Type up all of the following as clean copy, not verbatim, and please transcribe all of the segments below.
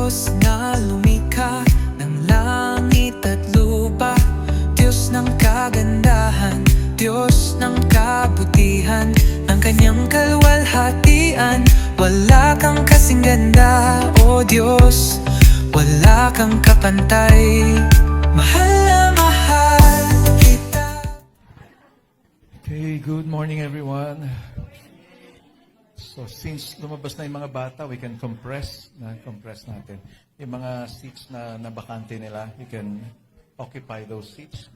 Diyos na lumikha ng langit at lupa, Diyos ng kagandahan, Diyos ng kabutihan, ang kanyang kalwalhatian. Wala kang kasing ganda, O Diyos, wala kang kapantay. Mahal na mahal kita. Okay, good morning everyone. So since lumabas na yung mga bata, we can compress natin. Yung mga seats na nabakante nila, you can occupy those seats.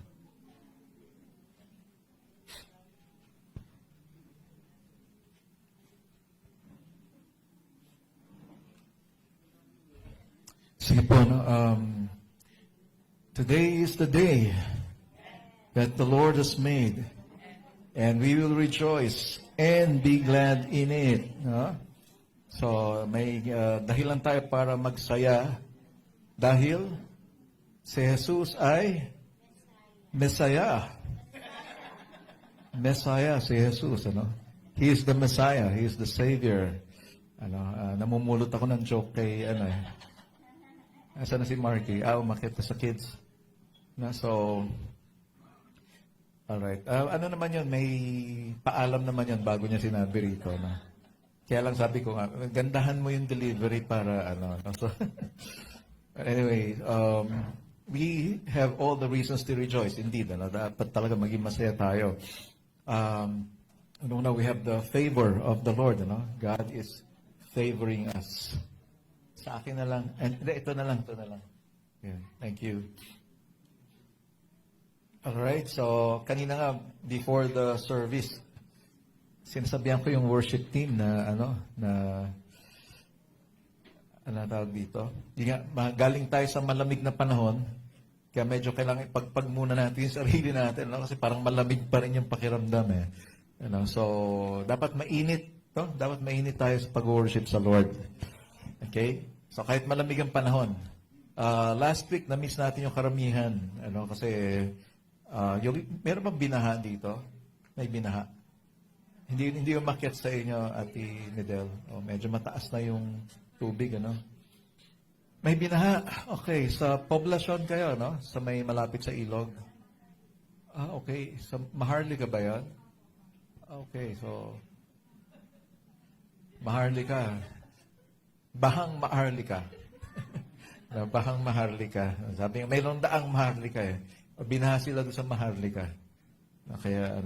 Sige po, no? Today is the day that the Lord has made, and we will rejoice and be glad in it. No? So, may dahilan tayo para magsaya dahil si Jesus ay Messiah. Messiah si Jesus, ano? He is the Messiah, He is the Savior. Namumulot ako ng joke kay, asan na si Marky? Umakit na sa kids. So, alright. Ano naman yun? May paalam naman yun bago niya sinabi rito. Kaya lang sabi ko nga, gandahan mo yung delivery para So, anyway, we have all the reasons to rejoice. Indeed, dapat talaga maging masaya tayo. We have the favor of the Lord. God is favoring us. Sa akin na lang. Ito na lang. Yeah, thank you. Alright, so kanina nga, before the service, sinasabihan ko yung worship team na tawag dito. Galing tayo sa malamig na panahon, kaya medyo kailangan ipagpag muna natin yung sarili natin, kasi parang malamig pa rin yung pakiramdam eh. So, dapat mainit tayo sa pag-worship sa Lord. Okay? So, kahit malamig ang panahon. Last week, na-miss natin yung karamihan. Kasi, meron bang binaha dito? May binaha. Hindi umakyat sa inyo, Ate Midel. Medyo mataas na yung tubig, May binaha. Okay, sa poblasyon kayo, Sa may malapit sa ilog. Okay. Sa Maharlika ba yan? Okay, so Maharlika. Bahang Maharlika. Bahang Maharlika. Sabi nga, mayroong daang Maharlika eh. Binaha sila doon sa Maharlika. Kaya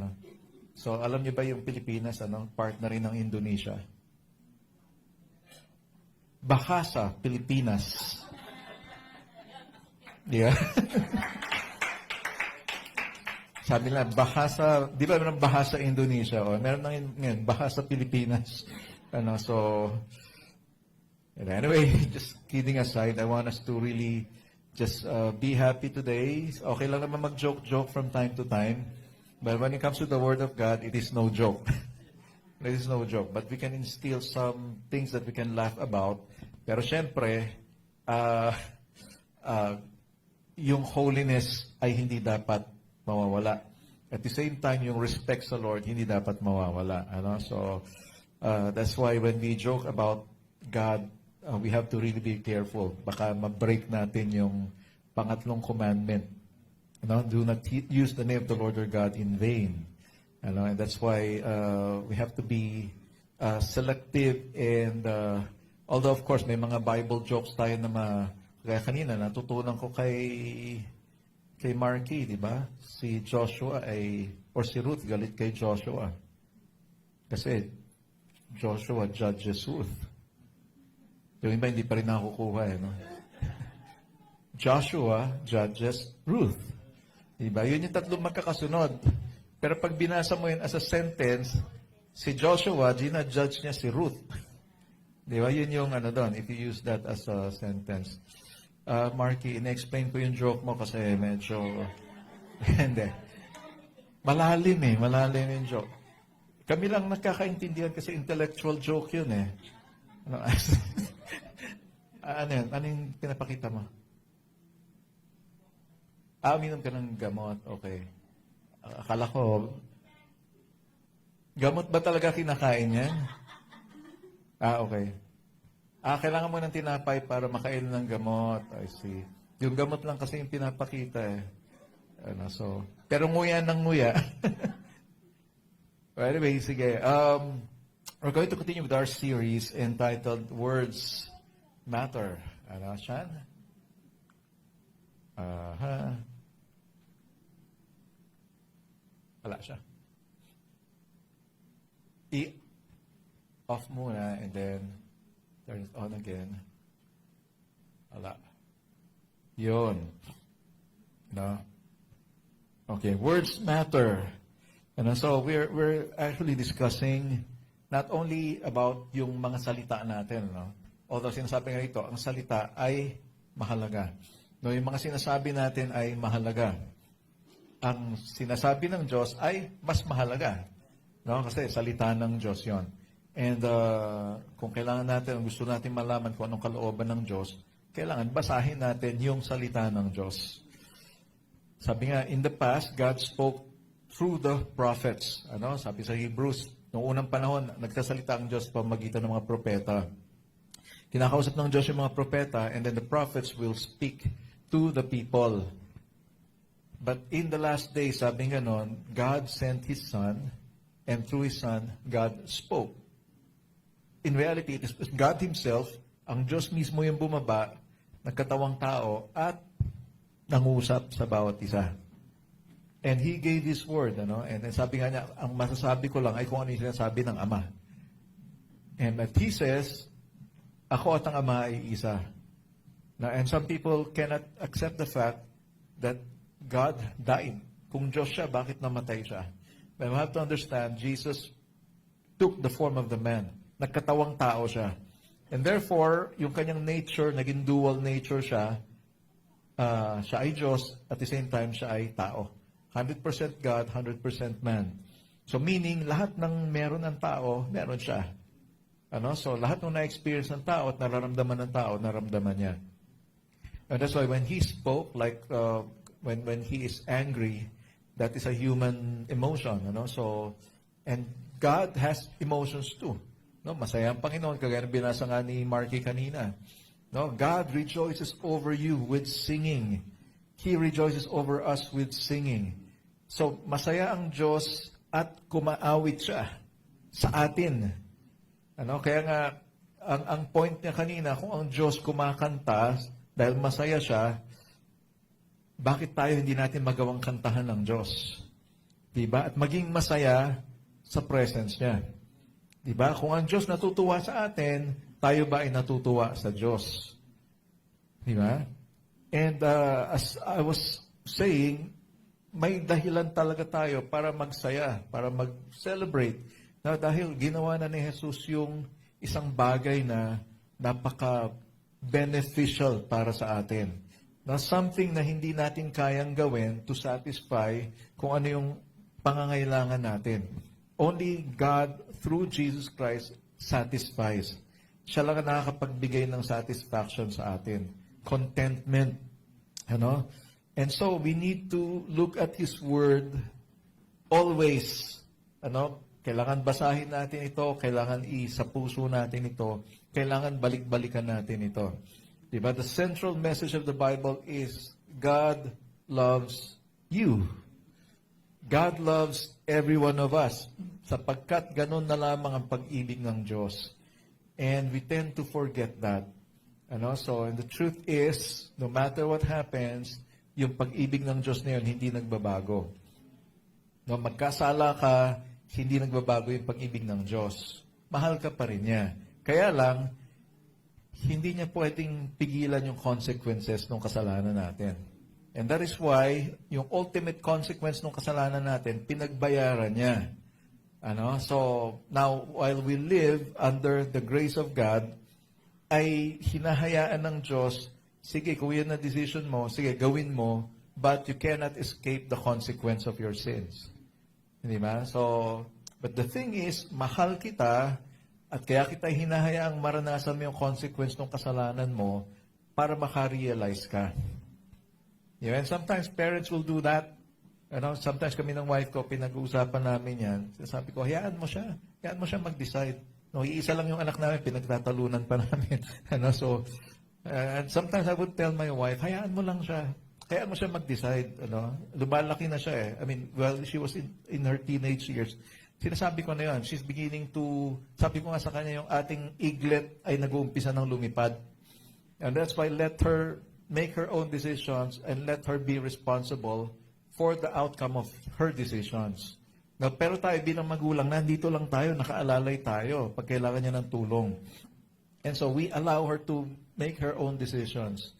So, alam niyo ba yung Pilipinas, part na rin ng Indonesia? Bahasa, Pilipinas. Yeah. Sabi nila, bahasa, di ba meron bahasa Indonesia? Meron na ngayon, bahasa Pilipinas. So, anyway, just kidding aside, I want us to really just be happy today. Okay lang naman mag-joke from time to time. But when it comes to the Word of God, it is no joke. It is no joke. But we can instill some things that we can laugh about. Pero syempre, yung holiness ay hindi dapat mawawala. At the same time, yung respect sa Lord, hindi dapat mawawala. So, that's why when we joke about God, we have to really be careful. Baka ma-break natin yung pangatlong commandment. Do not use the name of the Lord your God in vain. And that's why we have to be selective. And although of course may mga Bible jokes tayo na kaya kanina natutunan ko kay Marky, di ba? Si Joshua or si Ruth galit kay Joshua. Kasi Joshua judges Ruth. Yung iba hindi pa rin nakukuha Joshua judges Ruth. Diba? Yun yung tatlong magkakasunod. Pero pag binasa mo yun as a sentence, si Joshua, gina-judge niya si Ruth. Diba? Yun yung doon, if you use that as a sentence. Marky, in-explain ko yung joke mo kasi medyo, hindi. Malalim yung joke. Kami lang nagkakaintindihan kasi intellectual joke yun eh. Ano yun? Ano yung pinapakita mo? Uminom ka ng gamot. Okay. Akala ko, gamot ba talaga kinakain yan? Okay. Kailangan mo ng tinapay para makainom ng gamot. I see. Yung gamot lang kasi yung pinapakita eh. Pero nguya ng nguya. Well, anyway, sige. We're going to continue with our series entitled Words Matter. Sean? Wala siya. I-off muna and then turn it on again. Wala. Yun. No? Okay, words matter. So we're actually discussing not only about yung mga salita natin, no? Although sinasabi nga ito, ang salita ay mahalaga. No, yung mga sinasabi natin ay mahalaga. Ang sinasabi ng Diyos ay mas mahalaga. No? Kasi salita ng Diyos yon. And kung kailangan natin, gusto natin malaman kung anong kalooban ng Diyos, kailangan basahin natin yung salita ng Diyos. Sabi nga, in the past, God spoke through the prophets. Sabi sa Hebrews, noong unang panahon, nagsasalita ang Diyos pamagitan ng mga propeta. Kinakausap ng Diyos yung mga propeta, and then the prophets will speak to the people. But in the last days, sabi nga nun, God sent His Son, and through His Son, God spoke. In reality, it is God Himself, ang Diyos mismo yung bumaba, nagkatawang tao, at nangusap sa bawat isa. And He gave His word, and then sabi nga niya, ang masasabi ko lang ay kung ano yung sinasabi ng Ama. And that He says, ako at ang Ama ay isa. And some people cannot accept the fact that God died. Kung Diyos siya, bakit namatay siya? But we have to understand, Jesus took the form of the man. Nagkatawang tao siya. And therefore, yung kanyang nature, naging dual nature siya. Siya ay Diyos, at the same time, siya ay tao. 100% God, 100% man. So meaning, lahat ng meron ng tao, meron siya. So lahat ng na-experience ng tao at nararamdaman ng tao, naramdaman niya. And that's why when He spoke, like when He is angry, that is a human emotion. So, and God has emotions too. Masaya ang Panginoon, kagaya ng binasa nga ni Marky kanina. God rejoices over you with singing. He rejoices over us with singing. So, masaya ang Diyos at kumaawit siya sa atin. Kaya nga, ang point niya kanina, kung ang Diyos kumakanta dahil masaya siya, bakit tayo hindi natin magawang kantahan ng Diyos? Diba? At maging masaya sa presence niya. Diba? Kung ang Diyos natutuwa sa atin, tayo ba ay natutuwa sa Diyos? Diba? And as I was saying, may dahilan talaga tayo para magsaya, para mag-celebrate. Dahil ginawa na ni Jesus yung isang bagay na napaka-beneficial para sa atin. Something na hindi natin kayang gawin to satisfy kung ano yung pangangailangan natin. Only God, through Jesus Christ, satisfies. Siya lang ang nakakapagbigay ng satisfaction sa atin. Contentment. And so, we need to look at His Word always. Kailangan basahin natin ito, kailangan sa puso natin ito, kailangan balik-balikan natin ito. Diba? The central message of the Bible is God loves you. God loves every one of us. Sapagkat ganun na lamang ang pag-ibig ng Diyos. And we tend to forget that. So, and the truth is, no matter what happens, yung pag-ibig ng Diyos na yun, hindi nagbabago. Magkasala ka, hindi nagbabago yung pag-ibig ng Diyos. Mahal ka pa rin niya. Kaya lang, hindi niya pwedeng pigilan yung consequences ng kasalanan natin. And that is why, yung ultimate consequence ng kasalanan natin, pinagbayaran niya. So, now, while we live under the grace of God, ay hinahayaan ng Diyos, sige, kung yan na decision mo, sige, gawin mo, but you cannot escape the consequence of your sins. Hindi ba? So, but the thing is, mahal kita, at kaya kita hinahayaang maranasan mo yung consequence ng kasalanan mo para makarealize ka. And sometimes parents will do that. Sometimes kami ng wife ko, pinag-uusapan namin yan. Sabi ko, hayaan mo siya mag-decide. No, iisa lang yung anak namin, pinagtatalunan pa namin. So, and sometimes I would tell my wife, hayaan mo lang siya. Hayaan mo siya mag-decide. Lumalaki na siya eh. I mean, well, she was in her teenage years. Sinasabi ko na yun, she's beginning to, sabi ko nga sa kanya, yung ating eaglet ay nag-uumpisa ng lumipad. And that's why let her make her own decisions and let her be responsible for the outcome of her decisions. Now, pero tayo bilang magulang, nandito lang tayo, nakaalalay tayo pag kailangan niya ng tulong. And so we allow her to make her own decisions.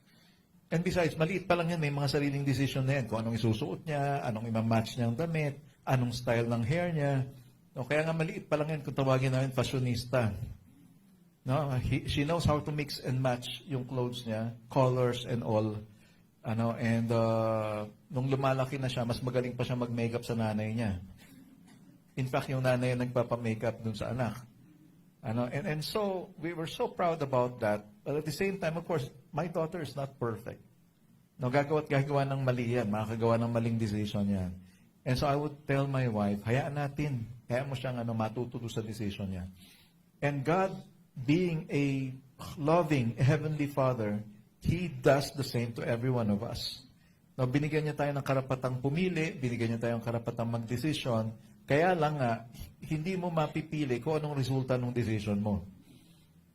And besides, maliit pa lang yan, may mga sariling decision na yan. Kung anong isusuot niya, anong imamatch niyang damit, anong style ng hair niya. No, kaya nga maliit pa lang yan kung tawagin namin fashionista. No, she knows how to mix and match yung clothes niya, colors and all. And nung lumalaki na siya, mas magaling pa siya mag-makeup sa nanay niya. In fact, yung nanay yung nagpapa-makeup dun sa anak. And so, we were so proud about that. But at the same time, of course, my daughter is not perfect. No, gagawa ng mali yan. Makakagawa ng maling decision yan. And so, I would tell my wife, hayaan natin. Hayaan mo siyang matututo sa decision niya. And God, being a loving Heavenly Father, He does the same to every one of us. No, binigyan niya tayo ng karapatang pumili, binigyan niya tayo ng karapatang magdesisyon. Kaya lang nga, hindi mo mapipili kung anong resulta ng decision mo.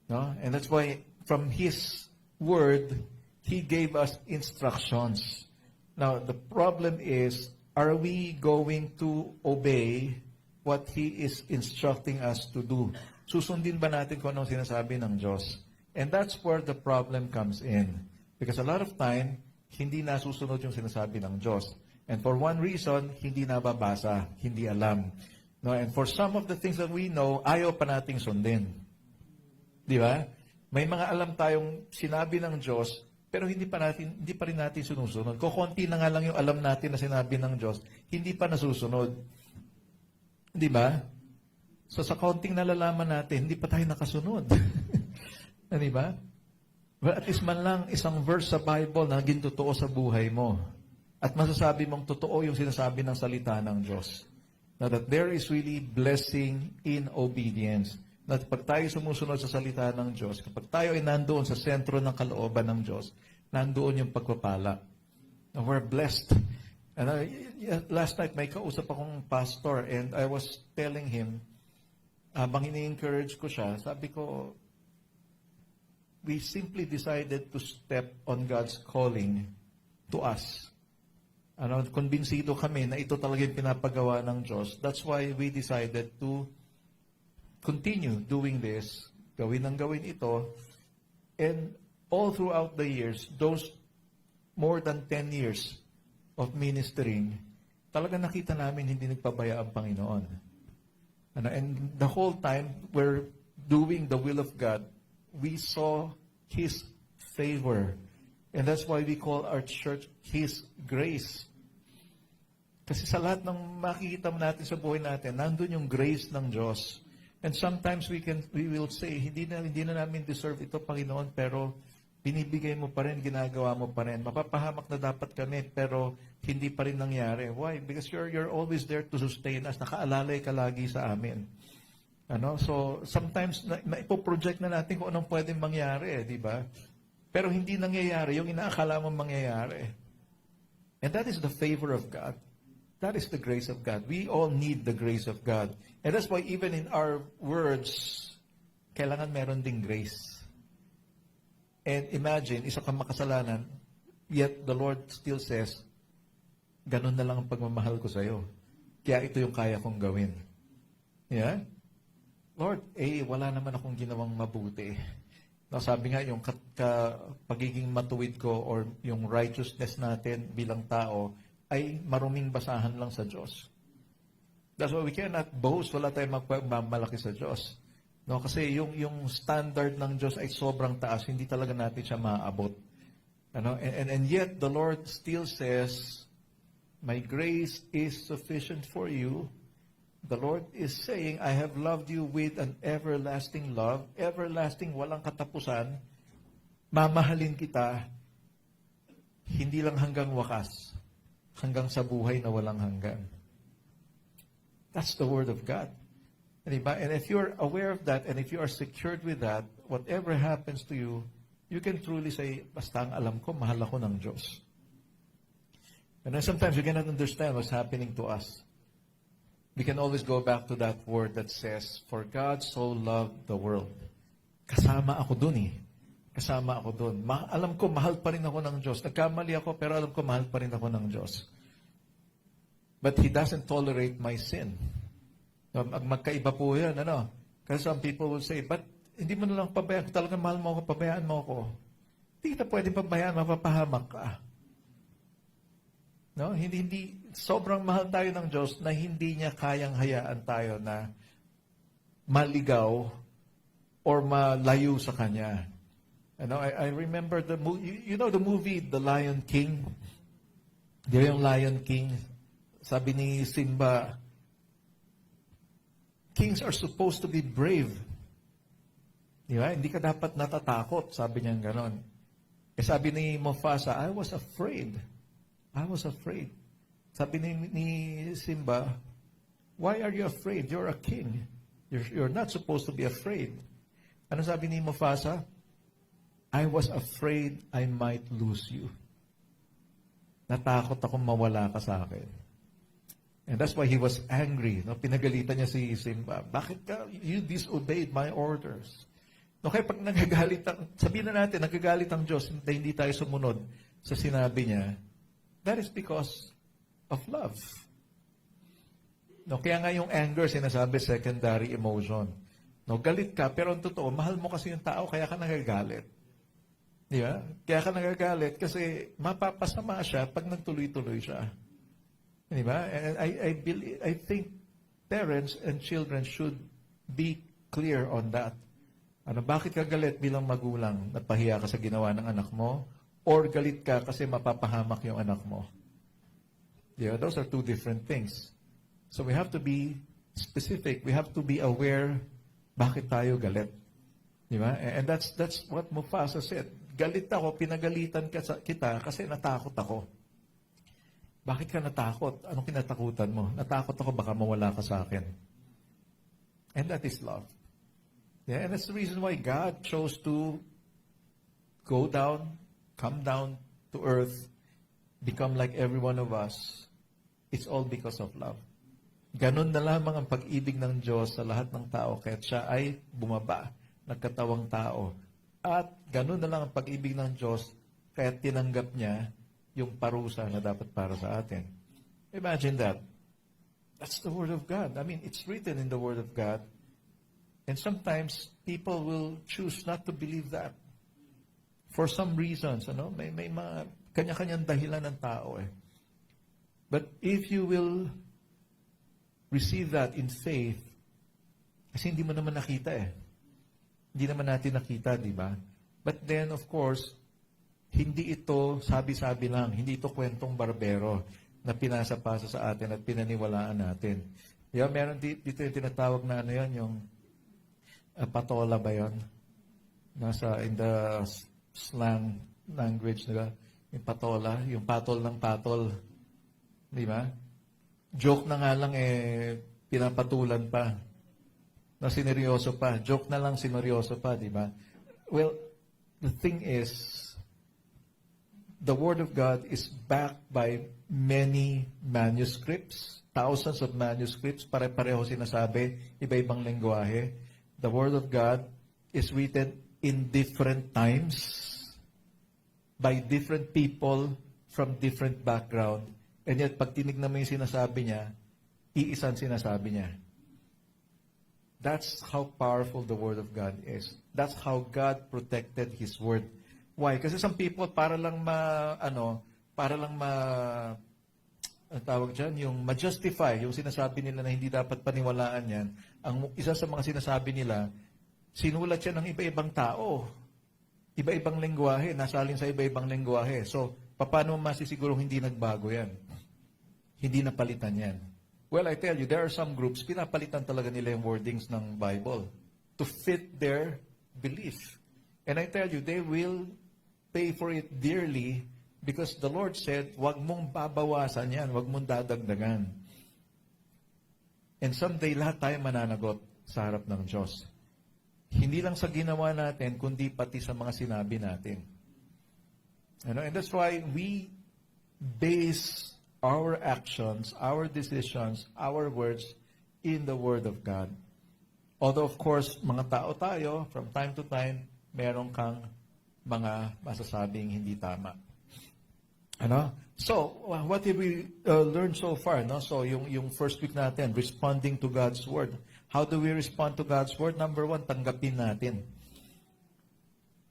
No? And that's why, from His Word, He gave us instructions. Now, the problem is, are we going to obey what He is instructing us to do? Susundin ba natin kung anong sinasabi ng Diyos? And that's where the problem comes in. Because a lot of time, hindi nasusunod yung sinasabi ng Diyos. And for one reason, hindi nababasa, hindi alam. No, and for some of the things that we know, ayaw pa nating sundin. Di ba? May mga alam tayong sinabi ng Diyos, pero hindi pa rin natin sinusunod. Kukunti na nga lang yung alam natin na sinabi ng Diyos, hindi pa nasusunod. Di ba? So sa kaunting nalalaman natin, hindi pa tayo nakasunod. Di ba? But at least man lang isang verse sa Bible na naging totoo sa buhay mo. At masasabi mong totoo yung sinasabi ng salita ng Diyos. Now that there is really blessing in obedience. Na pag tayo sumusunod sa salita ng Diyos, kapag tayo ay nandoon sa sentro ng kalooban ng Diyos, nandoon yung pagpapala. And we're blessed. And last night, may kausap akong pastor and I was telling him, habang ini-encourage ko siya, sabi ko, we simply decided to step on God's calling to us. Konbinsido kami na ito talaga yung pinapagawa ng Diyos. That's why we decided to continue doing this, gawin ito. And all throughout the years, those more than 10 years of ministering, talaga nakita namin hindi nagpabaya ang Panginoon. And the whole time we're doing the will of God, we saw His favor. And that's why we call our church His grace. Kasi sa lahat ng makikita natin sa buhay natin, nandun yung grace ng Diyos. And sometimes we will say, hindi na namin deserve ito, Panginoon, pero binibigay mo pa rin, ginagawa mo pa rin. Mapapahamak na dapat kami, pero hindi pa rin nangyari. Why? Because you're always there to sustain us. Nakaalalay ka lagi sa amin. So, sometimes, ipoproject na natin kung anong pwedeng mangyari, di ba? Pero hindi nangyayari yung inaakala mong mangyayari. And that is the favor of God. That is the grace of God. We all need the grace of God. And that's why even in our words, kailangan meron ding grace. And imagine, isa kang makasalanan, yet the Lord still says, ganun na lang ang pagmamahal ko sa'yo. Kaya ito yung kaya kong gawin. Yeah? Lord, wala naman akong ginawang mabuti. No, sabi nga, yung pagiging matuwid ko or yung righteousness natin bilang tao ay maruming basahan lang sa Diyos. That's why we cannot boast. Wala tayong magmamalaki sa Diyos. No, kasi yung standard ng Diyos ay sobrang taas. Hindi talaga natin siya maaabot. And yet, the Lord still says, my grace is sufficient for you. The Lord is saying, I have loved you with an everlasting love. Everlasting, walang katapusan. Mamahalin kita, hindi lang hanggang wakas, hanggang sa buhay na walang hanggan. That's the Word of God. Diba? And if you're aware of that, and if you are secured with that, whatever happens to you, you can truly say, basta ang alam ko, mahal ako ng Diyos. And then sometimes we cannot understand what's happening to us. We can always go back to that word that says, for God so loved the world. Kasama ako dun eh. Kasama ako dun. Alam ko, mahal pa rin ako ng Diyos. Nagkamali ako, pero alam ko, mahal pa rin ako ng Diyos. But He doesn't tolerate my sin. Magkaiba po yan, ano? Kasi some people will say, but hindi mo na lang pabayaan. Talagang mahal mo ako, pabayaan mo ako. Hindi kita pwedeng pabayaan, mapapahamak ka. No? Hindi, sobrang mahal tayo ng Diyos na hindi niya kayang hayaan tayo na maligaw or malayo sa Kanya. I remember the movie, you know the movie The Lion King? Di ba yung Lion King? Sabi ni Simba, kings are supposed to be brave. Di ba? Hindi ka dapat natatakot, sabi niya ganon. Sabi ni Mufasa, I was afraid. I was afraid. Sabi ni Simba, why are you afraid? You're a king. You're not supposed to be afraid. Ano sabi ni Mufasa? I was afraid I might lose you. Natakot akong mawala ka sa akin. And that's why he was angry. No? Pinagalitan niya si Simba. Bakit ka? You disobeyed my orders. No, kaya pag nagagalit sabihin na natin, nagagalit ang Diyos, hindi tayo sumunod sa sinabi niya, that is because of love. No, kaya nga yung anger, sinasabi, secondary emotion. No, galit ka, pero ang totoo, mahal mo kasi yung tao, kaya ka nagagalit. Di ba? Kaya ka nagagalit kasi mapapasama siya pag nagtuloy-tuloy siya. Di ba? And I think parents and children should be clear on that. Bakit ka galit bilang magulang? Napahiya ka sa ginawa ng anak mo? Or galit ka kasi mapapahamak yung anak mo? Yeah, those are two different things. So we have to be specific. We have to be aware bakit tayo galit. Di ba? And that's what Mufasa said. Galit ako, pinagalitan kita kasi natakot ako. Bakit ka natakot? Anong kinatakutan mo? Natakot ako baka mawala ka sa akin. And that is love. Yeah, and that's the reason why God chose to go down, come down to earth, become like every one of us. It's all because of love. Ganun na lamang ang pag-ibig ng Diyos sa lahat ng tao kahit siya ay bumaba, nagkatawang tao. At ganun na lang ang pag-ibig ng Diyos kaya tinanggap niya yung parusa na dapat para sa atin. Imagine that. That's the Word of God. I mean, it's written in the Word of God. And sometimes people will choose not to believe that. For some reasons, may mga kanya-kanyang dahilan ng tao eh. But if you will receive that in faith, kasi hindi mo naman nakita eh. Hindi naman natin nakita, di ba? But then, of course, hindi ito sabi-sabi lang, hindi ito kwentong barbero na pinasa-pasa sa atin at pinaniwalaan natin. Yeah, meron dito yung tinatawag na yung patola ba yun? Nasa in the slang language nila, yung patola, yung patol ng patol. Di ba? Joke na nga lang pinapatulan pa. Na sineryoso pa. Joke na lang, sineryoso pa, di ba? Well, the thing is, the Word of God is backed by many manuscripts, thousands of manuscripts, pare-pareho sinasabi, iba-ibang lengguwahe. The Word of God is written in different times by different people from different background. And yet, pag tinignan mo yung sinasabi niya, iisan sinasabi niya. That's how powerful the Word of God is. That's how God protected His Word. Why? Kasi some people, para lang ang tawag dyan, yung ma-justify, yung sinasabi nila na hindi dapat paniwalaan yan, ang isa sa mga sinasabi nila, sinulat yan ng iba-ibang tao. Iba-ibang lengguwahe, nasalin sa iba-ibang lengguwahe. So, paano masisigurong hindi nagbago yan? Hindi napalitan yan. Well, I tell you, there are some groups, pinapalitan talaga nila yung wordings ng Bible to fit their belief. And I tell you, they will pay for it dearly because the Lord said, wag mong babawasan yan, wag mong dadagdagan. And someday, lahat tayo mananagot sa harap ng Diyos. Hindi lang sa ginawa natin, kundi pati sa mga sinabi natin. And that's why we base our actions, our decisions, our words in the Word of God. Although, of course, mga tao tayo, from time to time, meron kang mga masasabing hindi tama. So, what did we learn so far? So, yung first week natin, responding to God's Word. How do we respond to God's Word? Number one, tanggapin natin.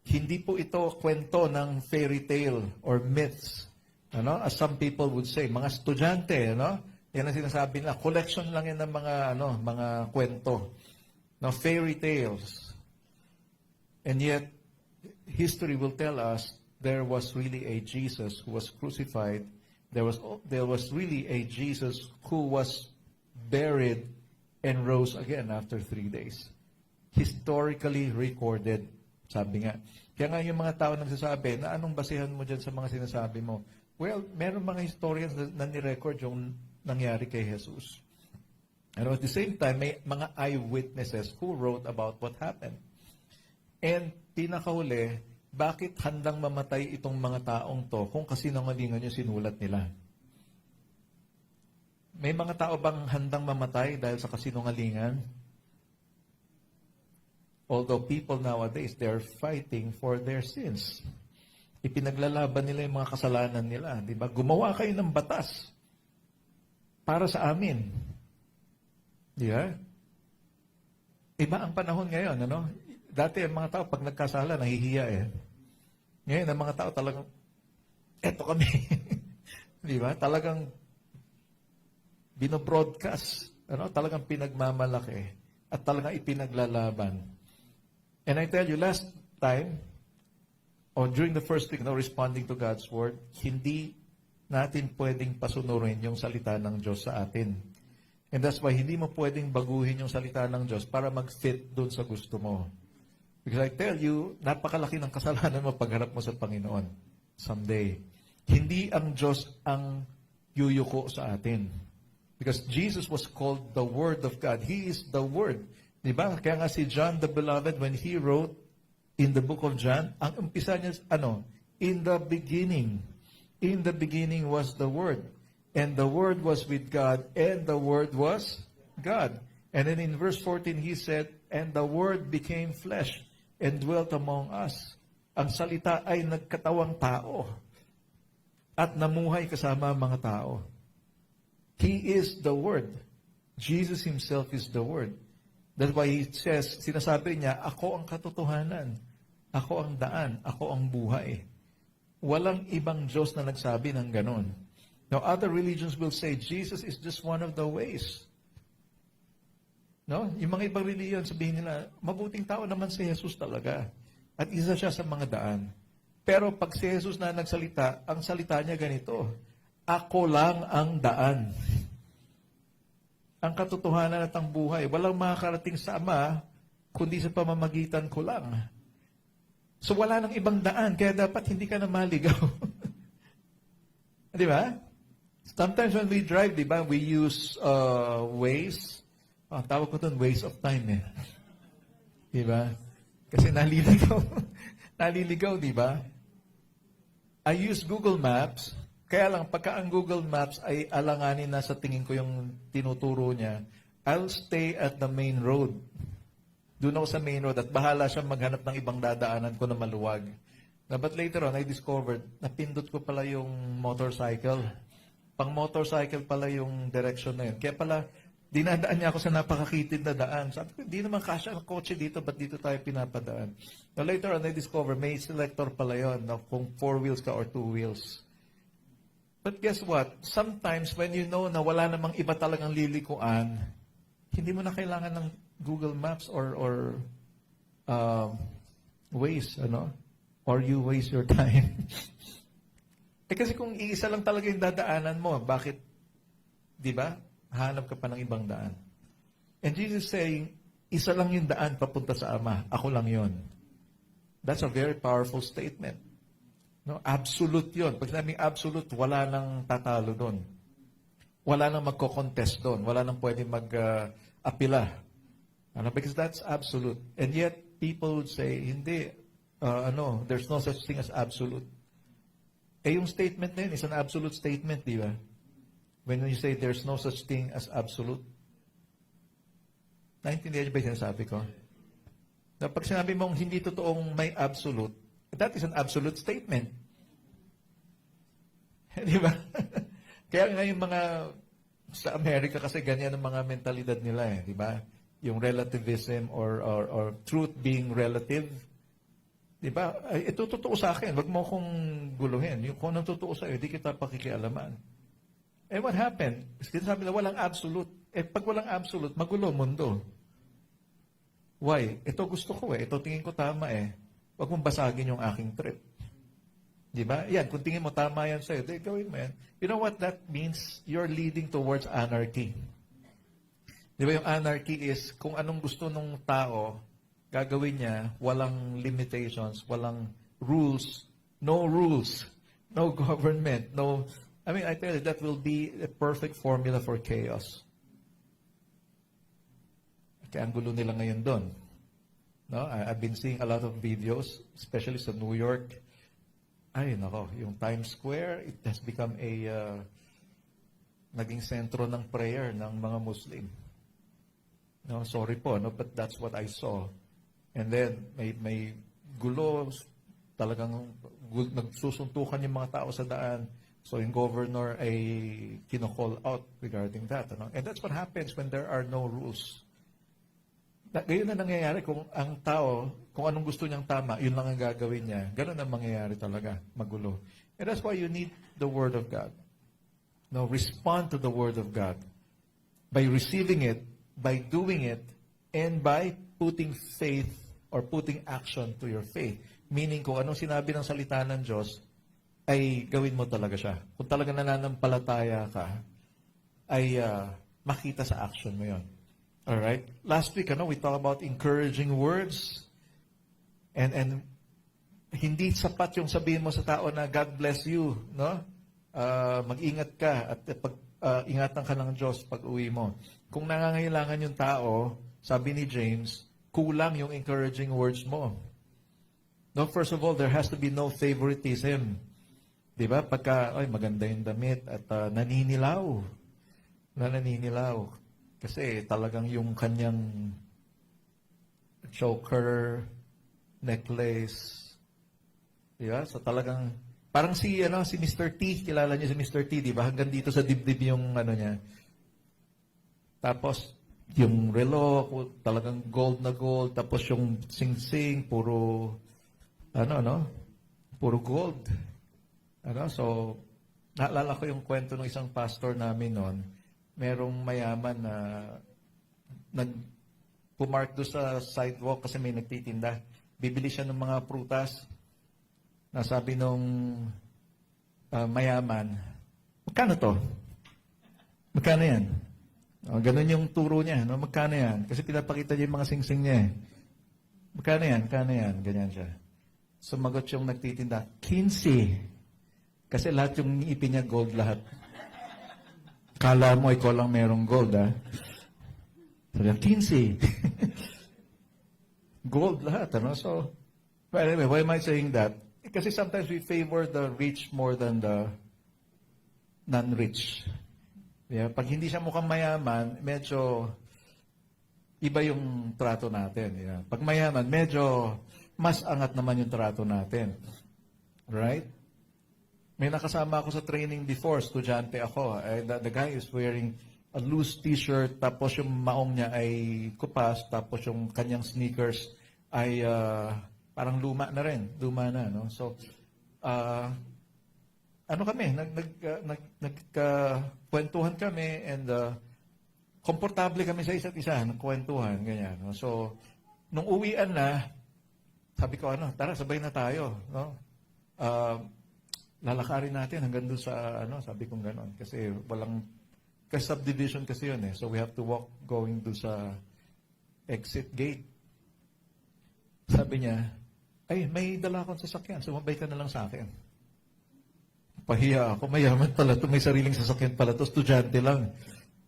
Hindi po ito kwento ng fairy tale or myths. As some people would say, mga estudyante, yan ang sinasabi nila, collection lang yan ng mga kwento. Fairy tales. And yet, history will tell us there was really a Jesus who was crucified. There was really a Jesus who was buried and rose again after 3 days. Historically recorded, sabi nga. Kaya nga yung mga tao nagsasabi, na anong basihan mo dyan sa mga sinasabi mo? Well, meron mga historians na nirecord yung nangyari kay Jesus. And at the same time, may mga eyewitnesses who wrote about what happened. And pinakahuli, bakit handang mamatay itong mga taong to kung kasinungalingan yung sinulat nila? May mga tao bang handang mamatay dahil sa kasinungalingan? Although people nowadays, they're fighting for their sins. Ipinaglalaban nila yung mga kasalanan nila. Di ba? Gumawa kayo ng batas para sa amin. Di ba? Iba ang panahon ngayon, Dati ang mga tao, pag nagkasala, nahihiya Ngayon, ang mga tao talagang, eto kami. Di ba? Talagang binobroadcast. Talagang pinagmamalaki. At talagang ipinaglalaban. And I tell you, last time, or during the first week, responding to God's Word, hindi natin pwedeng pasunurin yung salita ng Diyos sa atin. And that's why hindi mo pwedeng baguhin yung salita ng Diyos para mag-fit dun sa gusto mo. Because I tell you, napakalaki ng kasalanan mo pagharap mo sa Panginoon someday. Hindi ang Diyos ang yuyuko sa atin. Because Jesus was called the Word of God. He is the Word. Diba? Kaya nga si John the Beloved, when he wrote in the book of John, ang umpisa niya, in the beginning. In the beginning was the Word. And the Word was with God, and the Word was God. And then in verse 14, he said, and the Word became flesh and dwelt among us. Ang salita ay nagkatawang tao at namuhay kasama ang mga tao. He is the Word. Jesus Himself is the Word. That's why He says, sinasabi niya, ako ang katotohanan, ako ang daan, ako ang buhay. Walang ibang Diyos na nagsabi ng ganon. Now, other religions will say, Jesus is just one of the ways. Yung mga ibang religion, sabihin nila, mabuting tao naman si Jesus talaga. At isa siya sa mga daan. Pero pag si Jesus na nagsalita, ang salita niya ganito, ako lang ang daan. Ang katotohanan at ang buhay. Walang makakarating sa Ama, kundi sa pamamagitan ko lang. So wala nang ibang daan, kaya dapat hindi ka na maligaw. Di ba? Sometimes when we drive, di ba, we use Waze. Tawag ko doon, waste of time Di ba? Kasi naliligaw. Naliligaw, di ba? I use Google Maps. Kaya lang, pagka ang Google Maps ay alanganin na sa tingin ko yung tinuturo niya, I'll stay at the main road. Doon ako sa main road at bahala siya maghanap ng ibang dadaanan ko na maluwag. But later on, I discovered, napindot ko pala yung motorcycle. Pang motorcycle pala yung direction na yun. Kaya pala, dinadaan niya ako sa napakakitid na daan. Sabi ko, hindi naman kasya ang kotse dito, ba't dito tayo pinapadaan? Now later on, I discovered, may selector pala yun, kung 4 wheels ka or 2 wheels. But guess what? Sometimes when you know na wala namang iba talagang lilikuan, hindi mo na kailangan ng Google Maps or Waze, or you waste your time. Kasi kung iisa lang talaga yung dadaanan mo, bakit, di ba, hanap ka pa ng ibang daan? And Jesus saying, isa lang yung daan papunta sa Ama, ako lang yon. That's a very powerful statement. Absolute yun. Pag sinabing absolute, wala nang tatalo doon. Wala nang magko-contest doon. Wala nang pwede mag-apila. Because that's absolute. And yet, people would say, hindi, there's no such thing as absolute. Yung statement na yun is an absolute statement, di ba? When you say there's no such thing as absolute. Naintindihan niyo ba yung sinasabi ko? Na pag sinabi mong hindi totoong may absolute, that is an absolute statement. Di ba? Kaya nga yung mga sa Amerika kasi ganyan ang mga mentalidad nila eh, di ba? Yung relativism or truth being relative. Di ba? Ay, ito totoo sa akin. Wag mo kong guluhin. Yung kung anong totoo sa'yo, di kita pakikialaman. Eh, what happened? Sinasabi na walang absolute. Eh, pag walang absolute, magulo mundo. Why? Ito gusto ko eh. Ito tingin ko tama eh. Wag mong basagin yung aking trip. Di ba? Yan, kung tingin mo tama yan sa'yo, di gawin mo yan. You know what that means? You're leading towards anarchy. Di ba yung anarchy is kung anong gusto ng tao, gagawin niya, walang limitations, walang rules, no government, no... I mean, I tell you, that will be a perfect formula for chaos. Kaya ang gulo nila ngayon doon. No? I've been seeing a lot of videos, especially sa New York. Ay, nako, yung Times Square, it has become a naging sentro ng prayer ng mga Muslim. No, sorry po, no, but that's what I saw. And then, may gulo, talagang nagsusuntukan yung mga tao sa daan. So, yung governor ay kino-call out regarding that. Ano? And that's what happens when there are no rules. Ngayon na nangyayari kung ang tao, kung anong gusto niyang tama, yun lang ang gagawin niya. Ganun ang mangyayari talaga, magulo. And that's why you need the Word of God. No, respond to the Word of God. By receiving it, by doing it, and by putting faith or putting action to your faith. Meaning kung anong sinabi ng salita ng Diyos, ay gawin mo talaga siya. Kung talaga nananampalataya ka, ay makita sa action mo yon. Alright? Last week, we talked about encouraging words. And hindi sapat yung sabihin mo sa tao na God bless you. No? Mag-ingat ka at ingatan ka ng Diyos pag uwi mo. Kung nangangailangan yung tao, sabi ni James, kulang yung encouraging words mo. No, first of all, there has to be no favoritism. Diba? Pagka, ay, maganda yung damit at naninilaw. Naninilaw. Kasi talagang yung kanyang choker, necklace, diba? So talagang, parang si Mr. T, kilala niyo si Mr. T, diba? Hanggang dito sa dibdib yung niya. Tapos, yung relo, talagang gold na gold. Tapos yung sing-sing, puro, puro gold. So, naalala ko yung kwento ng isang pastor namin noon. Merong mayaman na pumark doon sa sidewalk kasi may nagtitinda. Bibili siya ng mga prutas. Nasabi nung mayaman, magkano to? Magkano yan? Ganun yung turo niya. No? Magkano yan? Kasi pinapakita niya yung mga sing-sing niya. Magkano yan? Magkano yan? Ganyan siya. Sumagot yung nagtitinda, 15. Kasi lahat yung ipin niya gold lahat. Kala mo ikaw lang merong gold, ha? Sabi, 15. Gold lahat, So, but anyway, why am I saying that? Kasi sometimes we favor the rich more than the non-rich. Yeah? Pag hindi siya mukhang mayaman, medyo iba yung trato natin. Yeah? Pag mayaman, medyo mas angat naman yung trato natin. Right? May nakasama ako sa training before, estudyante ako. The guy is wearing a loose t-shirt, tapos yung maong niya ay kupas, tapos yung kanyang sneakers ay parang luma na rin. Luma na, no? So, kami, nagkwentuhan kami and komportable kami sa isa't isa, nagkwentuhan, ganyan. No? So, nung uwian na, sabi ko, tara, sabay na tayo, no? Lalakarin natin hanggang doon sa, sabi kong gano'n. Kasi subdivision kasi yun eh. So we have to walk going doon sa exit gate. Sabi niya, ay, may dala akong sasakyan. Sumabay ka na lang sa akin. Pahiya ako, mayaman pala ito. May sariling sasakyan pala ito. Estudyante lang.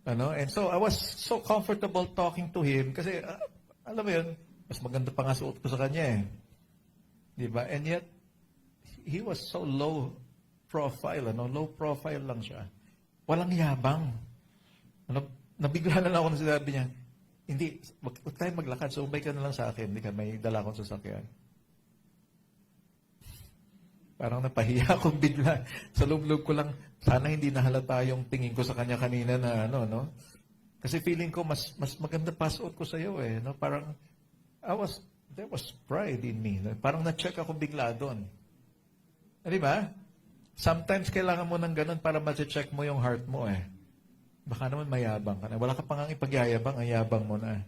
And so I was so comfortable talking to him kasi Alam mo yun, mas maganda pa nga suot ko sa kanya eh. Di ba? And yet, he was so low profile, low profile lang siya. Walang yabang. Nabigla na lang ako nung sinabi niya, hindi, wag tayo maglakad, so umay ka na lang sa akin, hindi ka may dala akong sasakyan. Parang napahiya akong bigla. Sa loob-loob ko lang, sana hindi nahalata yung tingin ko sa kanya kanina na no? Kasi feeling ko, mas maganda pa suot ko sa iyo eh, no? Parang, there was pride in me. No? Parang na-check ako bigla doon. Di ba? Sometimes kailangan mo ng ganun para ma-check mo yung heart mo eh. Baka naman mayabang ka na. Wala ka pa nga ipagyayabang, ang yabang mo na.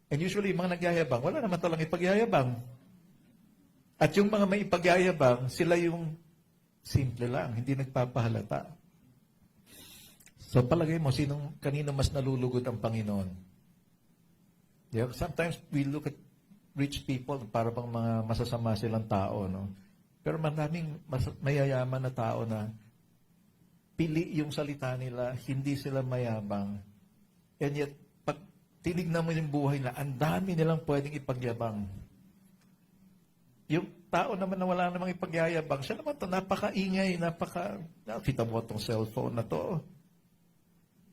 And usually, mga nagyayabang, wala naman talang ipagyayabang. At yung mga may ipagyayabang, sila yung simple lang, hindi nagpapahalata. So palagay mo, kanino mas nalulugod ang Panginoon? Yeah, sometimes we look at rich people, para bang mga masasama silang tao, no? Pero maraming mayayaman na tao na pili yung salita nila, hindi sila mayabang. And yet, pag tinignan mo yung buhay na, ang dami nilang pwedeng ipagyabang. Yung tao naman na wala namang ipagyayabang, siya naman ito, napakaingay, kita mo itong cellphone na to.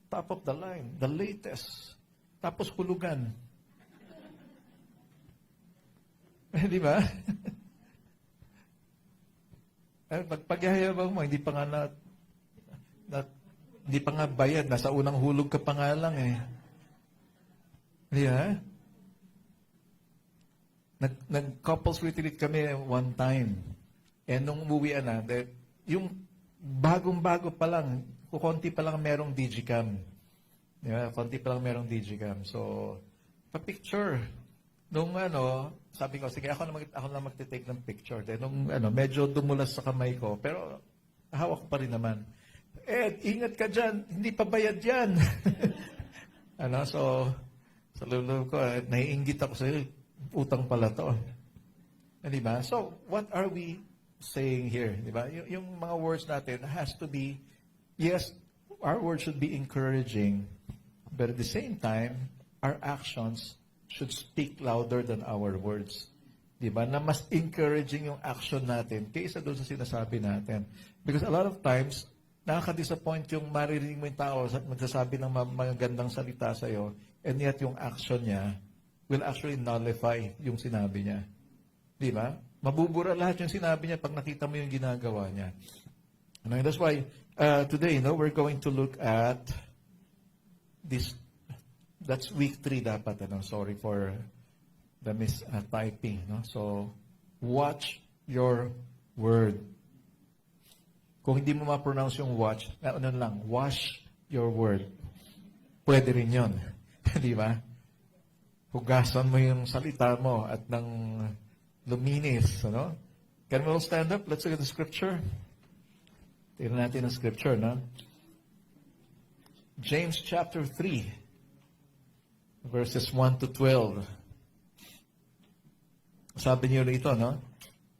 Top of the line, the latest. Tapos hulugan. Di ba? Pagpagyayabang mo, hindi pa nga hindi pa nga bayad, nasa unang hulog ka pa nga lang eh. Di ba? Nag-couples retreat kami one time. And nung umuwian na, yung bagong-bago pa lang, konti pa lang merong digicam. Di ba? Konti pa lang merong digicam. So, pa-picture. Nung sabi ko, sige, ako na magte-take ng picture. Then, nung medyo dumulas sa kamay ko, pero hawak ko pa rin naman. Ed, ingat ka dyan, hindi pa bayad yan. So, sa lulog ko, naiinggit ako sa'yo, utang pala to. Di ba? So, what are we saying here? Di ba? Yung mga words natin has to be, yes, our words should be encouraging, but at the same time, our actions should speak louder than our words. Di ba? Na mas encouraging yung action natin kaysa doon sa sinasabi natin. Because a lot of times, nakaka-disappoint yung maririnig mo yung tao at magsasabi ng magandang salita sa'yo, and yet yung action niya will actually nullify yung sinabi niya. Di ba? Mabubura lahat yung sinabi niya pag nakita mo yung ginagawa niya. And that's why today, we're going to look at this. That's week 3 dapat. Sorry for the mistyping. So, watch your word. Kung hindi mo ma-pronounce yung watch, wash your word. Pwede rin yun. Di ba? Hugasan mo yung salita mo at nang luminis. Can we all stand up? Let's look at the scripture. Tingnan natin ang scripture, James chapter 3, verses 1 to 12. Sabi niyo rito,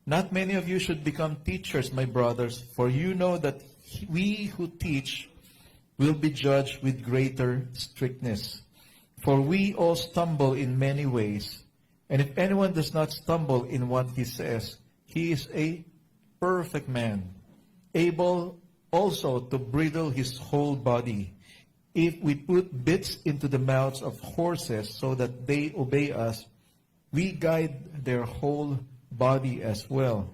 Not many of you should become teachers, my brothers, for you know that we who teach will be judged with greater strictness. For we all stumble in many ways, and if anyone does not stumble in what he says, he is a perfect man, able also to bridle his whole body. If we put bits into the mouths of horses so that they obey us, we guide their whole body as well.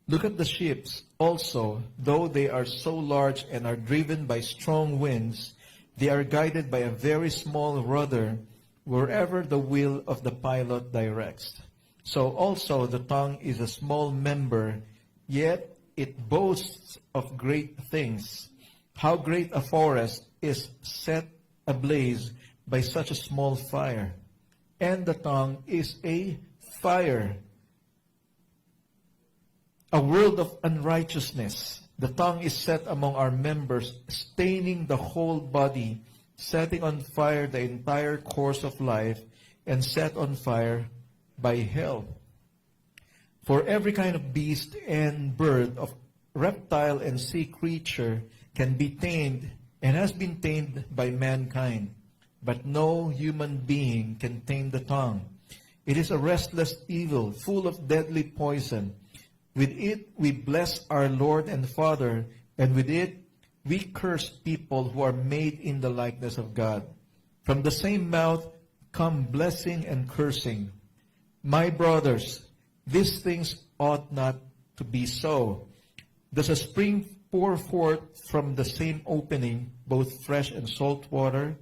Look at the ships also, though they are so large and are driven by strong winds, they are guided by a very small rudder wherever the will of the pilot directs. So also the tongue is a small member, yet it boasts of great things. How great a forest is set ablaze by such a small fire. And the tongue is a fire, a world of unrighteousness. The tongue is set among our members, staining the whole body, setting on fire the entire course of life, and set on fire by hell. For every kind of beast and bird, of reptile and sea creature can be tamed and has been tamed by mankind. but no human being can tame the tongue. It is a restless evil, full of deadly poison. With it we bless our Lord and Father, and with it we curse people who are made in the likeness of God. From the same mouth come blessing and cursing. My brothers, these things ought not to be so. Does a spring pour forth from the same opening both fresh and salt water?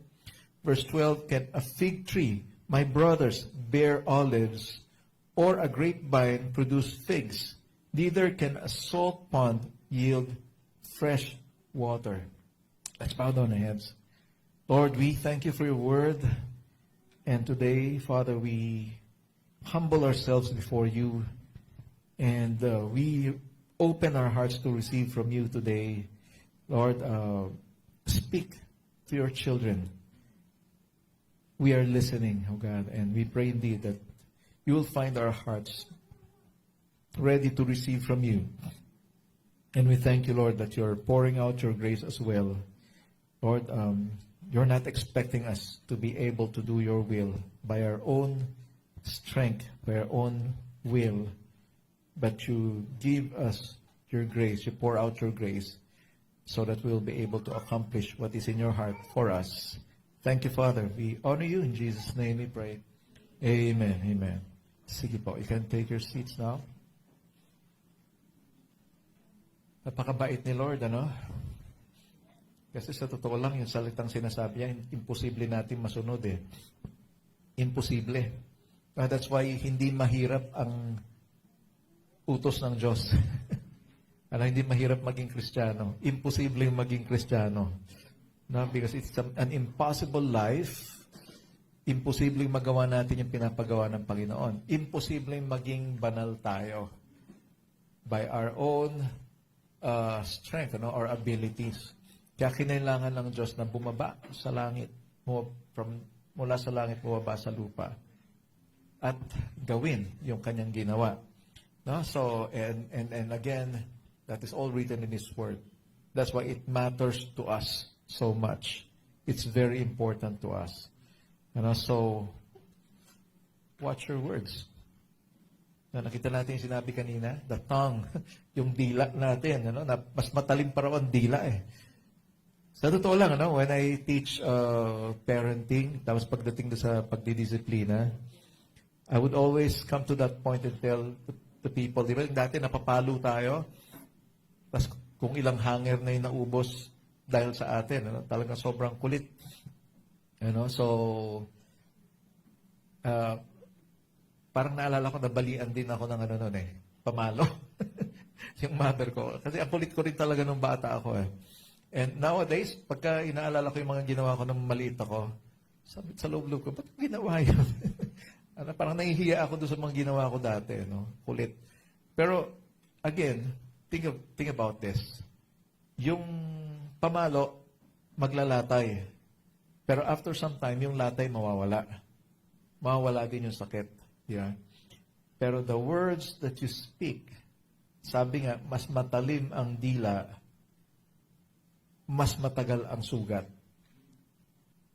Verse 12, can a fig tree, my brothers, bear olives, or a grapevine produce figs? Neither can a salt pond yield fresh water. Let's bow down our heads. Lord, we thank you for your word. And today, Father, we humble ourselves before you. And we open our hearts to receive from you today. Lord, speak to your children. We are listening, oh God, and we pray indeed that you will find our hearts ready to receive from you. And we thank you, Lord, that you're pouring out your grace as well. Lord, you're not expecting us to be able to do your will by our own strength, by our own will, but you give us your grace, you pour out your grace so that we'll be able to accomplish what is in your heart for us. Thank you, Father. We honor you. In Jesus' name we pray. Amen. Amen. Sige po, you can take your seats now. Napakabait ni Lord, ano? Kasi sa totoo lang, yung salitang sinasabi niya, imposible natin masunod eh. Imposible. That's why hindi mahirap ang utos ng Diyos. Ano, hindi mahirap maging Kristiyano. Imposible maging Kristiyano. No? Because it's an impossible life. Imposible magawa natin yung pinapagawa ng Panginoon. Imposible maging banal tayo by our own strength, or abilities. Kaya kinailangan ng Diyos na bumaba sa langit, mula sa langit bumaba sa lupa at gawin yung kanyang ginawa. No? So, and again, that is all written in His Word. That's why it matters to us so much. It's very important to us. So, watch your words. Nakita natin yung sinabi kanina, the tongue, yung dila natin, na mas matalim pa raw ang dila eh. Sa totoo lang, when I teach parenting, tapos pagdating sa pagdidisiplina, I would always come to that point and tell the people, di ba, dati napapalo tayo, tapos kung ilang hanger na yung naubos dahil sa atin, talagang sobrang kulit. So, parang naalala ko, nabalian din ako ng pamalo. Yung mother ko. Kasi ang kulit ko rin talaga nung bata ako eh. And nowadays, pagka inaalala ko yung mga ginawa ko nung maliit ako, sabi sa loob-loob ko, ba't ginawa yun? Parang nahihiya ako doon sa mga ginawa ko dati, kulit. Pero, again, think about this. Yung pamalo, maglalatay. Pero after some time, yung latay mawawala. Mawawala din yung sakit. Yeah. Pero the words that you speak, sabi nga, mas matalim ang dila, mas matagal ang sugat.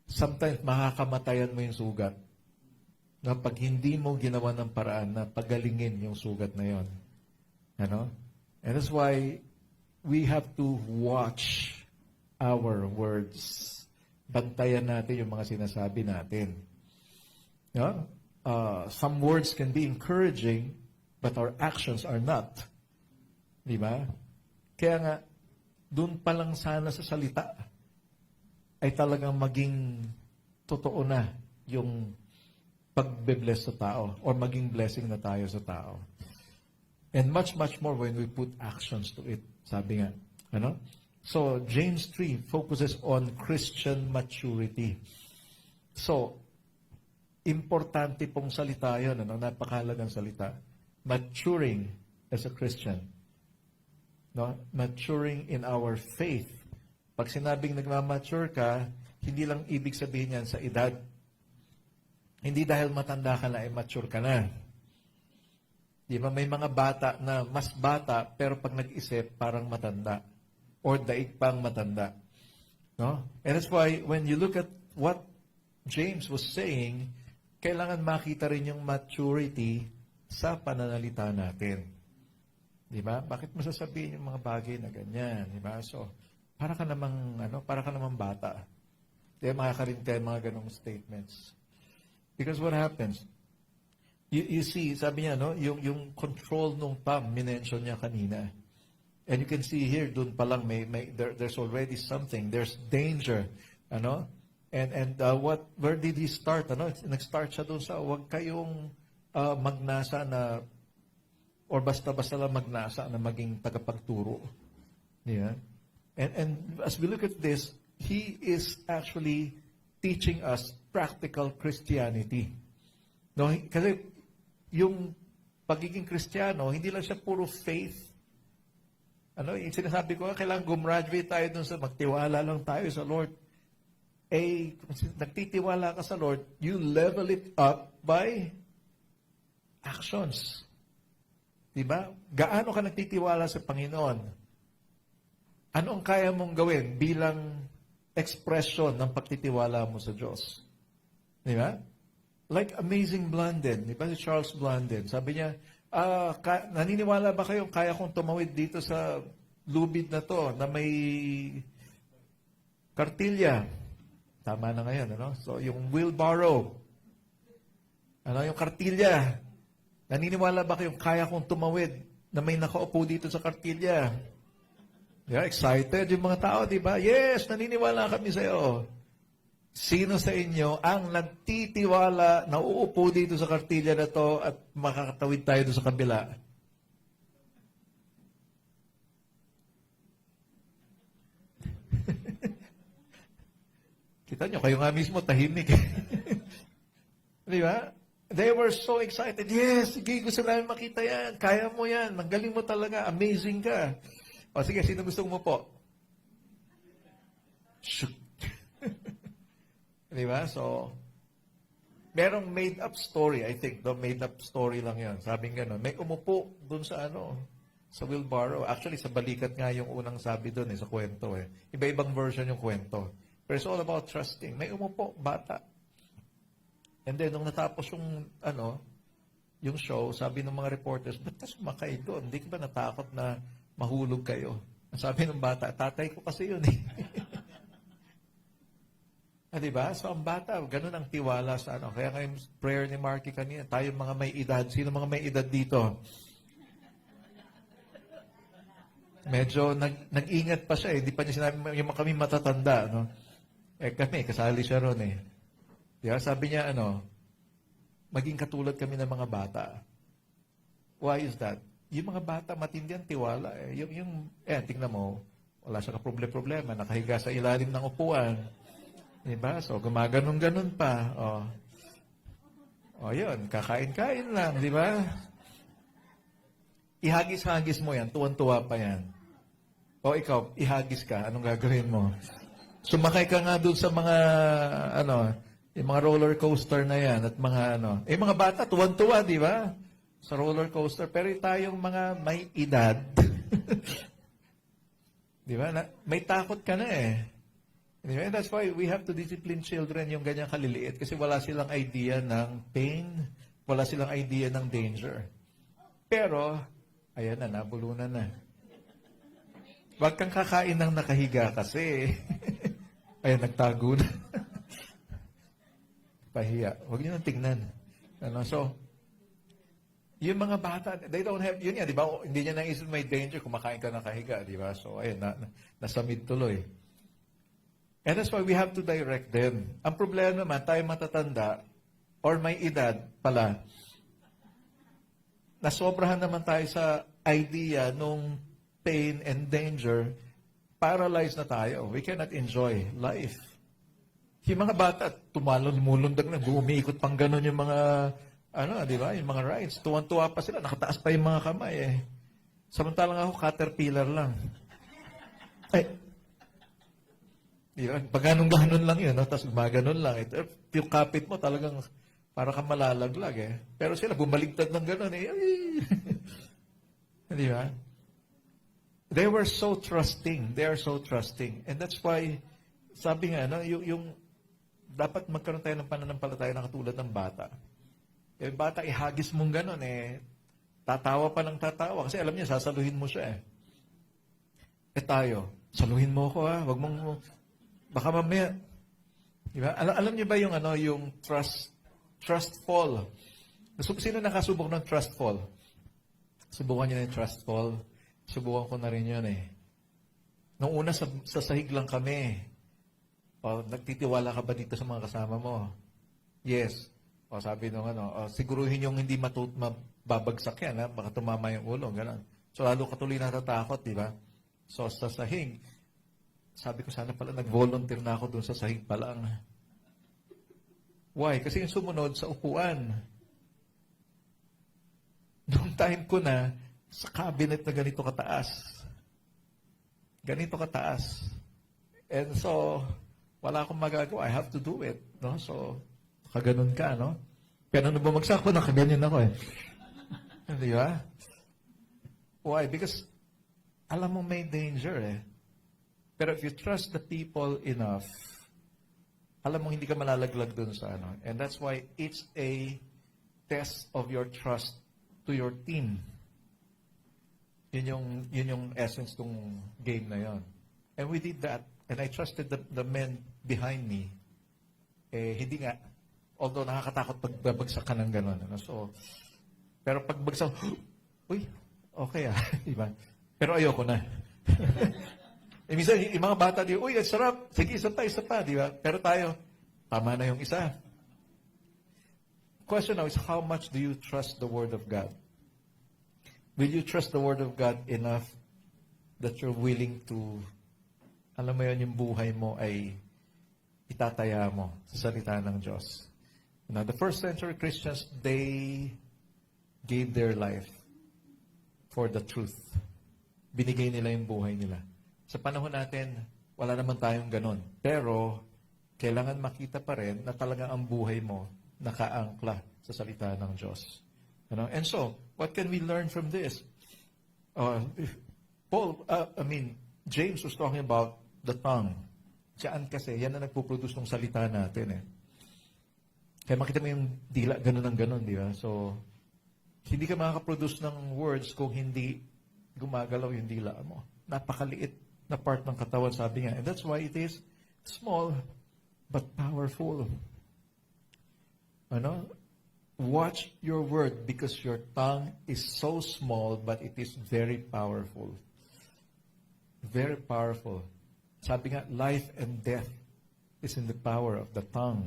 Sometimes, makakamatayan mo yung sugat. Na pag hindi mo ginawa ng paraan na pagalingin yung sugat na yon. And that's why we have to watch our words. Bantayan natin yung mga sinasabi natin. Some words can be encouraging, but our actions are not. Di ba? Kaya nga, dun pa lang sana sa salita ay talagang maging totoo na yung pagbe-bless sa tao or maging blessing na tayo sa tao. And much, much more when we put actions to it. Sabi nga, So, James 3 focuses on Christian maturity. So, importante pong salita yun, napakahalagang salita. Maturing as a Christian. Maturing in our faith. Pag sinabing nagmamature ka, hindi lang ibig sabihin yan sa edad. Hindi dahil matanda ka na, mature ka na. Di ba, may mga bata na mas bata, pero pag nag-isip, parang matanda. Or daig pang matanda. And that's why, when you look at what James was saying, kailangan makita rin yung maturity sa pananalita natin. Di ba? Bakit mo sasabihin yung mga bagay na ganyan? Di ba? So, para ka namang bata. Di ba, makakarin tayo mga ganong statements. Because what happens? You see, sabi niya, no, yung control ng thumb, minention niya kanina. And you can see here, dun pa lang, there's already something. There's danger. Ano? And where did he start? Ano? Nag-start siya dun sa, huwag kayong magnasa na, or basta-basta lang magnasa na maging tagapagturo. Yeah. And as we look at this, he is actually teaching us practical Christianity. No, kasi yung pagiging Kristiyano, hindi lang siya puro faith. Ano, yung sinasabi ko, kailangan gumraduate tayo dun sa magtiwala lang tayo sa Lord. Kung nagtitiwala ka sa Lord, you level it up by actions. Diba? Gaano ka nagtitiwala sa Panginoon? Ano ang kaya mong gawin bilang expression ng pagtitiwala mo sa Diyos? Diba? Like Amazing Blondin. Diba si Charles Blondin? Sabi niya, naniniwala ba kayong kaya kong tumawid dito sa lubid na to na may kartilya? Tama na ngayon, ano? So, yung wheelbarrow. Ano, yung kartilya. Naniniwala ba kayong kaya kong tumawid na may nakaupo dito sa kartilya? Yeah, excited yung mga tao, di ba? Yes, naniniwala kami sa iyo. Sino sa inyo ang nagtitiwala na uupo dito sa kartilya na to at makakatawid tayo doon sa kabila? Kita nyo, kayo nga mismo tahimik. Di ba? They were so excited. Yes, sige, gusto namin makita yan. Kaya mo yan. Magaling mo talaga. Amazing ka. O sige, sino gusto mo po? Shoot. Di ba? So, merong made-up story, I think. The made-up story lang yan. Sabing gano'n. May umupo dun sa sa wheelbarrow. Actually, sa balikat nga yung unang sabi dun sa kwento. Iba-ibang version yung kwento. Pero it's all about trusting. May umupo, bata. And then, nung natapos yung show, sabi ng mga reporters, ba't ka sumakay doon? Hindi ka ba natakot na mahulog kayo? Ang sabi ng bata, tatay ko kasi yun eh. Diba? So, ang bata, ganun ang tiwala sa Kaya yung prayer ni Marky kanina, tayo mga may edad. Sino mga may edad dito? Medyo nag-ingat pa siya eh. Hindi pa niya sinabi, yung kami matatanda, no? Kami, kasali siya ron eh. Diba? Sabi niya, maging katulad kami ng mga bata. Why is that? Yung mga bata, matindi ang tiwala eh. Tingnan mo, wala siya ka-problema, nakahiga sa ilalim ng upuan. Diba? So, gumaganon-ganon pa. Yun, kakain-kain lang, di ba? Ihagis-hagis mo yan, tuwan-tuwa pa yan. O ikaw, ihagis ka, anong gagawin mo? Sumakay ka nga doon sa mga, yung mga roller coaster na yan at mga mga bata, tuwan-tuwa, di ba? Sa roller coaster. Pero tayong mga may edad, di ba? May takot ka na eh. And that's why we have to discipline children yung ganyan kaliliit kasi wala silang idea ng pain, wala silang idea ng danger. Pero, ayan na, nabulunan na. Huwag kang kakain ng nakahiga kasi. Ayan, nagtago na. Pahiya. Huwag niyo nang tingnan. So, yung mga bata, they don't have, yun yan, di ba? Hindi niya naisip may danger, kumakain ka ng nakahiga, di ba? So, ayun, nasamid tuloy. And that's why we have to direct them. Ang problema naman, tayo matatanda, or may edad pala, nasobrahan naman tayo sa idea nung pain and danger, paralyzed na tayo. We cannot enjoy life. Yung mga bata, lumulundag na, umiikot pang ganun yung mga, di ba, yung mga rides. Tuwan-tuwa pa sila, nakataas pa yung mga kamay eh. Samantalang ako, caterpillar lang. Pag ganun-ganon lang yun, tapos gumaganon lang. Yung kapit mo talagang para kang malalaglag eh. Pero sila bumaligtad ng ganon eh. Di ba? They were so trusting. They are so trusting. And that's why, sabi nga, yung dapat magkaroon tayo ng pananampalataya na katulad ng bata. Yung bata, ihagis mong gano'n, tatawa pa ng tatawa. Kasi alam niya, sasaluhin mo siya tayo, saluhin mo ako wag mong, baka mamaya, diba? Alam niyo ba yung, yung trust fall? Sino nakasubok ng trust fall? Subukan niyo na yung trust fall. Subukan ko na rin yun Nung una, sa sahig lang kami. Nagtitiwala ka ba dito sa mga kasama mo? Yes. Sabi nung siguruhin yung hindi mababagsak yan, baka tumama yung ulo, gano'n. So, lalo ka tuloy natatakot, di ba? So, sa sahig, sabi ko sana pala, nag-volunteer na ako dun sa sahig pa lang. Why? Kasi yung sumunod sa upuan. Noong time ko na, sa cabinet na ganito kataas. Ganito kataas. And so, wala akong magagawa. I have to do it. No? So, kaganon ka, no? Pero nung bumagsak ko, nakaganyan ako Di ba? Why? Because, alam mo may danger Pero if you trust the people enough, alam mo hindi ka malalaglag dun sa And that's why it's a test of your trust to your team. Yun yung essence ng game na yon. And we did that. And I trusted the men behind me. Hindi nga. Although nakakatakot pag babagsak ka ng gano'n. So, pero pag bagsak, uy, okay diba? Pero ayoko na. Minsan, yung mga bata, uy, ang sarap. Sige, isa pa, di ba? Pero tayo, tama na yung isa. Question now is, how much do you trust the Word of God? Will you trust the Word of God enough that you're willing to, alam mo yun, yung buhay mo ay itataya mo sa salita ng Diyos? Now, the first century Christians, they gave their life for the truth. Binigay nila yung buhay nila. Sa panahon natin, wala naman tayong ganon. Pero, kailangan makita pa rin na talaga ang buhay mo nakaangkla sa salita ng Diyos. And so, what can we learn from this? James was talking about the tongue. Diyan kasi, yan na nagpuproduce ng salita natin Kaya makita mo yung dila, ganun, di ba? So, hindi ka makakaproduce ng words kung hindi gumagalaw yung dila mo. Napakaliit na part ng katawan, sabi nga. And that's why it is small but powerful. Watch your word because your tongue is so small but it is very powerful. Very powerful. Sabi nga, life and death is in the power of the tongue.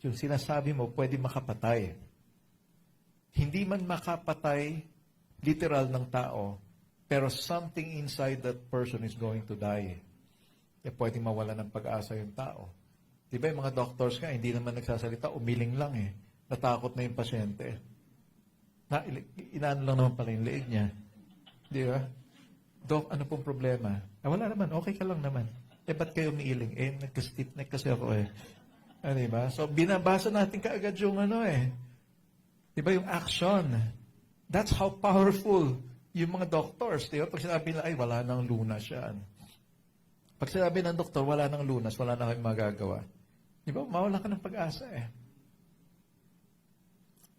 Yung sinasabi mo, pwede makapatay. Hindi man makapatay literal ng tao, pero something inside that person is going to die. Pwede mawala ng pag-asa yung tao. Diba yung mga doctors ka, hindi naman nagsasalita, umiling lang Natakot na yung pasyente. Inaan lang naman pala yung leeg niya. Di ba? Doc, ano pong problema? Wala naman, okay ka lang naman. Ba't kayo umiiling? Nagka-stiff neck kasi ako diba? So, binabasa natin kaagad yung Diba yung action? That's how powerful yung mga doctors. Diba? Pag sinabi nila, wala nang lunas yan. Pag sinabi ng doktor, wala nang lunas, wala na kayong magagawa. Diba? Mawala ka ng pag-asa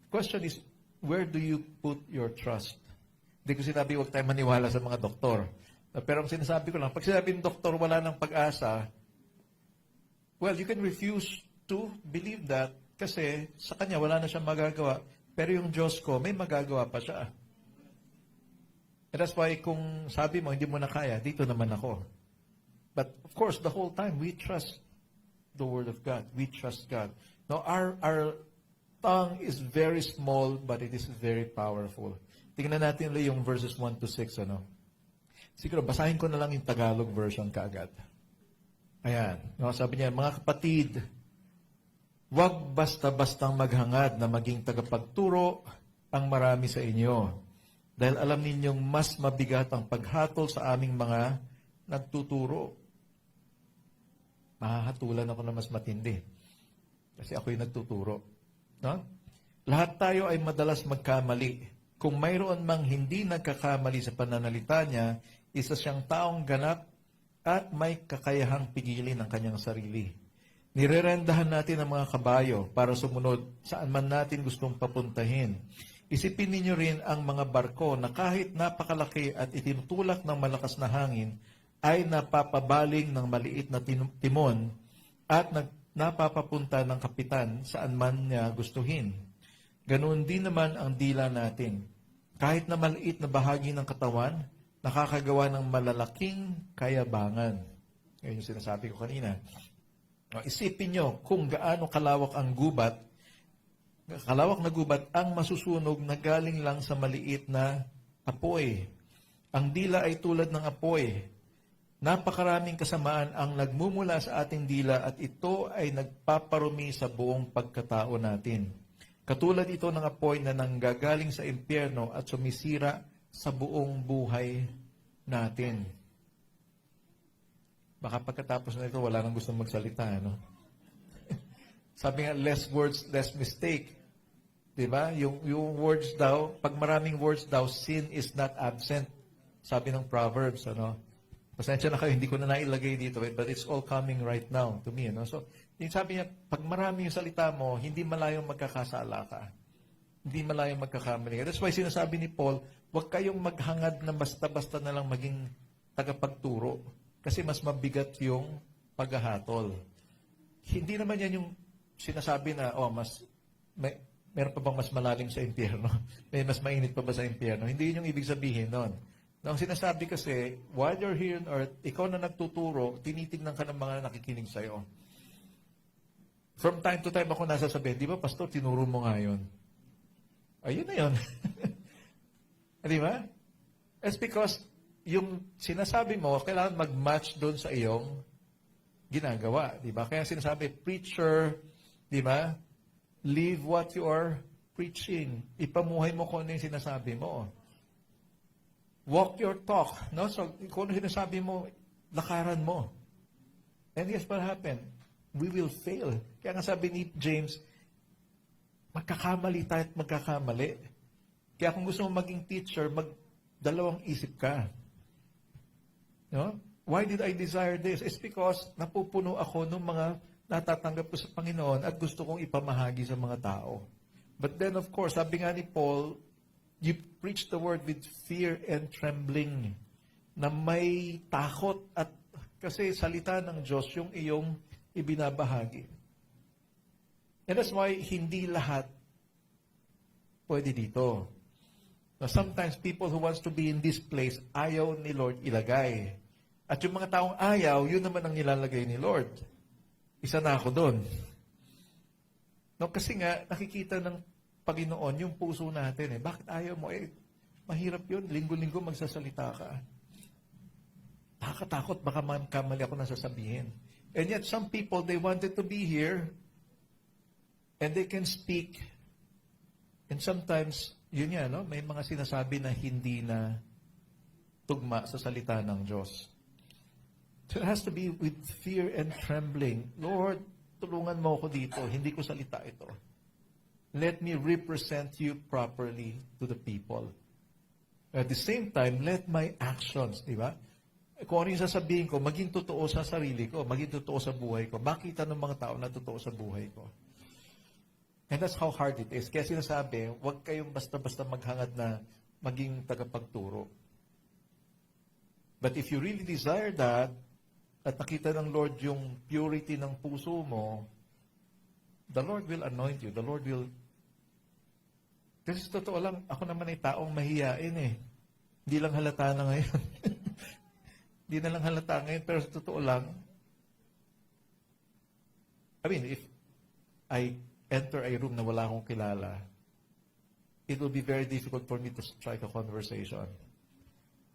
Question is, where do you put your trust? Hindi ko sinabi, huwag tayo maniwala sa mga doktor. Pero ang sinasabi ko lang, pag sinabi ng doktor, wala nang pag-asa, well, you can refuse to believe that kasi sa kanya wala na siyang magagawa. Pero yung Diyos ko, may magagawa pa siya. And that's why kung sabi mo, hindi mo na kaya, dito naman ako. But of course, the whole time, we trust the Word of God. We trust God. Now, our tongue is very small, but it is very powerful. Tingnan natin yung verses 1 to 6. Siguro, basahin ko na lang yung Tagalog version kaagad. Ayan. Sabi niya, mga kapatid, huwag basta-bastang maghangad na maging tagapagturo ang marami sa inyo. Dahil alam ninyong mas mabigat ang paghatol sa aming mga nagtuturo. Mahahatulan ako na mas matindi. Kasi ako yung nagtuturo. Lahat tayo ay madalas magkamali. Kung mayroon mang hindi nagkakamali sa pananalita niya, isa siyang taong ganap at may kakayahang pigilin ang kanyang sarili. Nirerendahan natin ang mga kabayo para sumunod saan man natin gustong papuntahin. Isipin ninyo rin ang mga barko na kahit napakalaki at itinutulak ng malakas na hangin, ay napapabaling ng maliit na timon at napapapunta ng kapitan saan man niya gustuhin. Ganoon din naman ang dila natin. Kahit na maliit na bahagi ng katawan, nakakagawa ng malalaking kayabangan. Yan yung sinasabi ko kanina. Isipin nyo kung gaano kalawak ang gubat, kalawak na gubat ang masusunog na galing lang sa maliit na apoy. Ang dila ay tulad ng apoy. Napakaraming kasamaan ang nagmumula sa ating dila at ito ay nagpaparumi sa buong pagkatao natin. Katulad ito ng apoy na nanggagaling sa impyerno at sumisira sa buong buhay natin. Baka pagkatapos na ito, wala nang gustong magsalita, no? Sabi nga, less words, less mistake. Diba? Yung words daw, pag maraming words daw, sin is not absent. Sabi ng Proverbs, ano? Pasensya na kayo, hindi ko na nailagay dito, but it's all coming right now to me, no? So, yung sabi niya, pag marami yung salita mo, hindi malayong magkakasala ka. Hindi malayong magkakamali. That's why sinasabi ni Paul, huwag kayong maghangad na basta-basta na lang maging tagapagturo. Kasi mas mabigat yung paghahatol. Hindi naman yan yung sinasabi na, meron pa bang mas malalim sa impyerno? May mas mainit pa ba sa impyerno? Hindi yun yung ibig sabihin nun. Ang sinasabi kasi, while you're here on earth, ikaw na nagtuturo, tinitignan ka ng mga nakikinig sa'yo. From time to time ako nasasabihin, di ba, Pastor, tinuro mo nga yun? Ayun na yun. Di ba? It's because yung sinasabi mo, kailangan mag-match doon sa iyong ginagawa. Di ba? Kaya sinasabi, preacher, di ba? Live what you are preaching. Ipamuhay mo kung ano yung sinasabi mo. Walk your talk. No? So, kung ano sinasabi mo, lakaran mo. And guess what happened? We will fail. Kaya nga sabi ni James, magkakamali tayo at magkakamali. Kaya kung gusto mo maging teacher, magdalawang isip ka. No? Why did I desire this? It's because napupuno ako ng mga natatanggap ko sa Panginoon at gusto kong ipamahagi sa mga tao. But then of course, sabi nga ni Paul, you preach the word with fear and trembling, na may takot at kasi salita ng Diyos yung iyong ibinabahagi. And that's why hindi lahat pwede dito. Now, sometimes people who wants to be in this place, ayaw ni Lord ilagay. At yung mga taong ayaw, yun naman ang nilalagay ni Lord. Isa na ako doon. No, kasi nga, nakikita ng Panginoon yung puso natin. Bakit ayaw mo? Mahirap yun. Linggo-linggo magsasalita ka. Nakakatakot, baka kamali ako nasasabihin. And yet, some people, they wanted to be here and they can speak. And sometimes, yun yan, no? May mga sinasabi na hindi na tugma sa salita ng Diyos. So it has to be with fear and trembling. Lord, tulungan mo ako dito. Hindi ko salita ito. Let me represent you properly to the people. At the same time, let my actions, di ba? Kung ano yung sasabihin ko, maging totoo sa sarili ko, maging totoo sa buhay ko. Makita ng mga tao na totoo sa buhay ko. And that's how hard it is. Kaya sinasabi, huwag kayong basta-basta maghangad na maging tagapagturo. But if you really desire that, at nakita ng Lord yung purity ng puso mo, the Lord will anoint you. The Lord will... Kasi totoo lang, ako naman ay taong mahiyain eh. Hindi lang halata na ngayon. Hindi na lang halata ngayon, pero sa totoo lang, I mean, if I enter a room na wala akong kilala, it will be very difficult for me to strike a conversation.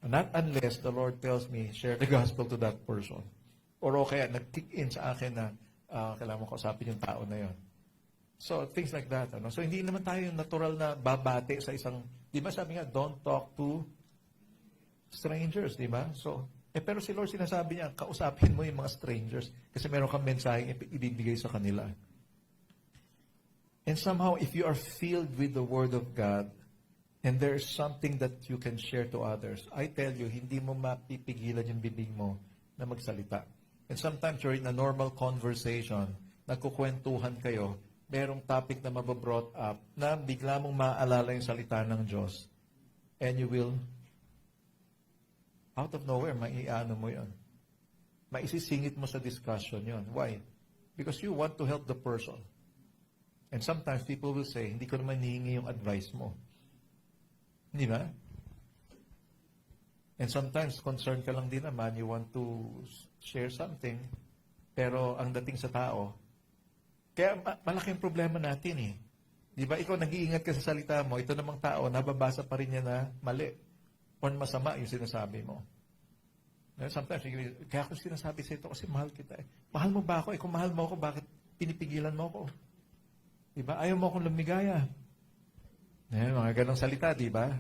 Not unless the Lord tells me, share the gospel to that person. Or kaya nag-kick in sa akin na kailangan mo kausapin yung tao na yon. So, things like that. Ano? So, hindi naman tayo yung natural na babate sa isang, di ba sabi nga, don't talk to strangers, di ba? So, pero si Lord sinasabi niya, kausapin mo yung mga strangers kasi meron kang mensaheng ibibigay sa kanila. And somehow, if you are filled with the Word of God, and there is something that you can share to others, I tell you, hindi mo mapipigilan yung bibig mo na magsalita. And sometimes you're in a normal conversation, nagkukwentuhan kayo, merong topic na mababrought up na bigla mong maaalala yung salita ng Diyos. And you will, out of nowhere, maiano mo yun. Maisisingit mo sa discussion yun. Why? Because you want to help the person. And sometimes people will say, hindi ko naman hihingi yung advice mo. Hindi ba? And sometimes, concerned ka lang din naman, you want to share something, pero ang dating sa tao, kaya malaking problema natin eh. Di ba, ikaw nag-iingat ka sa salita mo, ito namang tao, nababasa pa rin niya na mali o masama yung sinasabi mo. Sometimes, kaya ako sinasabi sa ito kasi mahal kita eh. Mahal mo ba ako? Kung mahal mo ako, bakit pinipigilan mo ako? Di ba? Ayaw mo akong lumigaya. Mga ganong salita, di ba?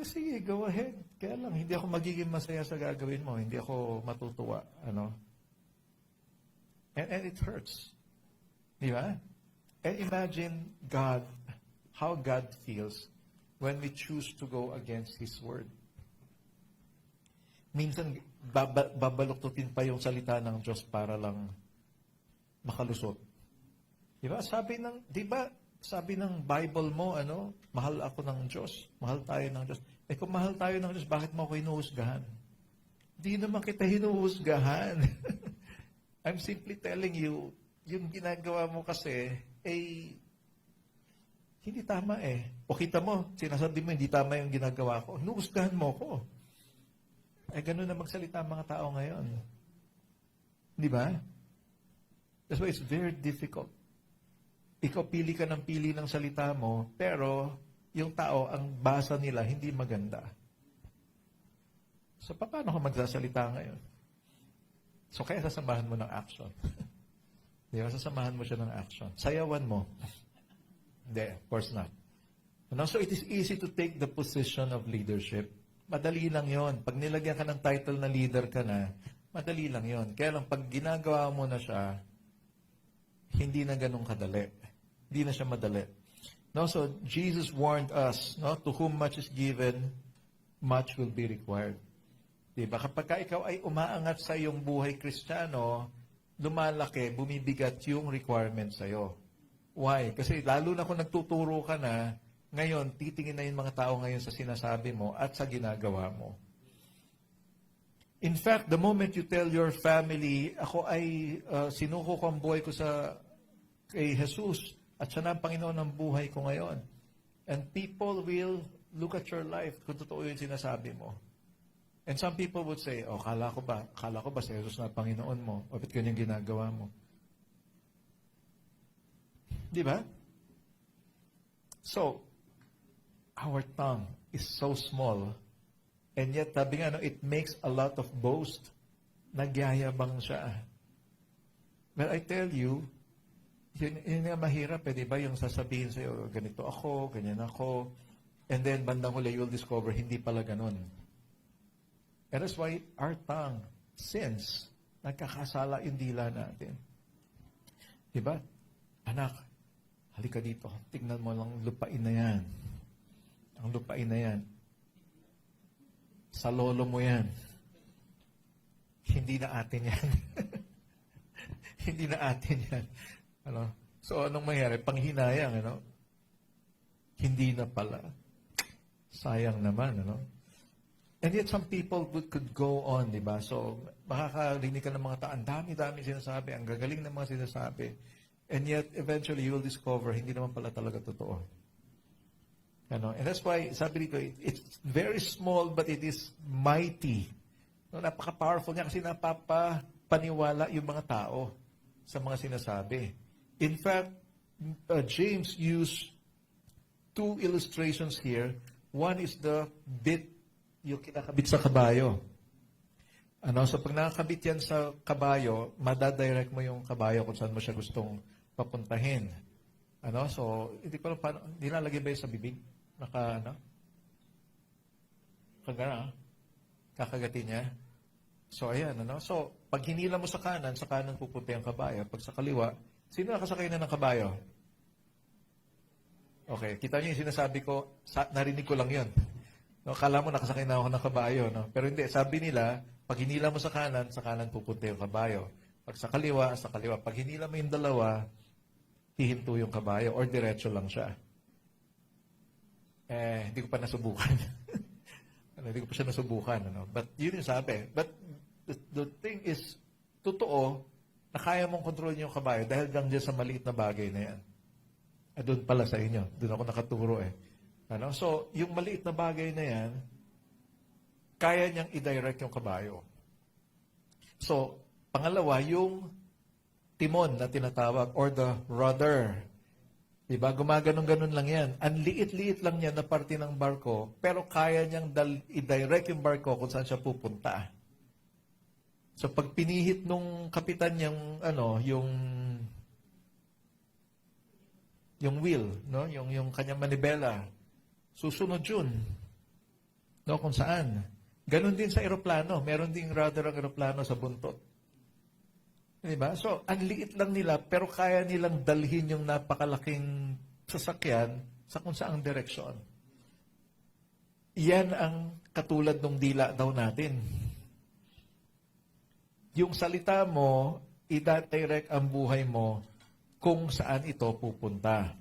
Sige, go ahead. Kaya lang, hindi ako magiging masaya sa gagawin mo. Hindi ako matutuwa. Ano? And it hurts. Di ba? And imagine God, how God feels when we choose to go against His Word. Minsan, babaluktutin pa yung salita ng Diyos para lang makalusot. Di ba? Sabi ng Bible mo, mahal ako ng Diyos. Mahal tayo ng Diyos. Kung mahal tayo ng Diyos, bakit mo ako hinuhusgahan? Di naman kita hinuhusgahan. I'm simply telling you, yung ginagawa mo kasi, hindi tama eh. O kita mo, sinasabi mo, hindi tama yung ginagawa ko. Hinuhusgahan mo ko. Ganun na magsalita ang mga tao ngayon. Di ba? That's why it's very difficult. Ikaw pili ka ng pili ng salita mo, pero yung tao, ang basa nila, hindi maganda. So, paano ka magsasalita ngayon? So, kaya sasamahan mo ng action. Di ba? Sasamahan mo siya ng action. Sayawan mo. Hindi, of course not. So, it is easy to take the position of leadership. Madali lang yon. Pag nilagyan ka ng title na leader ka na, madali lang yon. Kaya lang, pag ginagawa mo na siya, hindi na ganun kadali. Hindi na siya madali. So, Jesus warned us, to whom much is given, much will be required. Diba? Kapag ikaw ay umaangat sa iyong buhay Kristiyano, lumalaki, bumibigat yung requirement sa iyo. Why? Kasi lalo na kung nagtuturo ka na, ngayon, titingin na yung mga tao ngayon sa sinasabi mo at sa ginagawa mo. In fact, the moment you tell your family, ako ay sinuko ko ang buhay ko kay Jesus at siya na ang Panginoon ng buhay ko ngayon. And people will look at your life kung totoo yung sinasabi mo. And some people would say, kala ko ba si Jesus na Panginoon mo? O ba't ganyan ginagawa mo? Di ba? So, our tongue is so small, and yet, sabi nga, it makes a lot of boast. Nagyayabang siya. Well, I tell you, yun nga mahirap, di ba? Yung sasabihin sa'yo, ganito ako, ganyan ako, and then, bandang huli, you'll discover, hindi pala ganun. And that's why our tongue sins. Nagkakasala yung dila natin. Di ba? Anak, halika dito. Tignan mo lang lupain na yan. Ang lupain na yan. Sa lolo mo yan. Hindi na atin yan. Hindi na atin yan. So, anong mangyari? Panghinayang, Hindi na pala. Sayang naman, And yet, some people could go on, di ba? So, makakarinig ka ng mga tao, ang dami-dami sinasabi, ang gagaling ng mga sinasabi. And yet, eventually, you will discover, hindi naman pala talaga totoo. And that's why, sabi dito, it's very small, but it is mighty. Napaka-powerful niya kasi napapaniwala yung mga tao sa mga sinasabi. In fact, James used two illustrations here. One is the bit, yung kinakabit sa kabayo. So pag nakakabit yan sa kabayo, madadirect mo yung kabayo kung saan mo siya gustong papuntahin. So, hindi ko lang paano, dinalagay ba yun sa bibig? Kakagatin niya. So, ayan, So, pag hinila mo sa kanan pupunta yung kabayo. Pag sa kaliwa, sino nakasakay na ng kabayo? Okay, kita niyo yung sinasabi ko, narinig ko lang yun. Akala mo nakasakay na ako ng kabayo, Pero hindi, sabi nila, pag hinila mo sa kanan pupunta yung kabayo. Pag sa kaliwa, sa kaliwa. Pag hinila mo yung dalawa, hihinto yung kabayo or diretso lang siya. Hindi ko pa nasubukan. Hindi ko pa siya nasubukan. But yun yung sabi. But the thing is, totoo, na kaya mong kontrolin yung kabayo dahil lang dyan sa maliit na bagay na yan. Doon pala sa inyo. Doon ako nakaturo So, yung maliit na bagay na yan, kaya niyang i-direct yung kabayo. So, pangalawa, yung timon na tinatawag or the rudder. Diba? Gumaganon-ganon lang yan. Ang liit-liit lang yan na parte ng barko, pero kaya niyang i-direct yung barko kung saan siya pupunta. So, pag pinihit nung kapitan yung wheel, no? Yung kanyang manibela, susunod yun. No? Kung saan. Ganon din sa eroplano. Meron ding rudder ang eroplano sa buntot. Diba? So, ang liit lang nila, pero kaya nilang dalhin yung napakalaking sasakyan sa kung saang direksyon. Iyan ang katulad ng dila daw natin. Yung salita mo, i-direct ang buhay mo kung saan ito pupunta.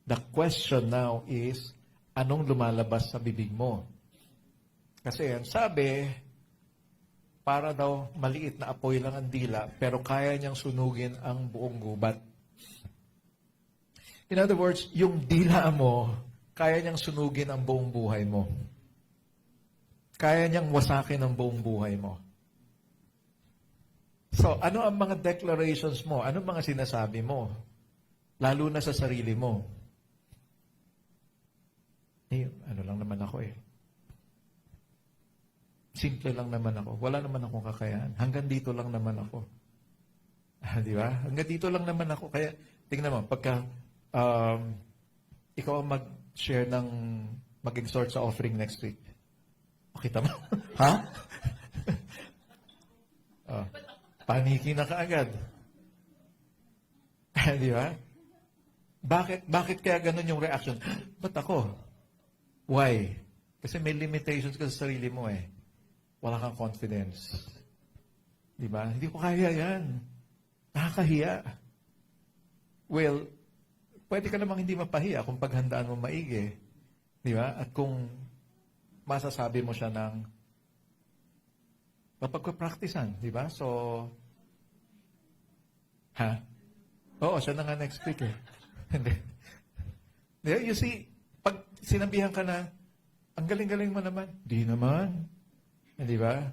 The question now is, anong lumalabas sa bibig mo? Kasi ang sabi, para daw maliit na apoy lang ang dila, pero kaya niyang sunugin ang buong gubat. In other words, yung dila mo, kaya niyang sunugin ang buong buhay mo. Kaya niyang wasakin ang buong buhay mo. So, ano ang mga declarations mo? Ano mga sinasabi mo? Lalo na sa sarili mo. Ano lang naman ako Simple lang naman ako. Wala naman akong kakayahan. Hanggang dito lang naman ako. Di ba? Hanggang dito lang naman ako. Kaya, tingnan mo, pagka ikaw ang mag-share ng mag-exhort sa offering next week. Okay, tama? Ha? Paniki na kaagad. Di ba? Bakit kaya ganun yung reaction? Ba't ako? Why? Kasi may limitations ka sa sarili mo Wala kang confidence. Di ba? Hindi ko kaya yan. Nakakahiya. Well, pwede ka namang hindi mapahiya kung paghandaan mo maigi. Di ba? At kung masasabi mo siya ng mapagpa-practicean. Di ba? So, Oo, siya na nga next week Hindi. You see, pag sinabihan ka na, ang galing-galing mo naman. Di naman. Di ba?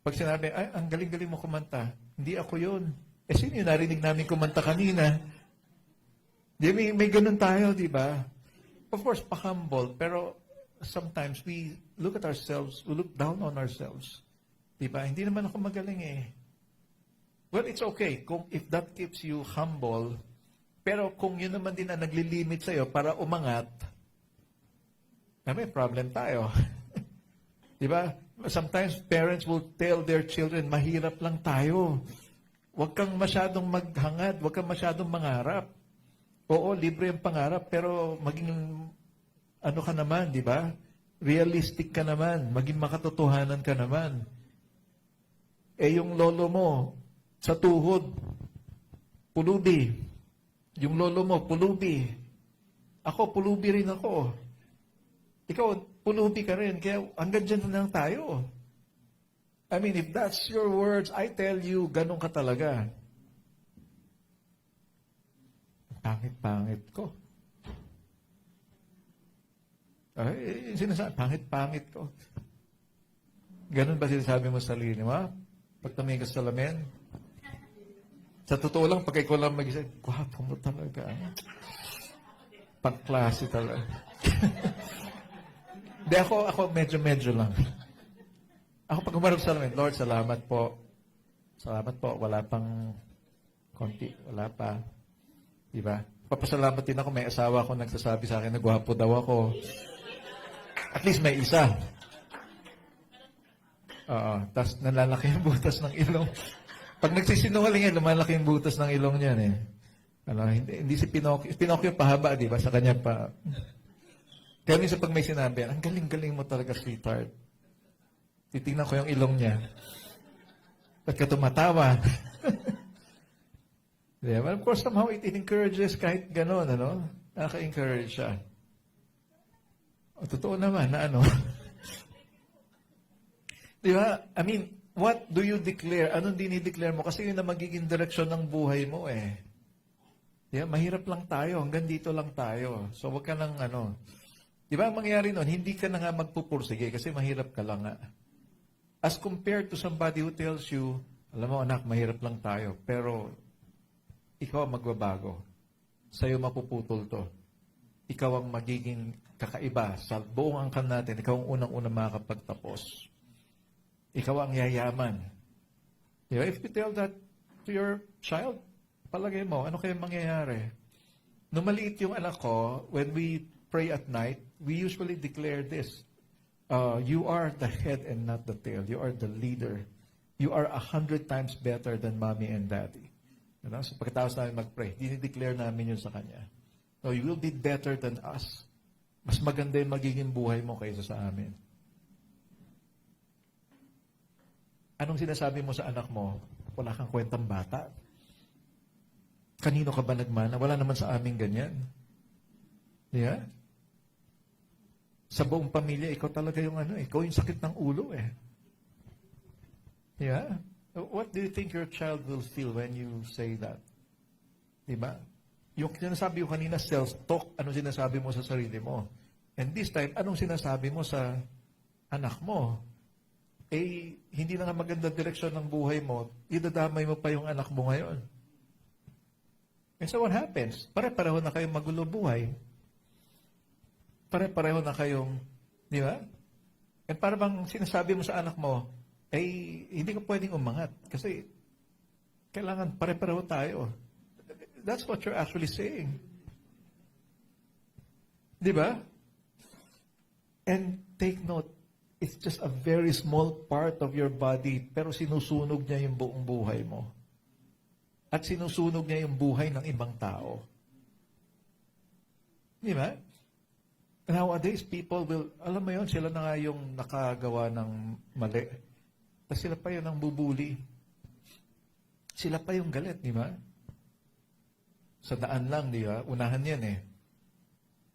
Pag sinabi, ay, ang galing-galing mo kumanta. Hindi ako yun. Sino yung narinig namin kumanta kanina? May ganun tayo, di ba? Of course, pa-humble. Pero sometimes we look at ourselves, we look down on ourselves. Di ba? Hindi naman ako magaling Well, it's okay if that keeps you humble. Pero kung yun naman din ang naglilimit sa'yo para umangat, may problem tayo. Di ba? Sometimes parents will tell their children, mahirap lang tayo. Huwag kang masyadong maghangad, huwag kang masyadong mangarap. Oo, libre ang pangarap, pero maging ka naman, di ba? Realistic ka naman, maging makatotohanan ka naman. Yung lolo mo, sa tuhod, pulubi. Yung lolo mo, pulubi. Ako, pulubi rin ako. Ikaw, pulubi ka rin. Kaya hanggang dyan na lang tayo. I mean, if that's your words, I tell you, ganun ka talaga. Pangit-pangit ko. Sinasabi, pangit-pangit ko. Ganun ba sinasabi mo sa sarili mo? Pag tumingin ka sa salamin? Sa totoo lang, pag ikaw lang mag-isip, gwapo mo talaga. Pang-klase talaga. Hindi, ako medyo lang. Ako pag umarap sa salamin, Lord, salamat po. Salamat po. Wala pang konti. Wala pa. Diba? Papasalamat din ako. May asawa ko nagsasabi sa akin na gwapo daw ako. At least may isa. Tapos nalalaki yung butas ng ilong. Pag nagsisinungaling yan, lumalaki yung butas ng ilong niyan hindi si Pinocchio. Pinocchio pahaba, di ba? Sa kanya pa. Kaya minsan pag may sinabi, ang galing-galing mo talaga, sweetheart. Titingnan ko yung ilong niya. Ba't ka tumatawa? Yeah, but of course, somehow it encourages kahit gano'n, ano? Nakaka-encourage siya. O, totoo naman na ano. Di ba? I mean, what do you declare? Anong dinideclare mo? Kasi yun na magiging direksyon ng buhay mo eh. Yeah, mahirap lang tayo. Hanggang dito lang tayo. So, wag ka nang ano. Di ba, ang mangyayari nun, hindi ka na nga magpupursige kasi mahirap ka lang nga. As compared to somebody who tells you, alam mo anak, mahirap lang tayo. Pero, ikaw ang magbabago. Sa'yo mapuputol to. Ikaw ang magiging kakaiba. Sa buong angkan natin, ikaw ang unang-unang makakapagtapos. Ikaw ang yayaman. You know, if you tell that to your child, palagay mo, ano kaya mangyayari? Nung maliit yung anak ko, when we pray at night, we usually declare this. You are the head and not the tail. You are the leader. You are 100 times better than mommy and daddy. You know? So pagkatapos namin mag-pray, dinideclare namin yun sa kanya. No, you will be better than us. Mas maganda yung magiging buhay mo kaysa sa amin. Anong sinasabi mo sa anak mo? Wala kang kwentang bata. Kanino ka ba nagmana? Wala naman sa amin ganyan. Yeah? Sa buong pamilya, ikaw talaga yung ano, ikaw yung sakit ng ulo eh. Yeah? What do you think your child will feel when you say that? Diba? Yung sinasabi ko kanina, self-talk, anong sinasabi mo sa sarili mo? And this time, anong sinasabi mo sa anak mo? Eh, hindi na nga maganda direksyon ng buhay mo, idadamay mo pa yung anak mo ngayon. And so what happens? Pare-pareho na kayong magulo buhay. Pare-pareho na kayong, di ba? And para bang sinasabi mo sa anak mo, eh, hindi ka pwedeng umangat. Kasi, kailangan pare-pareho tayo. That's what you're actually saying. Di ba? And take note, it's just a very small part of your body, pero sinusunog niya yung buong buhay mo. At sinusunog niya yung buhay ng ibang tao. Di ba? Nowadays, people will, alam mo yun, sila na nga yung nakagawa ng mali. Tapos sila pa yun ang bubuli. Sila pa yung galit, di ba? Sa daan lang, di ba? Unahan yan eh.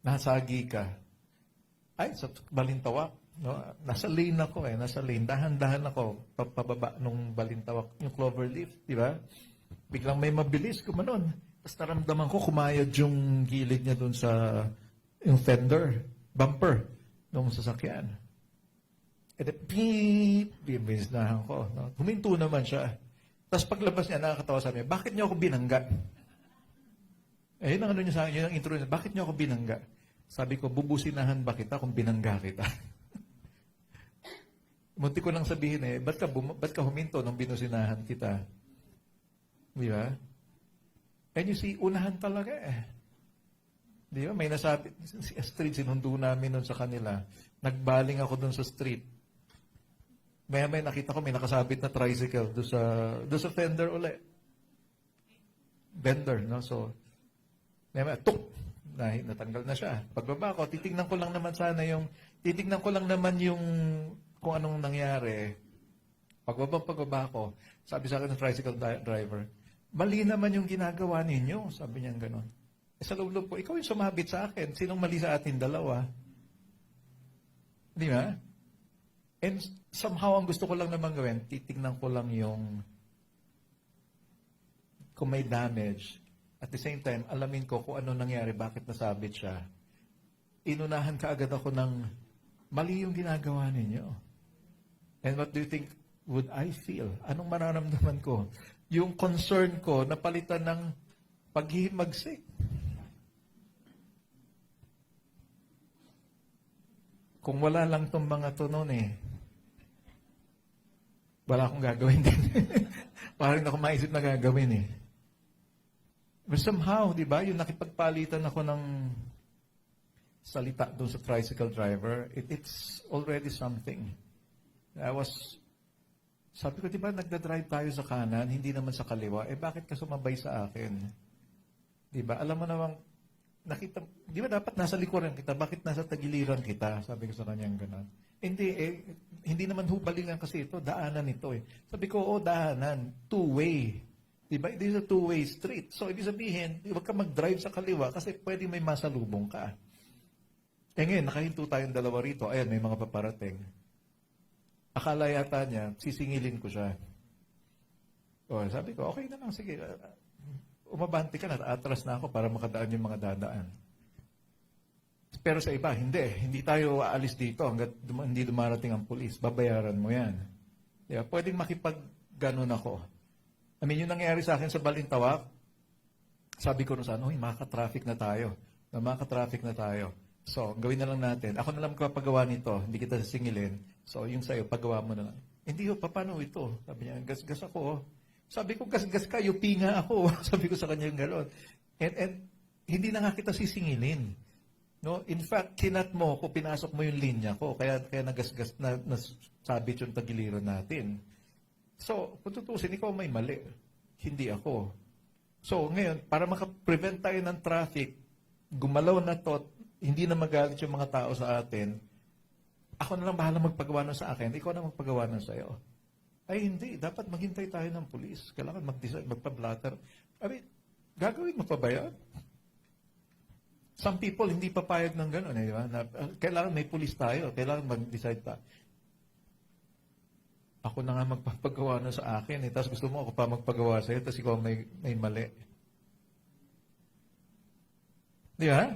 Nasagi ka. Ay, sa balintawak. No? Nasa lane ako eh. Nasa lane. Dahan-dahan ako. Pababa nung balintawak. Yung cloverleaf, di ba? Biglang may mabilis kumanon. Tapos naramdaman ko, kumayod yung gilid niya dun sa yung fender, bumper, nung sasakyan. E de, beep, binisnahan ko. No? Huminto naman siya. Tapos paglabas niya, nakakatawa sa amin, bakit niyo ako binangga? Eh, yun ang ano niya sa akin, yun ang intro niya, bakit niyo ako binangga? Sabi ko, bubusinahan ba kita kung binangga kita? Munti ko lang sabihin eh, ba't ka huminto nung binusinahan kita? Di ba? And you see, unahan talaga eh. Di ba? May nasabi, si street, sinundo namin nun sa kanila. Nagbaling ako dun sa street. May nakita ko, may nakasabit na tricycle doon sa fender uli. Bender, no? So, tuk! Natanggal na siya. Pagbaba ko, titignan ko lang naman yung kung anong nangyari. Pagbaba ko, sabi sa akin ng tricycle driver, mali naman yung ginagawa ninyo. Sabi niya gano'n. Eh, sa loob po, ikaw yung sumabit sa akin. Sinong mali sa atin dalawa? Di ba? And somehow, ang gusto ko lang naman gawin, titignan ko lang yung kung may damage. At the same time, alamin ko kung ano nangyari, bakit nasabit siya. Inunahan ka agad ako ng mali yung ginagawa ninyo. And what do you think would I feel? Anong mararamdaman ko? Yung concern ko, napalitan ng paghihimagsik. Kung wala lang tong mga to noon eh, wala akong gagawin din. Parang ako maisip na gagawin eh. But somehow, di ba, yung nakipagpalitan ako ng salita doon sa tricycle driver, it's already something. Sabi ko, di ba, nagdadrive tayo sa kanan, hindi naman sa kaliwa, eh bakit ka sumabay sa akin? Di ba, alam mo namang, nakita, di ba dapat nasa likuran kita, bakit nasa tagiliran kita? Sabi ko sa kanyang gano'n. Hindi naman hubalingan kasi ito, daanan ito eh. Sabi ko, daanan, two-way. Diba? It is a two-way street. So, ibig sabihin, huwag ka mag-drive sa kaliwa kasi pwede may masalubong ka. Ngayon, nakahinto tayong dalawa rito. Ayan, may mga paparating. Akala yata niya, sisingilin ko siya. Sabi ko, okay na lang, sige. Umabanti ka na, atras na ako para makadaan yung mga dadaan. Pero sa iba, hindi. Hindi tayo aalis dito hanggat hindi dumarating ang pulis. Babayaran mo yan. Diba? Pwedeng makipag-ganon ako. Yung nangyari sa akin sa Balintawak, sabi ko sa makaka-traffic na tayo. Makaka-traffic na tayo. So, gawin na lang natin. Ako na lang magpapagawa nito. Hindi kita sisingilin. So, yung sa'yo, pagawa mo na lang. Hindi paano ito? Sabi niya, gas-gas ako. Sabi ko, gas-gas ka, yupi nga ako. Sabi ko sa kanya yung gano'n. And hindi na nga kita sisingilin. No? In fact, kinat mo ko, pinasok mo yung linya ko. Kaya nagasgas, nasabit yung tagiliran natin. So, kung tutusin, ikaw may mali. Hindi ako. So, ngayon, para makaprevent tayo ng traffic, gumalaw na to, hindi na magalit yung mga tao sa atin, ako na lang bahala magpagawa nun sa akin, ikaw na magpagawa nun sa'yo. Ay, hindi. Dapat maghintay tayo ng pulis. Kailangan mag-decide, magpa-blatter. Gagawin mo pa ba yan? Some people hindi papayag ng gano'n. Di ba? Kailangan may pulis tayo. Kailangan mag-decide pa. Ako na nga magpapagawa na sa akin. Tapos gusto mo ako pa magpagawa sa'yo, tapos ikaw may mali. Di ba?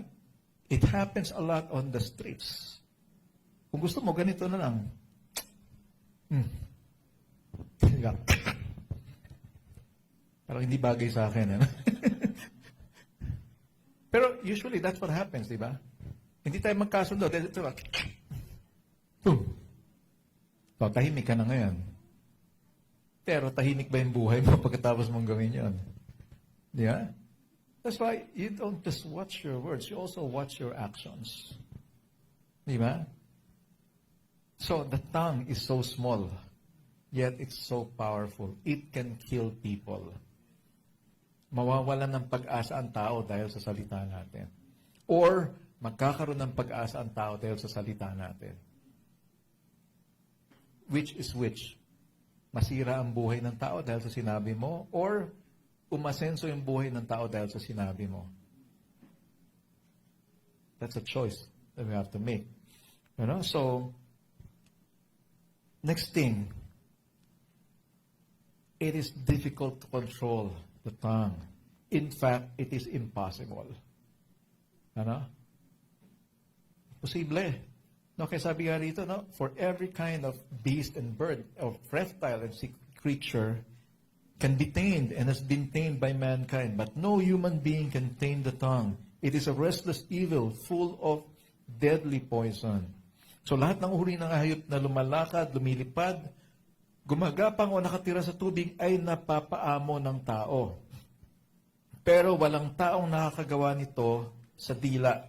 It happens a lot on the streets. Kung gusto mo, ganito na lang. Parang hindi bagay sa akin. Pero usually, that's what happens, di ba? Hindi tayo magkasundo. So, tahimik ka na ngayon. Pero tahimik ba yung buhay mo pagkatapos mong gawin yun? Di ba? That's why you don't just watch your words, you also watch your actions. Di ba? So, the tongue is so small, yet it's so powerful. It can kill people. Mawawalan ng pag-asa ang tao dahil sa salita natin. Or, magkakaroon ng pag-asa ang tao dahil sa salita natin. Which is which? Masira ang buhay ng tao dahil sa sinabi mo, or umasenso yung buhay ng tao dahil sa sinabi mo. That's a choice that we have to make. So, next thing, it is difficult to control the tongue. In fact, it is impossible. Posible. Kaya sabi nga rito, for every kind of beast and bird, of reptile and sea creature can be tamed and has been tamed by mankind, but no human being can tame the tongue. It is a restless evil full of deadly poison. So lahat ng uri ng hayop na lumalakad, lumilipad, gumagapang o nakatira sa tubig ay napapaamo ng tao. Pero walang taong nakakagawa nito sa dila.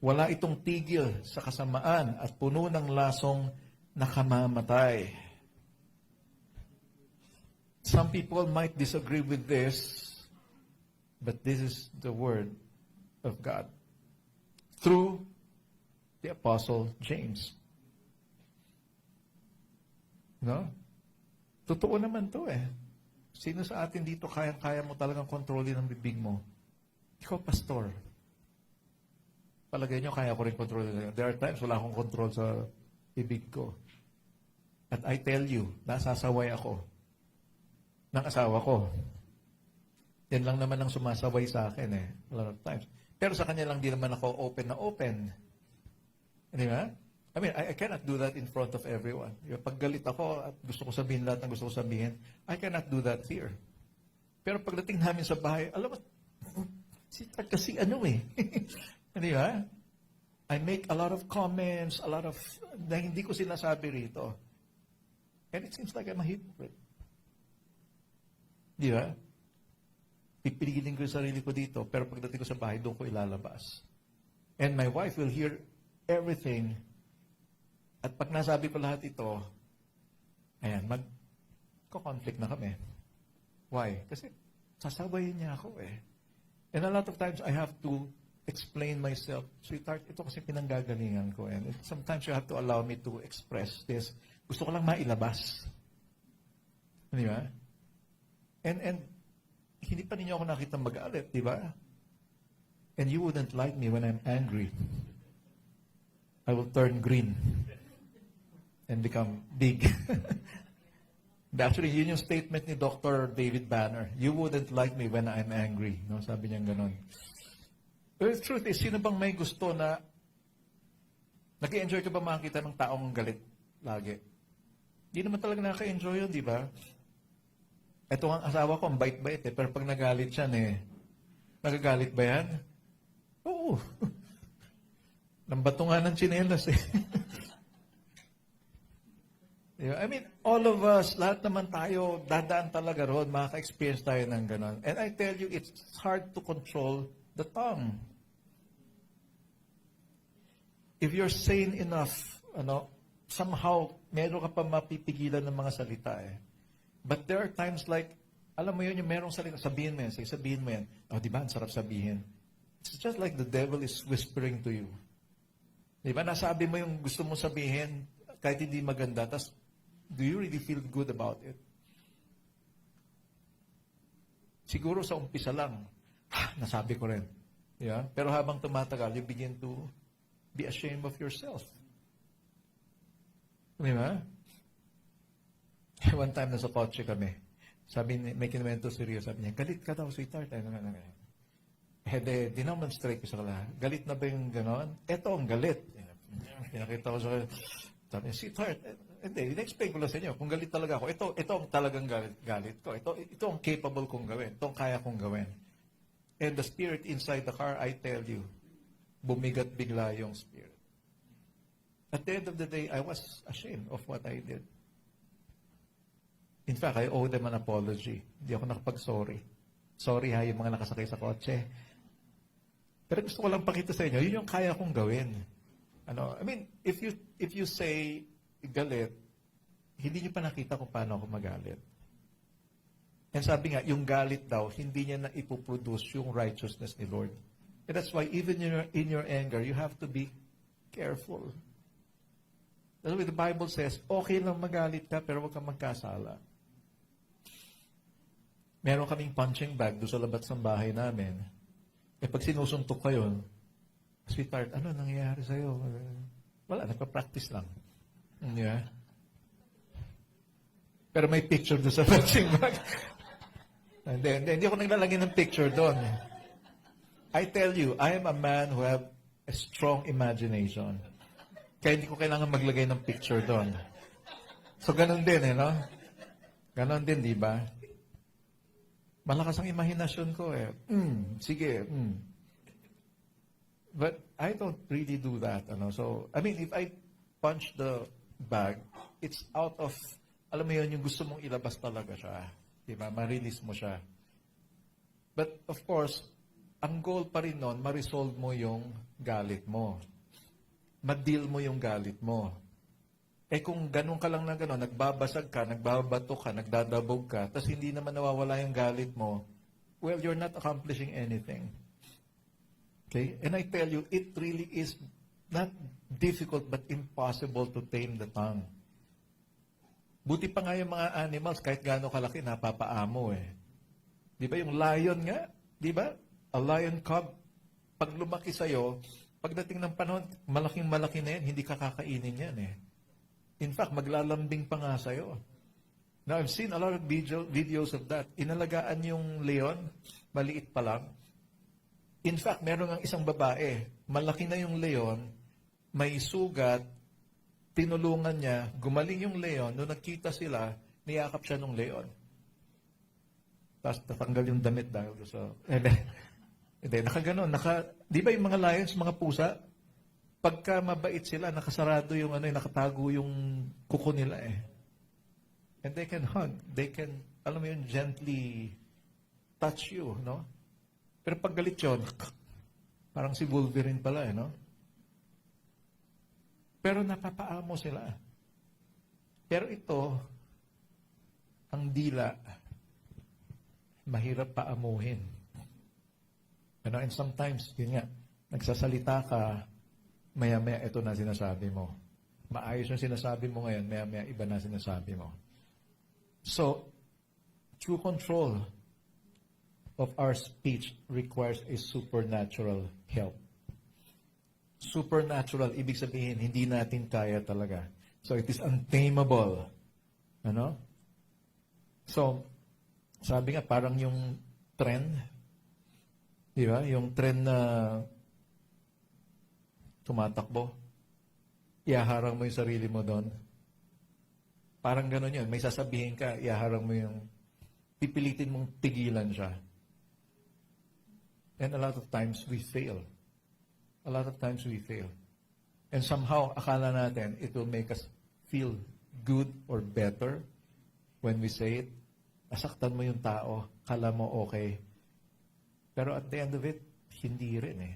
Wala itong tigil sa kasamaan at puno ng lasong nakamamatay. Some people might disagree with this, but this is the word of God through the Apostle James. Totoo naman to eh. Sino sa atin dito kaya mo talagang kontrolin ang bibig mo? Ikaw, pastor. Palagay nyo, kaya ko rin kontrolin. There are times wala akong control sa bibig ko. At I tell you, nasasaway ako ng asawa ko. Yan lang naman ang sumasaway sa akin eh. A lot of times. Pero sa kanya lang di naman ako open na open. Di ba? I cannot do that in front of everyone. Pag galit ako at gusto ko sabihin lahat ng gusto ko sabihin, I cannot do that here. Pero pagdating namin sa bahay, alam mo, kasi Di ba? I make a lot of comments, na hindi ko sinasabi rito. And it seems like I'm a hypocrite. Di ba? Pipigilin ko yung sarili ko dito, pero pagdating ko sa bahay, doon ko ilalabas. And my wife will hear everything. At pag nasabi ko lahat ito, ayan, magko-conflict na kami. Why? Kasi sasabayin niya ako eh. And a lot of times, I have to explain myself. Sweetheart, ito kasi pinanggagalingan ko. And sometimes you have to allow me to express this. Gusto ko lang mailabas. Di ba? And hindi pa ninyo ako nakita magalit, di ba? And you wouldn't like me when I'm angry. I will turn green and become big. Actually, yun yung statement ni Dr. David Banner. You wouldn't like me when I'm angry. No? Sabi niya ganon. But the truth is, sino bang may gusto na nag-enjoy ka ba makakita ng taong galit lagi? Hindi naman talaga nakaka-enjoy yun, di ba? Ito ang asawa ko, ang bait-bait eh. Pero pag nagalit siya, nagagalit ba yan? Oo. Lambato nga ng tsinelas eh. Diba? I mean, all of us, lahat naman tayo, dadaan talaga roon, makaka-experience tayo ng ganon. And I tell you, it's hard to control the tongue. If you're sane enough, somehow, meron ka pa mapipigilan ng mga salita eh. But there are times like, alam mo yun, yung merong salita, sabihin mo yan, sabihin mo yan. Oh, di ba, ang sarap sabihin. It's just like the devil is whispering to you. Di ba, nasabi mo yung gusto mong sabihin, kahit hindi maganda, tas do you really feel good about it? Siguro sa umpisa lang, nasabi ko rin. Yeah? Pero habang tumatagal, you begin to be ashamed of yourself. Di ba? One time, nasa kotse kami. Sabi ni, may kinuwento si Rio, sabi niya, galit ka daw, sweetheart. Dinomonstrate ko sa kala, galit na ba yung ganon? Eto ang galit. Pinakita ko sa kanya, sabi niya, sweetheart, hindi, in-explain ko lang sa inyo, kung galit talaga ako, ito ang talagang galit ko. Ito ang capable kong gawin. Ito ang kaya kong gawin. And the spirit inside the car, I tell you, bumigat bigla yung spirit. At the end of the day, I was ashamed of what I did. In fact, I owe them an apology. Hindi ako nakapag-sorry. Sorry ha, yung mga nakasakay sa kotse. Pero gusto ko lang pakita sa inyo, yun yung kaya kong gawin. I mean, if you say galit, hindi niyo pa nakita kung paano ako magalit. And sabi nga, yung galit daw, hindi niya na ipoproduce yung righteousness ni Lord. And that's why even in your anger, you have to be careful. That's why the Bible says, okay lang magalit ka, pero huwag kang magkasala. Meron kaming punching bag doon sa labas ng bahay namin. Pag sinusuntok kayo, sweetheart, ano nangyayari sa'yo? Wala, nagpa-practice lang. Yeah. Pero may picture doon sa punching bag. Hindi ako naglalagay ng picture doon. I tell you, I am a man who have a strong imagination. Kaya hindi ko kailangan maglagay ng picture doon. So, ganun din, no? Ganun din, di ba? Malakas ang imahinasyon ko, eh. Sige, But I don't really do that, So, I mean, if I punch the bag, it's out of, alam mo yun, yung gusto mong ilabas talaga siya. Di ba? Ma-release mo siya. But, of course, ang goal pa rin nun, ma-resolve mo yung galit mo. Ma-deal mo yung galit mo. Kung ganun ka lang na ganun, nagbabasag ka, nagbabato ka, nagdadabog ka, tapos hindi naman nawawala yung galit mo, well, you're not accomplishing anything. Okay? And I tell you, it really is not difficult but impossible to tame the tongue. Buti pa nga yung mga animals, kahit gaano kalaki, napapaamo eh. Di ba yung lion nga? Di ba? A lion cub, pag lumaki sa'yo, pagdating ng panahon, malaking-malaki na yan, hindi ka kakainin yan eh. In fact, maglalambing pa nga sa'yo. Now, I've seen a lot of videos of that. Inalagaan yung leon, maliit pa lang. In fact, meron ng isang babae, malaki na yung leon, may sugat, tinulungan niya, gumaling yung leon, nung nagkita sila, niyakap siya ng leon. Tapos tatanggal yung damit dahil sa... Hindi, nakaganon. Di ba yung mga lions, mga pusa, pagka mabait sila, nakasarado yung nakatago yung kuko nila eh. And they can hug. They can, alam mo yun, gently touch you, no? Pero pag galit yun, parang si Wolverine pala eh, no? Pero napapaamo sila. Pero ito, ang dila, mahirap paamuhin. And sometimes, yun nga, Nagsasalita ka, maya-maya ito na sinasabi mo. Maayos yung sinasabi mo ngayon, maya-maya iba na sinasabi mo. So, true control of our speech requires a supernatural help. Supernatural, ibig sabihin, hindi natin kaya talaga. So, it is untamable. Ano? So, sabi nga, parang yung trend, di ba? Yung trend na tumatakbo, ihaharang mo yung sarili mo doon. Parang gano'n yun. May sasabihin ka, ihaharang mo yung, pipilitin mong tigilan siya. And a lot of times, we fail. A lot of times, we fail. And somehow, akala natin, it will make us feel good or better when we say it. Nasaktan mo yung tao, kala mo okay. Pero at the end of it, hindi rin eh.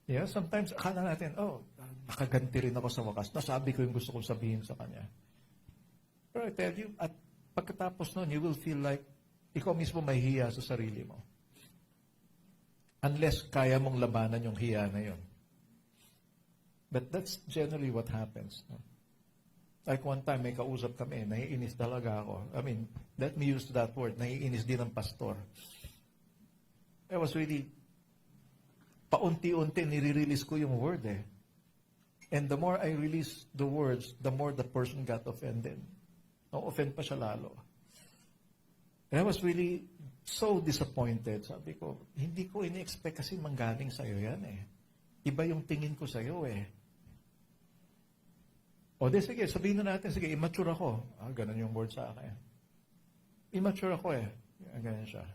Yeah, sometimes akala natin, nakaganti rin ako sa wakas. Nasabi ko yung gusto kong sabihin sa kanya. Pero I tell you, at pagkatapos nun, you will feel like ikaw mismo may hiya sa sarili mo. Unless kaya mong labanan yung hiya na yun. But that's generally what happens. No? Like one time, may kausap kami, naiinis talaga ako. I mean, let me use that word, naiinis din ang pastor. I was really, paunti-unti nire-release ko yung word eh. And the more I release the words, the more the person got offended. Na-offend pa siya lalo. And I was really so disappointed. Sabi ko, hindi ko ini-expect kasi manggaling sa'yo yan eh. Iba yung tingin ko sa'yo eh. O di sige, sabihin na natin, sige, immature ako. Ganun yung word sa akin. Immature ako eh. Ganun siya.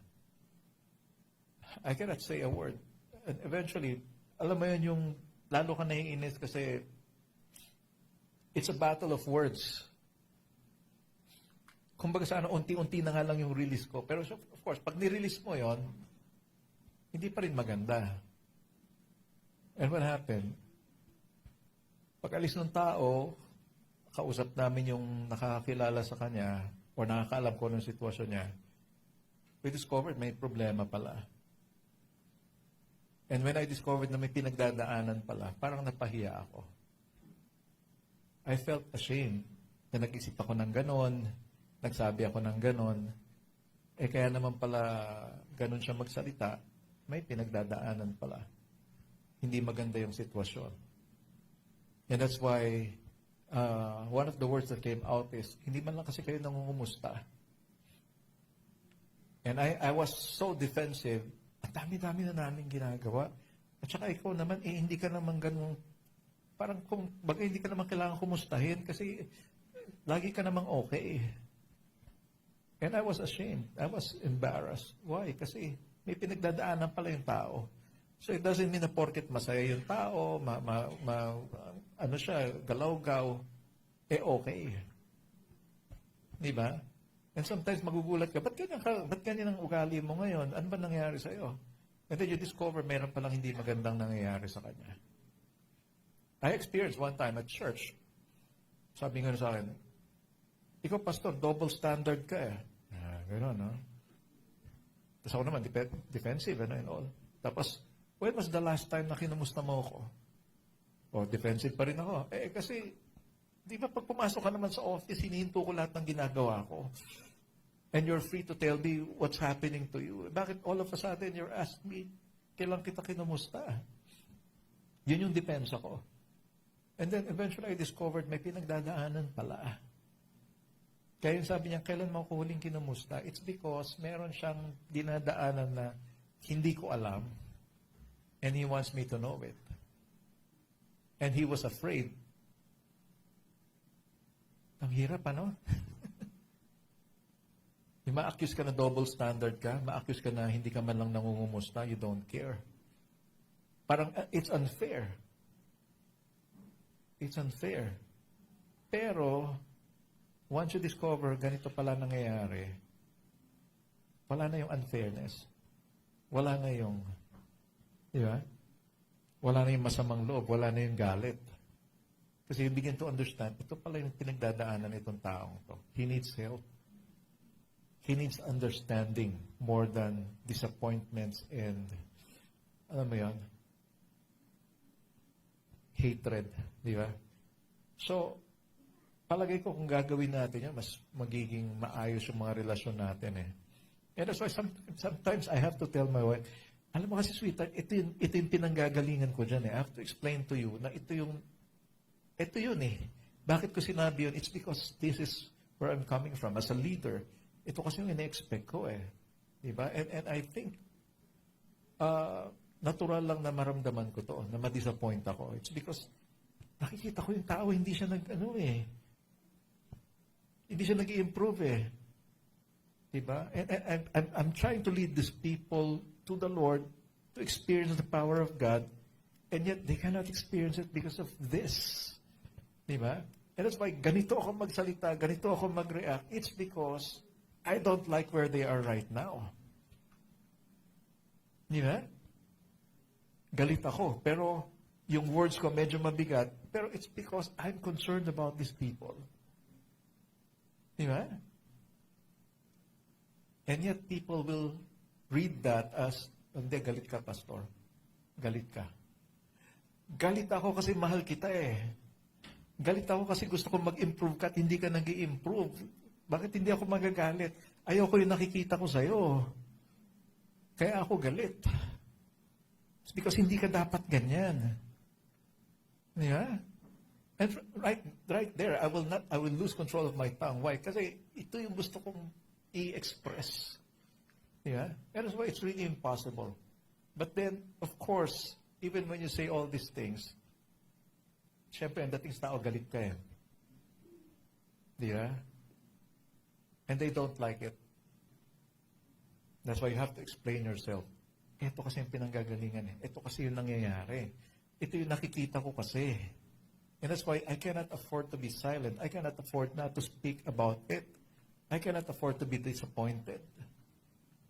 I cannot say a word. And eventually, alam mo yun yung lalo ka naiinis kasi it's a battle of words. Kumbaga sana unti-unti na nga lang yung release ko. Pero of course, pag nirelease mo yon, hindi pa rin maganda. And what happened? Pag alis ng tao, kausap namin yung nakakakilala sa kanya o nakakaalam ko ng sitwasyon niya, we discovered may problema pala. And when I discovered na may pinagdadaanan pala, parang napahiya ako. I felt ashamed na nag-isip ako ng ganon, nagsabi ako ng ganon, kaya naman pala ganon siya magsalita, may pinagdadaanan pala. Hindi maganda yung sitwasyon. And that's why one of the words that came out is, hindi man lang kasi kayo nangungumusta. And I was so defensive. Ang dami-dami na namin ginagawa. At saka ikaw naman, hindi ka naman ganun, parang hindi ka naman kailangan kumustahin kasi lagi ka namang okay. And I was ashamed. I was embarrassed. Why? Kasi may pinagdadaanan pala yung tao. So it doesn't mean na porket masaya yung tao, ano siya, galaw-gaw, okay. Di ba? And sometimes magugulat ka, ba't ganyan ang ugali mo ngayon? Ano ba nangyayari sa'yo? And then you discover meron palang hindi magandang nangyayari sa kanya. I experienced one time at church. Sabi nga sa akin, ikaw pastor, double standard ka eh. Gano'n, no? Tapos ako naman, defensive, and all. Tapos, when was the last time na kinumusta mo ako? Defensive pa rin ako. Kasi, di ba pag pumasok ka naman sa office, hinihinto ko lahat ng ginagawa ko. And you're free to tell me what's happening to you. Bakit all of a sudden you're asking me, kailan kita kinumusta? Yun yung depensa ko. And then eventually I discovered may pinagdadaanan pala. Kaya yung sabi niya, kailan mo ako huling kinumusta? It's because meron siyang dinadaanan na hindi ko alam. And he wants me to know it. And he was afraid. Ang hirap, ano? Yung ma-accuse ka na double standard ka, ma-accuse ka na hindi ka man lang nangungumusta, you don't care. Parang, it's unfair. It's unfair. Pero, once you discover ganito pala nangyayari, wala na yung unfairness. Wala na yung, di ba? Wala na yung masamang loob, wala na yung galit. Kasi you begin to understand, ito pala yung pinagdadaanan nitong taong to. He needs help. He needs understanding more than disappointments and Alam mo yon? Hatred. Di ba? So, palagay ko kung gagawin natin yan, mas magiging maayos yung mga relasyon natin eh. And that's why sometimes I have to tell my wife, alam mo kasi sweetheart, ito yung pinanggagalingan ko dyan eh. I have to explain to you na ito yun eh. Bakit ko sinabi yun? It's because this is where I'm coming from. As a leader, ito kasi yung ina-expect ko eh. Diba? And I think, natural lang na maramdaman ko to, na ma-disappoint ako. It's because, nakikita ko yung tao, hindi siya hindi siya nag-i-improve eh. Diba? And I'm trying to lead these people to the Lord to experience the power of God, and yet they cannot experience it because of this. Diba? And that's why ganito ako magsalita, ganito ako mag-react. It's because I don't like where they are right now. Diba? Galit ako, pero yung words ko medyo mabigat, pero it's because I'm concerned about these people. Diba? And yet people will read that as, hindi, galit ka, pastor. Galit ka. Galit ako kasi mahal kita eh. Galit ako kasi gusto ko mag-improve ka at hindi ka nag-i-improve. Bakit hindi ako magagalit? Ayoko yung nakikita ko sa'yo. Kaya ako galit. It's because hindi ka dapat ganyan. Yeah? And right there, I will lose control of my tongue. Why? Kasi ito yung gusto kong i-express. Yeah? And that's why it's really impossible. But then, of course, even when you say all these things, syempre, ang dating sa tao, galit ka eh. Di ba? And they don't like it. That's why you have to explain yourself. Ito kasi yung pinanggagalingan eh. Ito kasi yung nangyayari. Ito yung nakikita ko kasi. And that's why I cannot afford to be silent. I cannot afford not to speak about it. I cannot afford to be disappointed.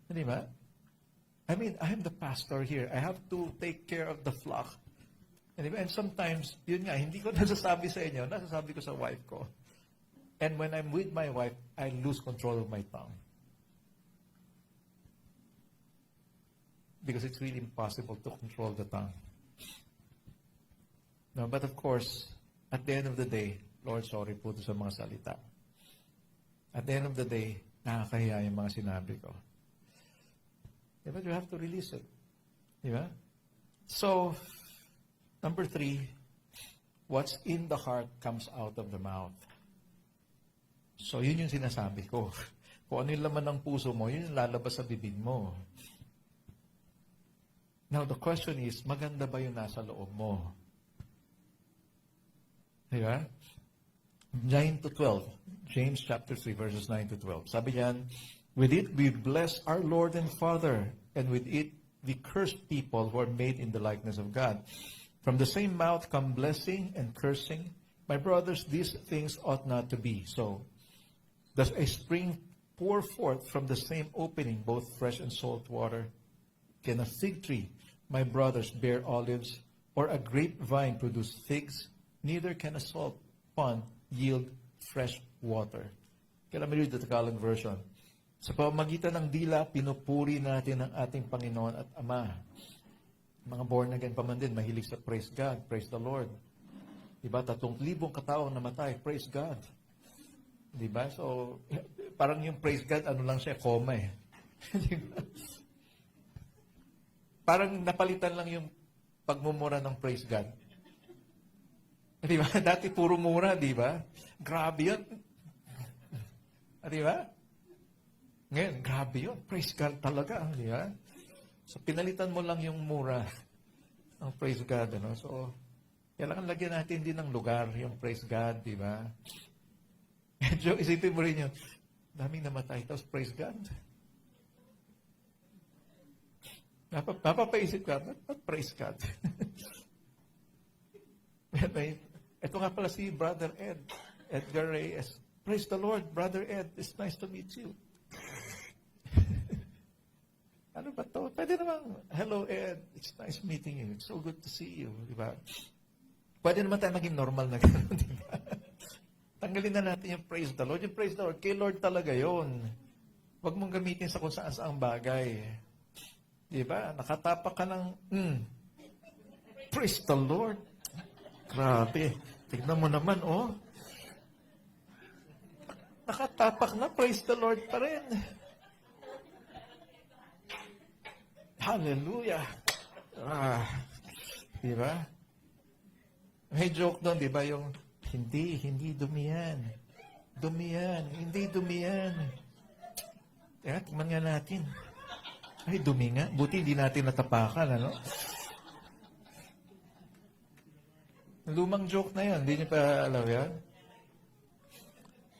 Di ba? I mean, I'm the pastor here. I have to take care of the flock. And sometimes, yun nga, hindi ko nasasabi sa inyo, nasasabi ko sa wife ko. And when I'm with my wife, I lose control of my tongue. Because it's really impossible to control the tongue. No, but of course, at the end of the day, Lord, sorry po sa mga salita. At the end of the day, nakakahiya yung mga sinabi ko. But you have to release it. Di ba? So, number 3, what's in the heart comes out of the mouth. So, yun yung sinasabi ko. Kung ano yung laman ng puso mo, yun yung lalabas sa bibig mo. Now, the question is, maganda ba yung nasa loob mo? Diba? 9 to 12. James chapter 3, verses 9 to 12. Sabi niyan, with it we bless our Lord and Father, and with it we curse people who are made in the likeness of God. From the same mouth come blessing and cursing. My brothers, these things ought not to be so. Does a spring pour forth from the same opening both fresh and salt water? Can a fig tree, my brothers, bear olives, or a grapevine produce figs? Neither can a salt pond yield fresh water. Kaya me read the Tagalog version. Sa pamamagitan ng dila, pinupuri natin ang ating Panginoon at Ama. Mga born again pa man din, mahilig sa praise God, praise the Lord. Diba? 3,000 kataong namatay, praise God. Diba? So, parang yung praise God, ano lang siya, koma eh. Diba? Parang napalitan lang yung pagmumura ng praise God. Diba? Dati puro mura, diba? Grabe yun. Diba? Ngayon, grabe yun. Praise God talaga. Diba? So, pinalitan mo lang yung mura ng praise God. Ano? So, kailangan lagyan natin din ng lugar yung praise God. Diba? Medyo, isipin mo rin yun. Daming namatay. Tapos praise God. Napapaisip ka, ba't praise God? Ito nga pala si Brother Edgar Reyes. Praise the Lord, Brother Ed. It's nice to meet you. Ano ba to? Pwede naman, hello Ed, it's nice meeting you. It's so good to see you. Diba? Pwede naman tayo maging normal na gano'n. Diba? Tanggalin na natin yung praise the Lord. Yung praise the Lord, kay Lord talaga yon. Huwag mong gamitin sa kung saan saang bagay. Di ba? Nakatapak ka ng, praise the Lord. Grabe. Tignan mo naman, oh. Nakatapak na, praise the Lord pa rin. Hallelujah. Di ba? May joke doon, di ba? Yung, hindi dumi yan. Dumi yan. Hindi dumi yan. Kaya, tingnan nga natin. Ay, dumi nga. Buti hindi natin natapakan, ano? Lumang joke na yan. Hindi niyo pa alam yan?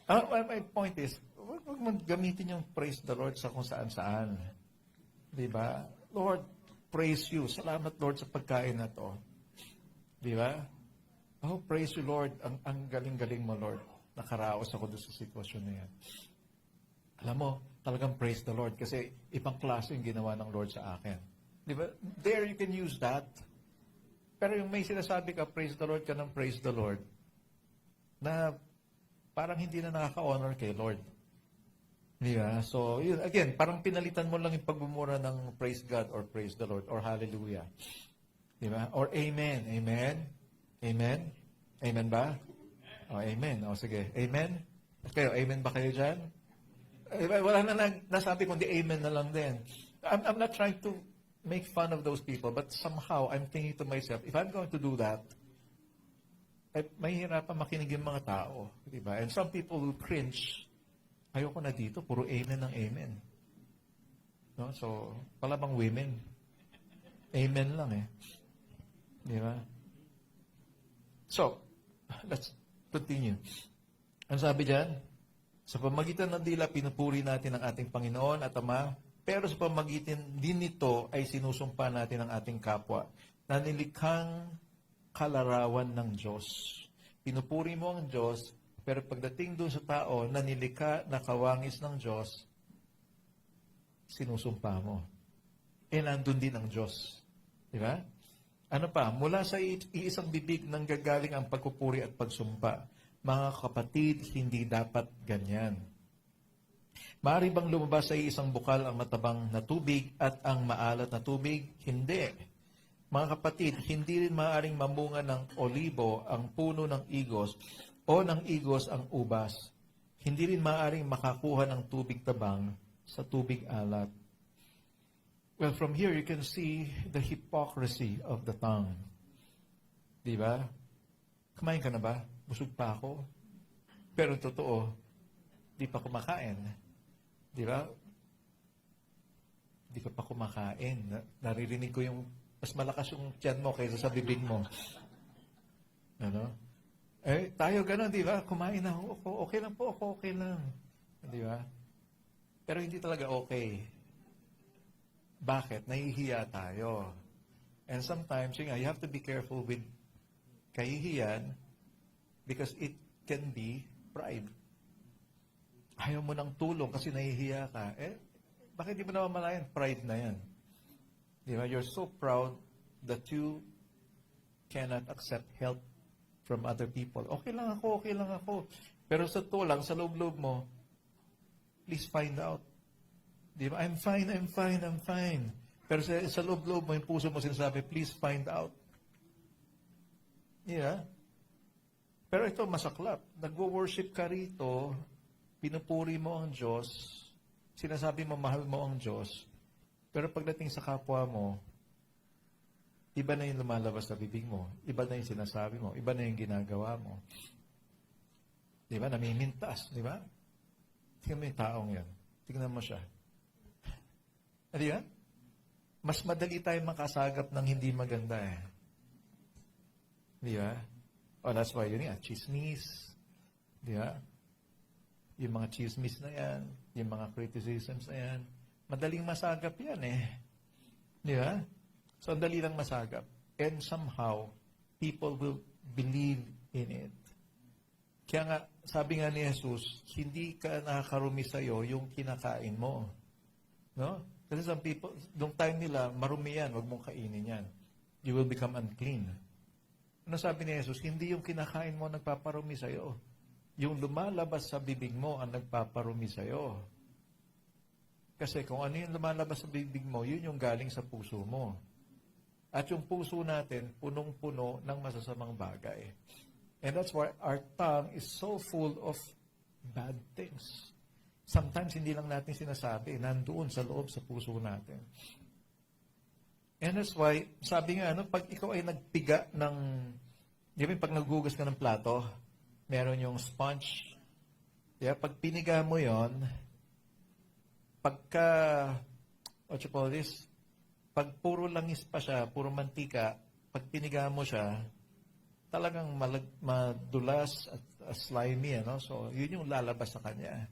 My point is, huwag mong gamitin yung praise the Lord sa kung saan-saan. Di ba? Lord, praise you. Salamat, Lord, sa pagkain na to. Di ba? Oh, praise you, Lord. Ang galing-galing mo, Lord. Nakaraos ako doon sa sitwasyon na yan. Alam mo, talagang praise the Lord kasi ibang klase yung ginawa ng Lord sa akin. Di ba? There you can use that. Pero yung may sinasabi ka, praise the Lord ka ng praise the Lord, na parang hindi na nakaka-honor kay Lord. Di ba? So, yun, again, parang pinalitan mo lang yung pagbumura ng praise God or praise the Lord or hallelujah. Di ba? Or amen. Amen? Amen? Amen ba? Oh, amen. O, sige. Amen? Kayo, amen ba kayo dyan? Wala na nasabi kundi amen na lang din. I'm not trying to make fun of those people, but somehow I'm thinking to myself, if I'm going to do that, mahihirapan makinig yung mga tao. Diba? And some people will cringe. Ayoko na dito, puro amen ng amen. No? So, palabang women. Amen lang eh. Diba? So, let's continue. Ang sabi dyan, sa pamagitan ng dila, pinupuri natin ang ating Panginoon at Ama, pero sa pamagitan din nito ay sinusumpa natin ang ating kapwa na nilikhang kalarawan ng Diyos. Pinupuri mo ang Diyos, pero pagdating doon sa tao na nilikha na kawangis ng Diyos, sinusumpa mo. E nandun din ang Diyos. Di ba? Ano pa? Mula sa iisang bibig nang gagaling ang pagpupuri at pagsumpa. Mga kapatid, hindi dapat ganyan. Maaari bang lumabas sa isang bukal ang matabang na tubig at ang maalat na tubig? Hindi. Mga kapatid, hindi rin maaaring mamunga ng olibo ang puno ng igos o ng igos ang ubas. Hindi rin maaaring makakuha ng tubig tabang sa tubig alat. Well, from here you can see the hypocrisy of the tongue. Di ba? Kumain ka na ba? Busog pa ako. Pero totoo, di pa kumakain. Di ba? Di ka pa kumakain. Naririnig ko yung mas malakas yung tiyan mo kaysa sa bibig mo. Ano? Eh, tayo gano'n, di ba? Kumain na ako. Okay lang po ako. Okay lang. Di ba? Pero hindi talaga okay. Bakit? Nahihiya tayo. And sometimes, you have to be careful with kahihiyan because it can be pride. Ayaw mo ng tulong kasi nahihiya ka. Eh, bakit di mo naman malayan? Pride na yan. Di ba? You're so proud that you cannot accept help from other people. Okay lang ako, okay lang ako. Pero sa tulang, sa loob-loob mo, please find out. Di ba? I'm fine, I'm fine, I'm fine. Pero sa loob-loob mo, yung puso mo sinasabi, please find out. Yeah. Pero ito, masaklap. Nagwo-worship ka rito, pinupuri mo ang Diyos, sinasabi mo, mahal mo ang Diyos, pero pagdating sa kapwa mo, iba na yung lumalabas sa bibig mo, iba na yung sinasabi mo, iba na yung ginagawa mo. Di ba? Namimintas, di ba? Tingnan mo yung taong yan. Tingnan mo siya. Di ba? Mas madali tayong makasagap ng hindi maganda eh. Di ba? Oh, that's why yun nga, chismis. Di ba? Yung mga chismis na yan, yung mga criticisms na yan, madaling masagap yan eh. Di ba? So, ang dali lang masagap. And somehow, people will believe in it. Kaya nga, sabi nga ni Jesus, hindi ka nakakarumi sa'yo yung kinakain mo. No? Kasi some people, nung time nila, marumi yan, huwag mong kainin yan. You will become unclean. Ano sabi ni Jesus? Hindi yung kinakain mo ang nagpaparumi sa'yo. Yung lumalabas sa bibig mo ang nagpaparumi sa'yo. Kasi kung ano yung lumalabas sa bibig mo, yun yung galing sa puso mo. At yung puso natin, punong-puno ng masasamang bagay. And that's why our tongue is so full of bad things. Sometimes hindi lang natin sinasabi, nandoon sa loob sa puso natin. And that's why, sabi nga, pag ikaw ay nagpiga ng, di ba, pag naghugas ka ng plato, meron yung sponge. Yeah, pag piniga mo yon, pagka, what you call this, pag puro langis pa siya, puro mantika, pag piniga mo siya, talagang madulas at slimy, So, yun yung lalabas sa kanya.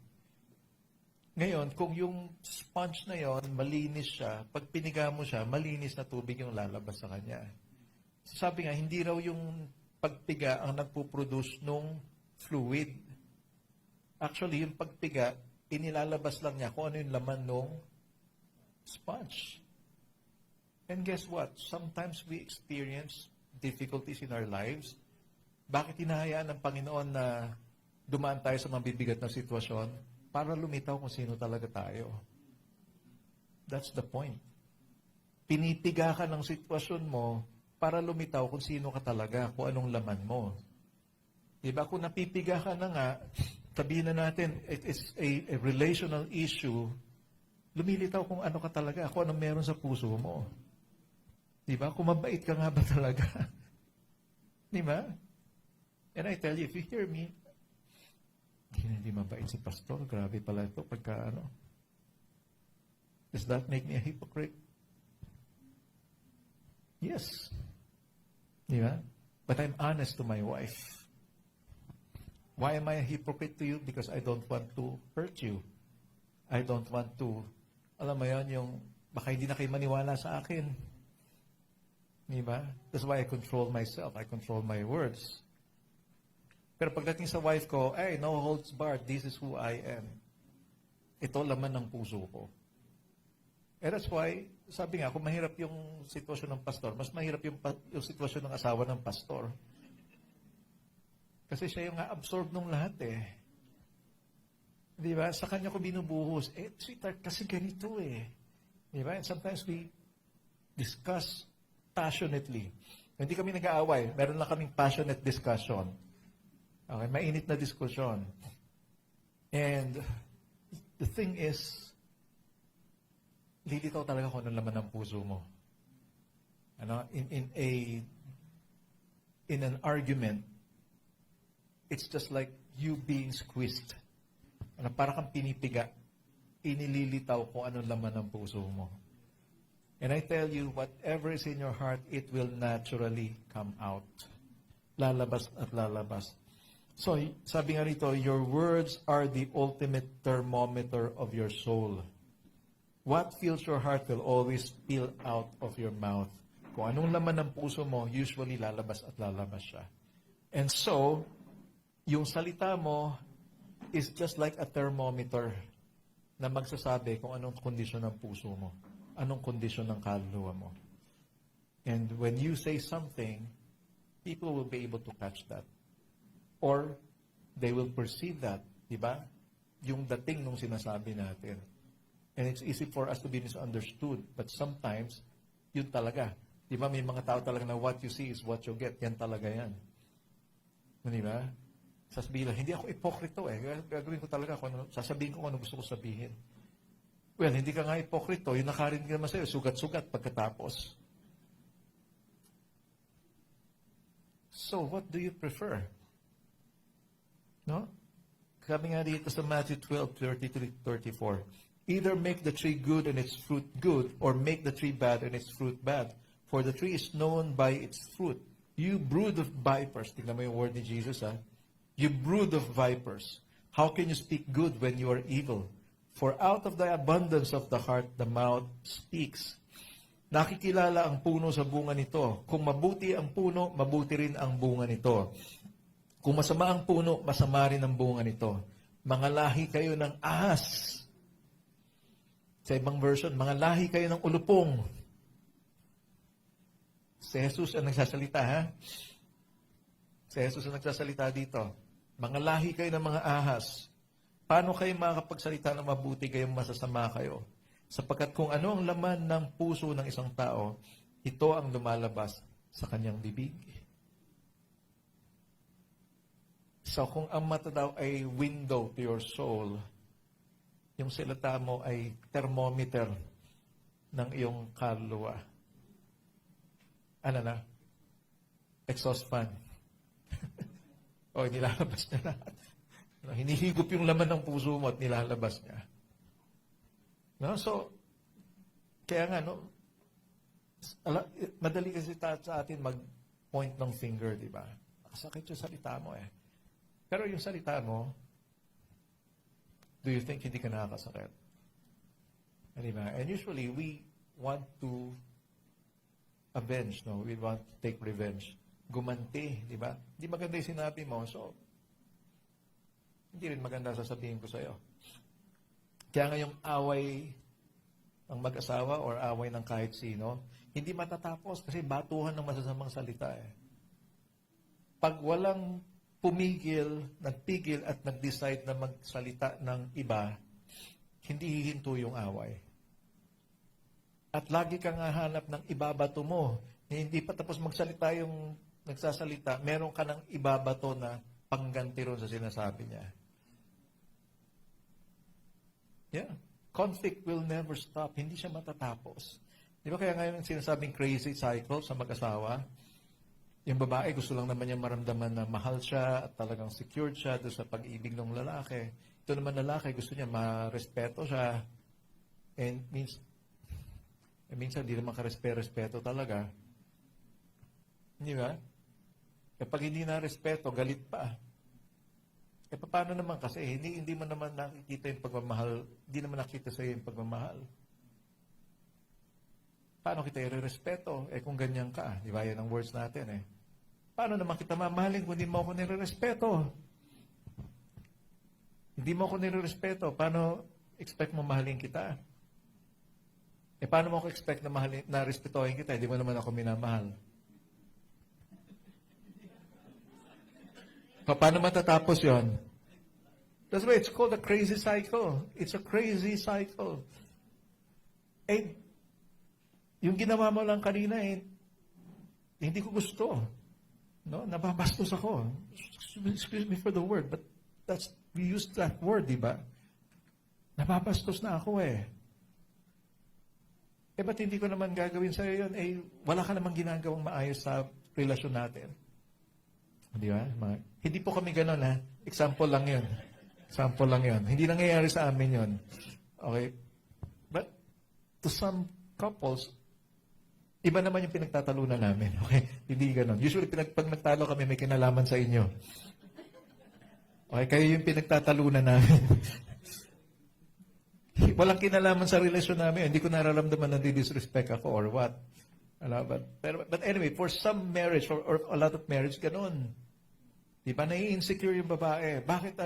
Ngayon, kung yung sponge na yon malinis siya, pag piniga mo siya, malinis na tubig yung lalabas sa kanya. Sabi nga, hindi raw yung pagpiga ang nagpo-produce nung fluid. Actually, yung pagpiga, inilalabas lang niya kung ano yung laman nung sponge. And guess what? Sometimes we experience difficulties in our lives. Bakit hinahayaan ng Panginoon na dumaan tayo sa mabibigat na sitwasyon? Para lumitaw kung sino talaga tayo. That's the point. Pinipiga ka ng sitwasyon mo para lumitaw kung sino ka talaga, kung anong laman mo. Diba? Kung napipiga ka na nga, sabihin na natin, it is a relational issue, lumilitaw kung ano ka talaga, kung anong meron sa puso mo. Diba? Kung mabait ka nga ba talaga? Diba? And I tell you, if you hear me, hindi mabait si pastor, grabe pala ito pagka ano. Does that make me a hypocrite? Yes. Diba? But I'm honest to my wife. Why am I a hypocrite to you? Because I don't want to hurt you. I don't want to, alam mo yun, yung baka hindi na kayo maniwala sa akin. Diba? That's why I control myself. I control my words. Pero pagdating sa wife ko, no holds barred, this is who I am. Ito laman ng puso ko. And that's why, sabi nga, kung mahirap yung sitwasyon ng pastor, mas mahirap yung sitwasyon ng asawa ng pastor. Kasi siya yung absorb ng lahat eh. Di ba? Sa kanya ko binubuhos. Sweetheart, kasi ganito eh. Di ba? And sometimes we discuss passionately. Hindi kami nag-aaway. Meron lang kaming passionate discussion. Okay, mainit na diskusyon. And the thing is, lilitaw talaga kung anong laman ng puso mo. In an argument, it's just like you being squeezed. Para kang pinipiga, inililitaw kung anong laman ng puso mo. And I tell you, whatever is in your heart, it will naturally come out. Lalabas at lalabas. So, sabi nga rito, your words are the ultimate thermometer of your soul. What fills your heart will always spill out of your mouth. Kung anong laman ng puso mo, usually lalabas at lalabas siya. And so, yung salita mo is just like a thermometer na magsasabi kung anong kondisyon ng puso mo, anong kondisyon ng kaluluwa mo. And when you say something, people will be able to catch that. Or they will perceive that, di ba? Yung dating nung sinasabi natin. And it's easy for us to be misunderstood. But sometimes, yun talaga. Di ba? May mga tao talaga na what you see is what you get. Yan talaga yan. Di ba? Sasabihin lang, hindi ako ipokrito eh. Gagawin ko talaga, sasabihin ko kung ano gusto ko sabihin. Well, hindi ka nga ipokrito. Yung nakarinig naman sa'yo, sugat-sugat pagkatapos. So, what do you prefer? No? Sabi nga dito sa Matthew 12:33-34, either make the tree good and its fruit good, or make the tree bad and its fruit bad. For the tree is known by its fruit. You brood of vipers. Tingnan mo yung word ni Jesus, ha? You brood of vipers. How can you speak good when you are evil? For out of the abundance of the heart, the mouth speaks. Nakikilala ang puno sa bunga nito. Kung mabuti ang puno, mabuti rin ang bunga nito. Kung masama ang puno, masama rin ang bunga nito. Mga lahi kayo ng ahas. Sa ibang version, mga lahi kayo ng ulupong. Si Jesus ang nagsasalita, ha? Si Jesus ang nagsasalita dito. Mga lahi kayo ng mga ahas. Paano kayo makakapagsalita na mabuti kayong masasama kayo? Sapagkat kung ano ang laman ng puso ng isang tao, ito ang lumalabas sa kanyang bibig. So kung ang mata daw ay window to your soul, yung salita mo ay thermometer ng iyong kaluluwa. Ano na? Exhaust fan. O, nilalabas niya lahat. Hinihigop yung laman ng puso mo at nilalabas niya. No? So, kaya nga, no, madali kasi sa atin mag-point ng finger, di ba? Nakasakit yung salita mo eh. Pero yung salita mo, do you think hindi ka nakakasakit? Di ba? And usually, we want to avenge, no? We want to take revenge. Gumanti, di ba? Hindi maganda yung sinabi mo, so, hindi rin maganda sasabihin ko sa'yo. Kaya nga yung away ng mag-asawa or away ng kahit sino, hindi matatapos kasi batuhan ng masasamang salita eh. Pag walang pumigil, nagpigil at nag-decide na magsalita ng iba, hindi hihinto yung away. At lagi kang hahanap ng ibabato mo. Hindi pa tapos magsalita yung nagsasalita, meron ka ng ibabato na pangganti ron sa sinasabi niya. Yeah. Conflict will never stop. Hindi siya matatapos. Di ba kaya ngayon sinasabing crazy cycle sa mag-asawa? Yung babae gusto lang naman niya maramdaman na mahal siya at talagang secured siya doon sa pag-ibig ng lalaki. Ito naman lalaki gusto niya marespeto siya. And minsan hindi naman ka-respeto talaga. Di ba? Kapag hindi na respeto, galit pa. Paano naman kasi? Hindi mo naman nakikita yung pagmamahal. Hindi naman nakita sa iyo yung pagmamahal. Paano kita i-respeto? Kung ganyan ka. Di ba? Yan ang words natin eh. Paano naman kita mamahalin kung hindi mo ako nire-respeto? Hindi mo ako nire-respeto. Paano expect mo mahalin kita? Paano mo ako expect na respetuhin kita? Hindi mo naman ako minamahal. Paano matatapos yon? That's why it's called a crazy cycle. It's a crazy cycle. Yung ginawa mo lang kanina, hindi ko gusto. No? Nababastos ako. Excuse me for the word, but we use that word, di ba? Nababastos na ako ba't hindi ko naman gagawin sa'yo yun? Wala ka namang ginagawang maayos sa relasyon natin. Di ba? Hindi po kami ganun, ha? Example lang yun. Example lang yun. Hindi nangyayari sa amin yun. Okay? But to some couples, iba naman yung pinagtatalunan namin. Okay? Hindi ganun. Usually, pag nagtalo kami, may kinalaman sa inyo. Okay? Kayo yung pinagtatalunan namin. Walang kinalaman sa relasyon namin. Hindi ko nararamdaman na disrespect ako or what. But anyway, for some marriage, or a lot of marriage, ganun. Di ba, nai-insecure yung babae? Bakit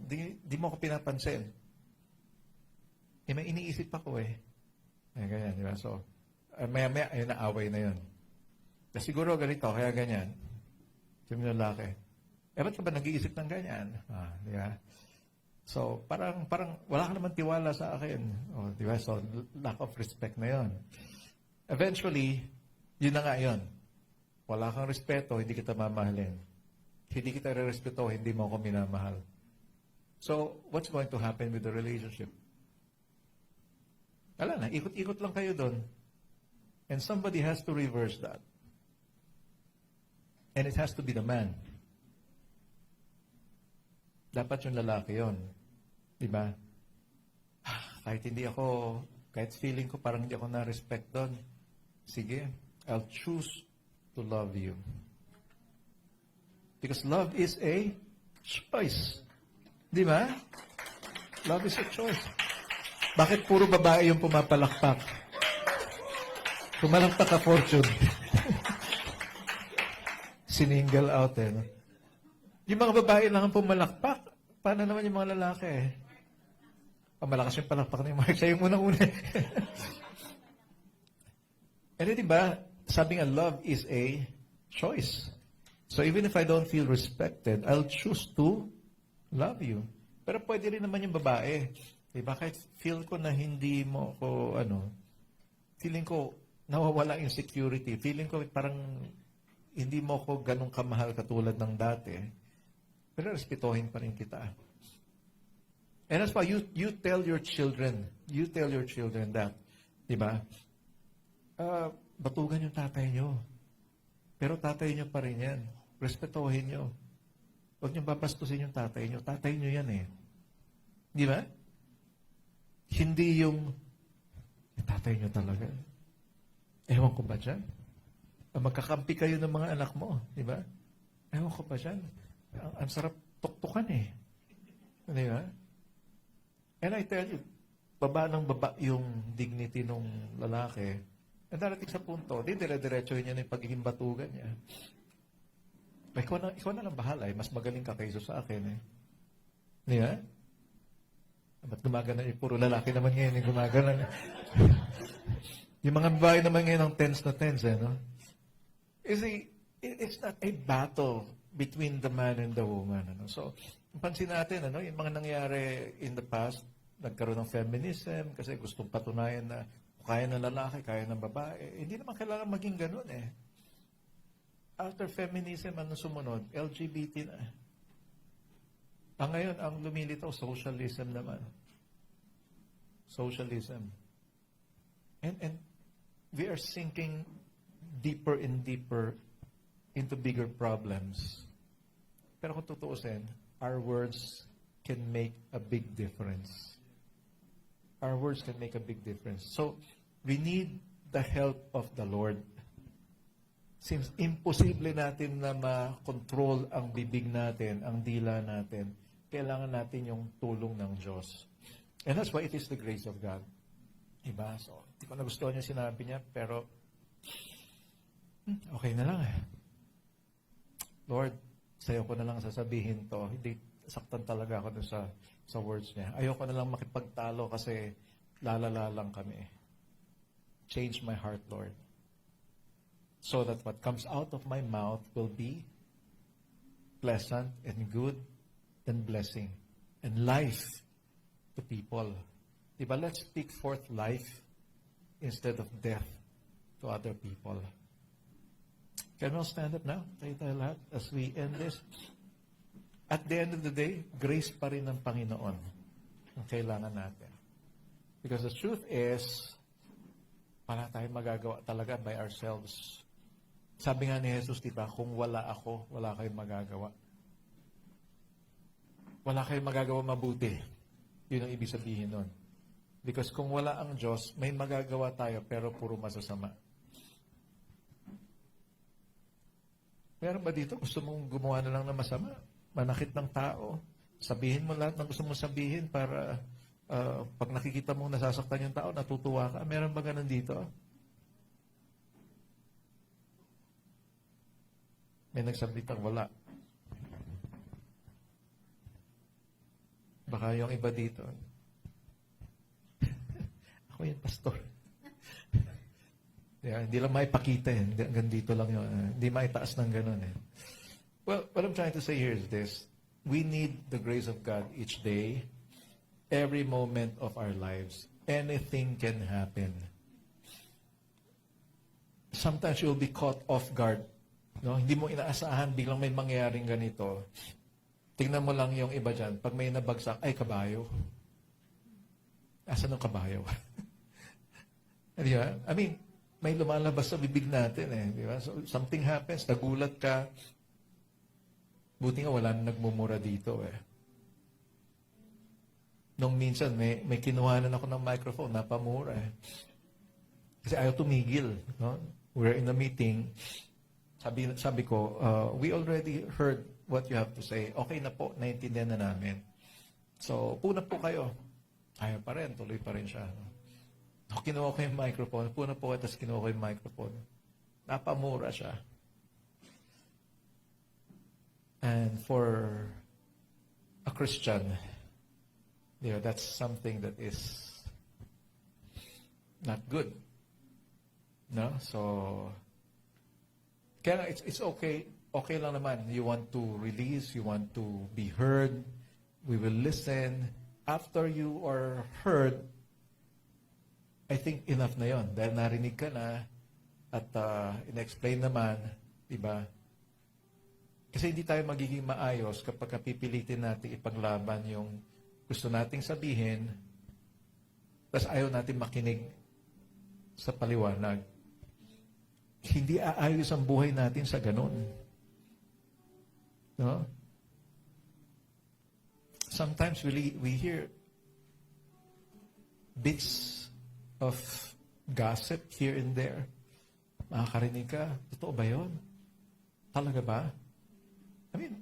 di mo ako pinapansin? May iniisip ako ganyan, di ba? So, maya-maya, ay naaway na yun. Kasi siguro ganito, kaya ganyan. Yung lalaki. Ba't ka ba nag-iisip ng ganyan? Di ba? So, parang wala ka naman tiwala sa akin. Di ba? So, lack of respect na yun. Eventually, yun na nga yun. Wala kang respeto, hindi kita mamahalin. Hindi kita re-respeto, hindi mo ako minamahal. So, what's going to happen with the relationship? Wala na, ikot-ikot lang kayo doon. And somebody has to reverse that. And it has to be the man. Dapat yung lalaki yun. Diba? Kahit feeling ko parang hindi ako na-respect doon. Sige, I'll choose to love you. Because love is a choice. Di ba? Love is a choice. Bakit puro babae yung pumapalakpak? Pumalakpak ka, Fortune. Siningle out no? Yung mga babae lang ang pumalakpak. Paano naman yung mga lalaki? Malakas yung palakpak ni Mark. Siya yung unang-una. Di ba? Sabi nga, love is a choice. So even if I don't feel respected, I'll choose to love you. Pero pwede rin naman yung babae. Diba? Kahit feel ko na hindi mo ko, feeling ko nawawala yung security. Feeling ko parang hindi mo ko ganun kamahal katulad ng dati. Pero respetuhin pa rin kita. And that's why you tell your children that, diba? Batugan yung tatay nyo. Pero tatay nyo pa rin yan. Respetuhin nyo. Huwag nyo babastusin yung tatay nyo. Tatay nyo yan eh. Di ba? Hindi yung tatay nyo talaga. Ewan ko ba dyan? Magkakampi kayo ng mga anak mo. Di ba? Ewan ko ba dyan? Ang sarap tuktukan eh. Di ba? And I tell you, baba ng baba yung dignity nung lalaki. And darating sa punto, di dire-diretso niya na yung pagiging batugan niya. Ikaw na lang bahala eh. Mas magaling ka kaysa sa akin eh. Di ba? Ba't gumagana eh? Puro lalaki naman ngayon yung gumagana. Yung mga babae naman ngayon ang tense na tense eh, no? It's not a battle between the man and the woman. Ano? So, pansin natin, yung mga nangyari in the past, nagkaroon ng feminism kasi gustong patunayan na kaya ng lalaki, kaya ng babae. Hindi naman kailangan maging ganun eh. After feminism, ano sumunod? LGBT na. Ngayon, ang lumilitaw, socialism naman. Socialism. And we are sinking deeper and deeper into bigger problems. Pero kung tutuusin, our words can make a big difference. Our words can make a big difference. So, we need the help of the Lord. Since imposible natin na ma-control ang bibig natin, ang dila natin, kailangan natin yung tulong ng Diyos. And that's why it is the grace of God. Diba? So, hindi ko nagustuhan yung sinabi niya, pero okay na lang eh. Lord, sa'yo ko na lang sasabihin to. Hindi, saktan talaga ako dun sa words niya. Ayoko na lang makipagtalo kasi lalala lang kami. Change my heart, Lord. So that what comes out of my mouth will be pleasant and good and blessing and life to people. Diba? Let's speak forth life instead of death to other people. Can we all stand up now? Tayo lahat as we end this. At the end of the day, grace pa rin ng Panginoon ang kailangan natin. Because the truth is, wala tayong magagawa talaga by ourselves. Sabi nga ni Jesus, diba, kung wala ako, wala kayong magagawa. Wala kayong magagawa mabuti. Yun ang ibig sabihin nun. Because kung wala ang Diyos, may magagawa tayo pero puro masasama. Meron ba dito? Gusto mong gumawa na lang ng masama? Manakit ng tao? Sabihin mo lahat ng gusto mong sabihin para pag nakikita mong nasasaktan yung tao, natutuwa ka. Meron ba ganun dito? May nagsabitang wala. Baka yung iba dito. Ako yung pastor. Yeah, hindi lang maipakita eh. Hanggang dito lang yun. Hindi maitaas ng ganun eh. Well, what I'm trying to say here is this. We need the grace of God each day, every moment of our lives. Anything can happen. Sometimes you'll be caught off guard. No? Hindi mo inaasahan, biglang may mangyayaring ganito. Tingnan mo lang yung iba dyan. Pag may nabagsak, ay, kabayo. Asan ang kabayo? Di ba? I mean, may lumalabas sa bibig natin eh. Di ba? So, something happens, nagulat ka. Buti nga wala na nagmumura dito eh. Nung minsan, may kinuhanan ako ng microphone, napamura eh. Kasi ayaw tumigil. No? We're in a meeting. Sabi ko, we already heard what you have to say. Okay na po, naiintindihan na namin. So, puna po kayo. Ayaw pa rin, tuloy pa rin siya. No, kinuha ko yung microphone. Puna po, tapos kinuha ko yung microphone. Napamura siya. And for a Christian, that's something that is not good. No? So, kaya it's okay. Okay lang naman. You want to release, you want to be heard. We will listen. after you are heard, I think enough na yon. Dahil narinig ka na at in-explain naman, di ba? Kasi hindi tayo magiging maayos kapag pipilitin natin ipaglaban yung gusto nating sabihin, tapos ayaw natin makinig sa paliwanag. Hindi aayos ang buhay natin sa ganun. No? Sometimes we hear bits of gossip here and there. Makakarinig ka, totoo ba yun? Talaga ba? I mean,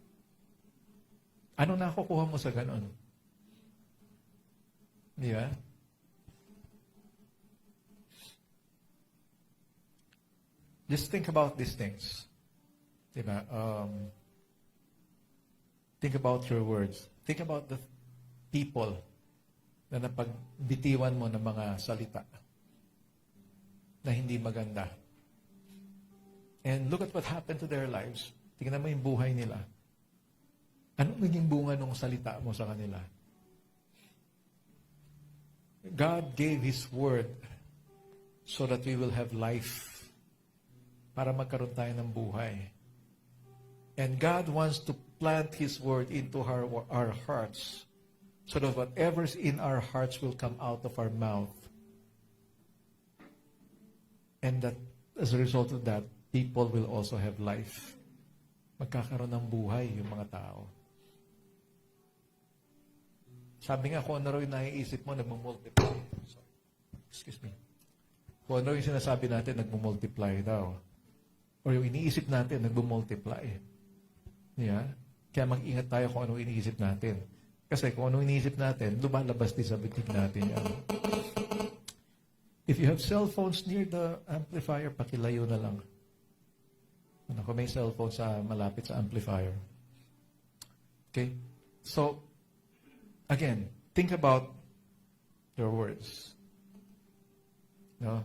ano nakukuha mo sa ganon? Di ba? Just think about these things. Di ba? Think about your words. Think about the people na napagbitiwan mo ng mga salita na hindi maganda. And look at what happened to their lives. Tingnan mo yung buhay nila. Anong naging bunga ng salita mo sa kanila? God gave His Word so that we will have life para magkaroon tayo ng buhay. And God wants to plant His Word into our hearts so that whatever's in our hearts will come out of our mouth. And that as a result of that, people will also have life. Magkakaroon ng buhay yung mga tao. Sabi nga, kung ano rin naiisip mo, nagmumultiply. Excuse me. Kung ano yung sinasabi natin, nagmumultiply daw. Or yung iniisip natin, nagmumultiply. Yeah? Kaya mag-ingat tayo kung ano iniisip natin. Kasi kung ano iniisip natin, lumalabas din sa bibig natin yan. If you have cell phones near the amplifier, pakilayo na lang. Kung may cellphone sa malapit sa amplifier. Okay? So, again, think about your words. No?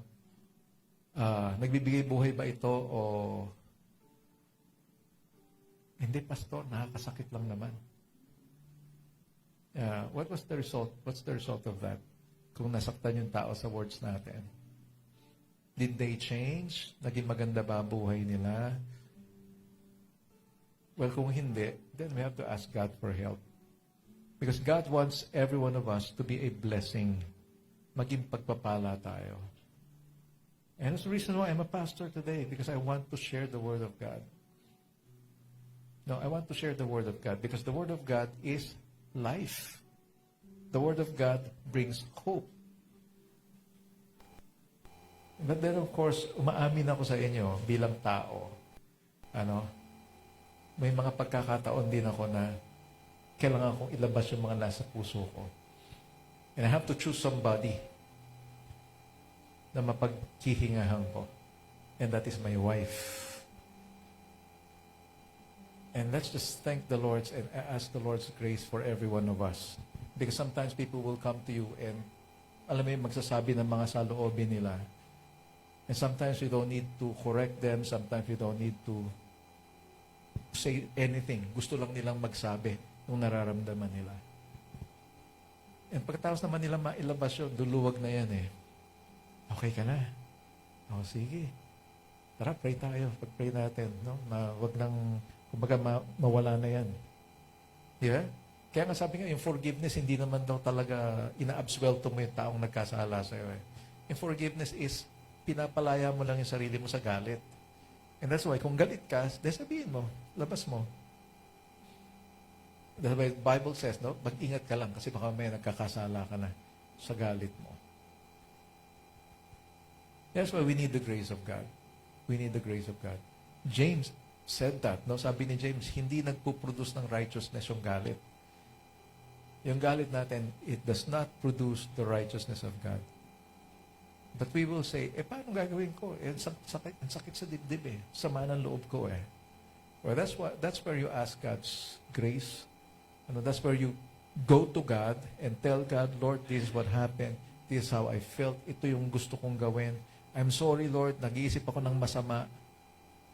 Nagbibigay buhay ba ito o hindi, pastor, nakakasakit lang naman. What was the result? What's the result of that? Kung nasaktan yung tao sa words natin. Did they change? Naging maganda ba buhay nila? Well, kung hindi, then we have to ask God for help. Because God wants every one of us to be a blessing. Maging pagpapala tayo. And that's the reason why I'm a pastor today, because I want to share the Word of God. No, I want to share the Word of God because the Word of God is life. The Word of God brings hope. But then, of course, umaamin ako sa inyo bilang tao. May mga pagkakataon din ako na kailangan kong ilabas yung mga nasa puso ko. And I have to choose somebody na mapaghihingahan ko. And that is my wife. And let's just thank the Lord and ask the Lord's grace for every one of us. Because sometimes people will come to you and alam mo yung magsasabi ng mga saloobin nila. And sometimes you don't need to correct them. Sometimes you don't need to say anything. Gusto lang nilang magsabi ng nararamdaman nila. And pagkatapos naman nila mailabas yun, duluwag na yan eh. Okay ka na. O sige. Tara, pray tayo. Pag-pray natin. No? Huwag nang, kumbaga, mawala na yan. Yeah? Kaya nga sabi nga, yung forgiveness, hindi naman daw talaga ina-absuelto mo yung taong nagkasala sa'yo eh. Yung forgiveness is, pinapalaya mo lang yung sarili mo sa galit. And that's why, kung galit ka, sabihin mo, labas mo. That's why the Bible says, no? Mag-ingat ka lang kasi baka may nagkakasala ka na sa galit mo. That's why we need the grace of God. We need the grace of God. James said that. No? Sabi ni James, hindi nagpuproduce ng righteousness yung galit. Yung galit natin, it does not produce the righteousness of God. But we will say, paano gagawin ko? Ang sakit sa dibdib eh. Sama ng loob ko eh. Well, that's where you ask God's grace. That's where you go to God and tell God, Lord, this is what happened. This is how I felt. Ito yung gusto kong gawin. I'm sorry, Lord. Nag-iisip ako ng masama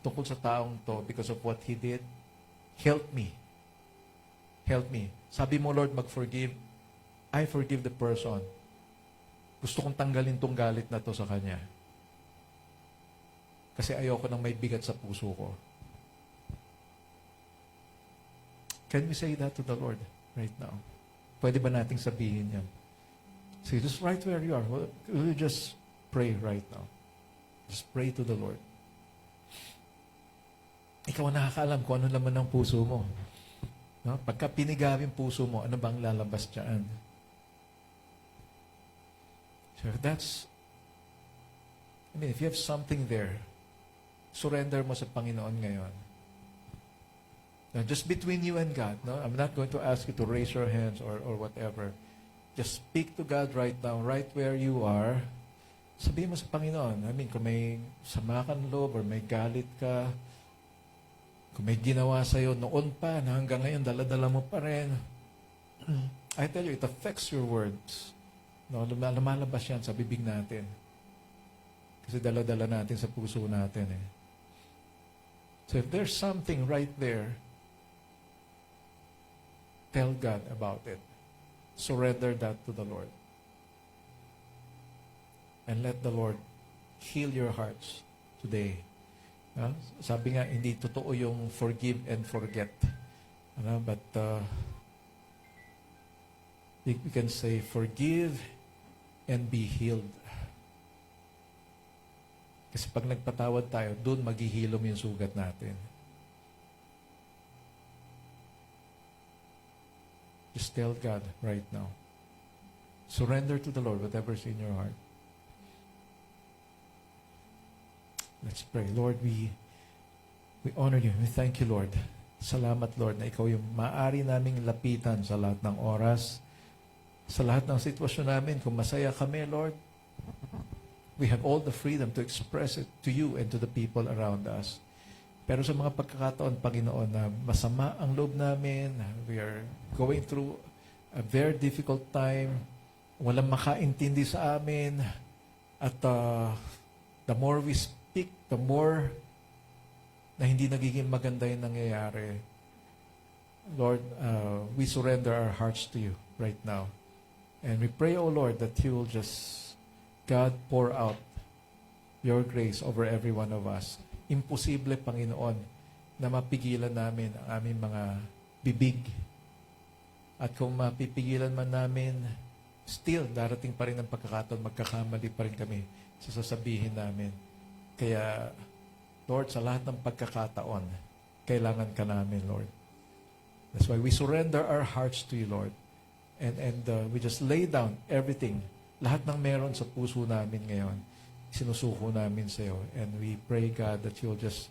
tungkol sa taong to because of what he did. Help me. Help me. Sabi mo, Lord, mag-forgive. I forgive the person. Gusto kong tanggalin tong galit na to sa kanya. Kasi ayoko nang may bigat sa puso ko. Can we say that to the Lord right now? Pwede ba nating sabihin yan? So just right where you are, will you just pray right now? Just pray to the Lord. Ikaw ang nakakaalam kung ano naman ang puso mo. No? Pagka pinigaw yung puso mo, ano bang lalabas dyan? So if you have something there, surrender mo sa Panginoon ngayon. Now, just between you and God, no? I'm not going to ask you to raise your hands or whatever. Just speak to God right now, right where you are. Sabihin mo sa Panginoon, kung may sama kang loob or may galit ka, kung may ginawa sa'yo noon pa na hanggang ngayon dala-dala mo pa rin, I tell you, it affects your words. No, lumalabas yan sa bibig natin. Kasi dala-dala natin sa puso natin. So if there's something right there, tell God about it. Surrender that to the Lord. And let the Lord heal your hearts today. Sabi nga, hindi totoo yung forgive and forget. But we can say, forgive and be healed. Kasi pag nagpatawad tayo, doon maghihilom yung sugat natin. Just tell God right now. Surrender to the Lord, whatever's in your heart. Let's pray. Lord, we honor you. We thank you, Lord. Salamat, Lord, na ikaw yung maaari naming lapitan sa lahat ng oras, sa lahat ng sitwasyon namin. Kung masaya kami, Lord, we have all the freedom to express it to you and to the people around us. Pero sa mga pagkakataon, Panginoon, na masama ang loob namin, we are going through a very difficult time, walang makaintindi sa amin, at the more we speak, the more na hindi nagiging maganda yung nangyayari. Lord, we surrender our hearts to you right now. And we pray, O Lord, that you will just, God, pour out your grace over every one of us. Imposible, Panginoon, na mapigilan namin ang aming mga bibig. At kung mapipigilan man namin, still, darating pa rin ang pagkakataon, magkakamali pa rin kami sa sasabihin namin. Kaya, Lord, sa lahat ng pagkakataon, kailangan ka namin, Lord. That's why we surrender our hearts to you, Lord. And we just lay down everything, lahat ng meron sa puso namin ngayon, sinusuko namin sa iyo. And we pray, God, that you'll just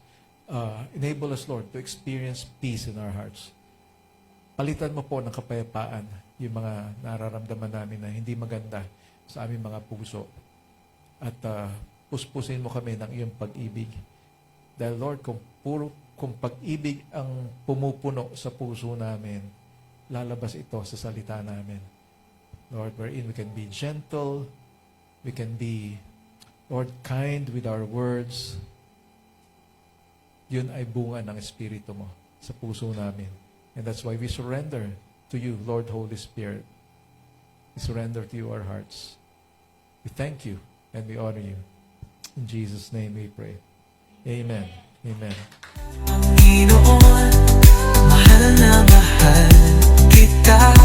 enable us, Lord, to experience peace in our hearts. Palitan mo po ng kapayapaan yung mga nararamdaman namin na hindi maganda sa aming mga puso. At puspusin mo kami ng iyong pag-ibig. Dahil, Lord, kung pag-ibig ang pumupuno sa puso namin, lalabas ito sa salita namin. Lord, wherein we can be gentle, we can be, Lord, kind with our words. Yun ay bunga ng Espiritu mo sa puso namin. And that's why we surrender to you, Lord Holy Spirit. We surrender to you our hearts. We thank you and we honor you. In Jesus' name we pray. Amen. Amen. Panginoon, mahal na mahal kita.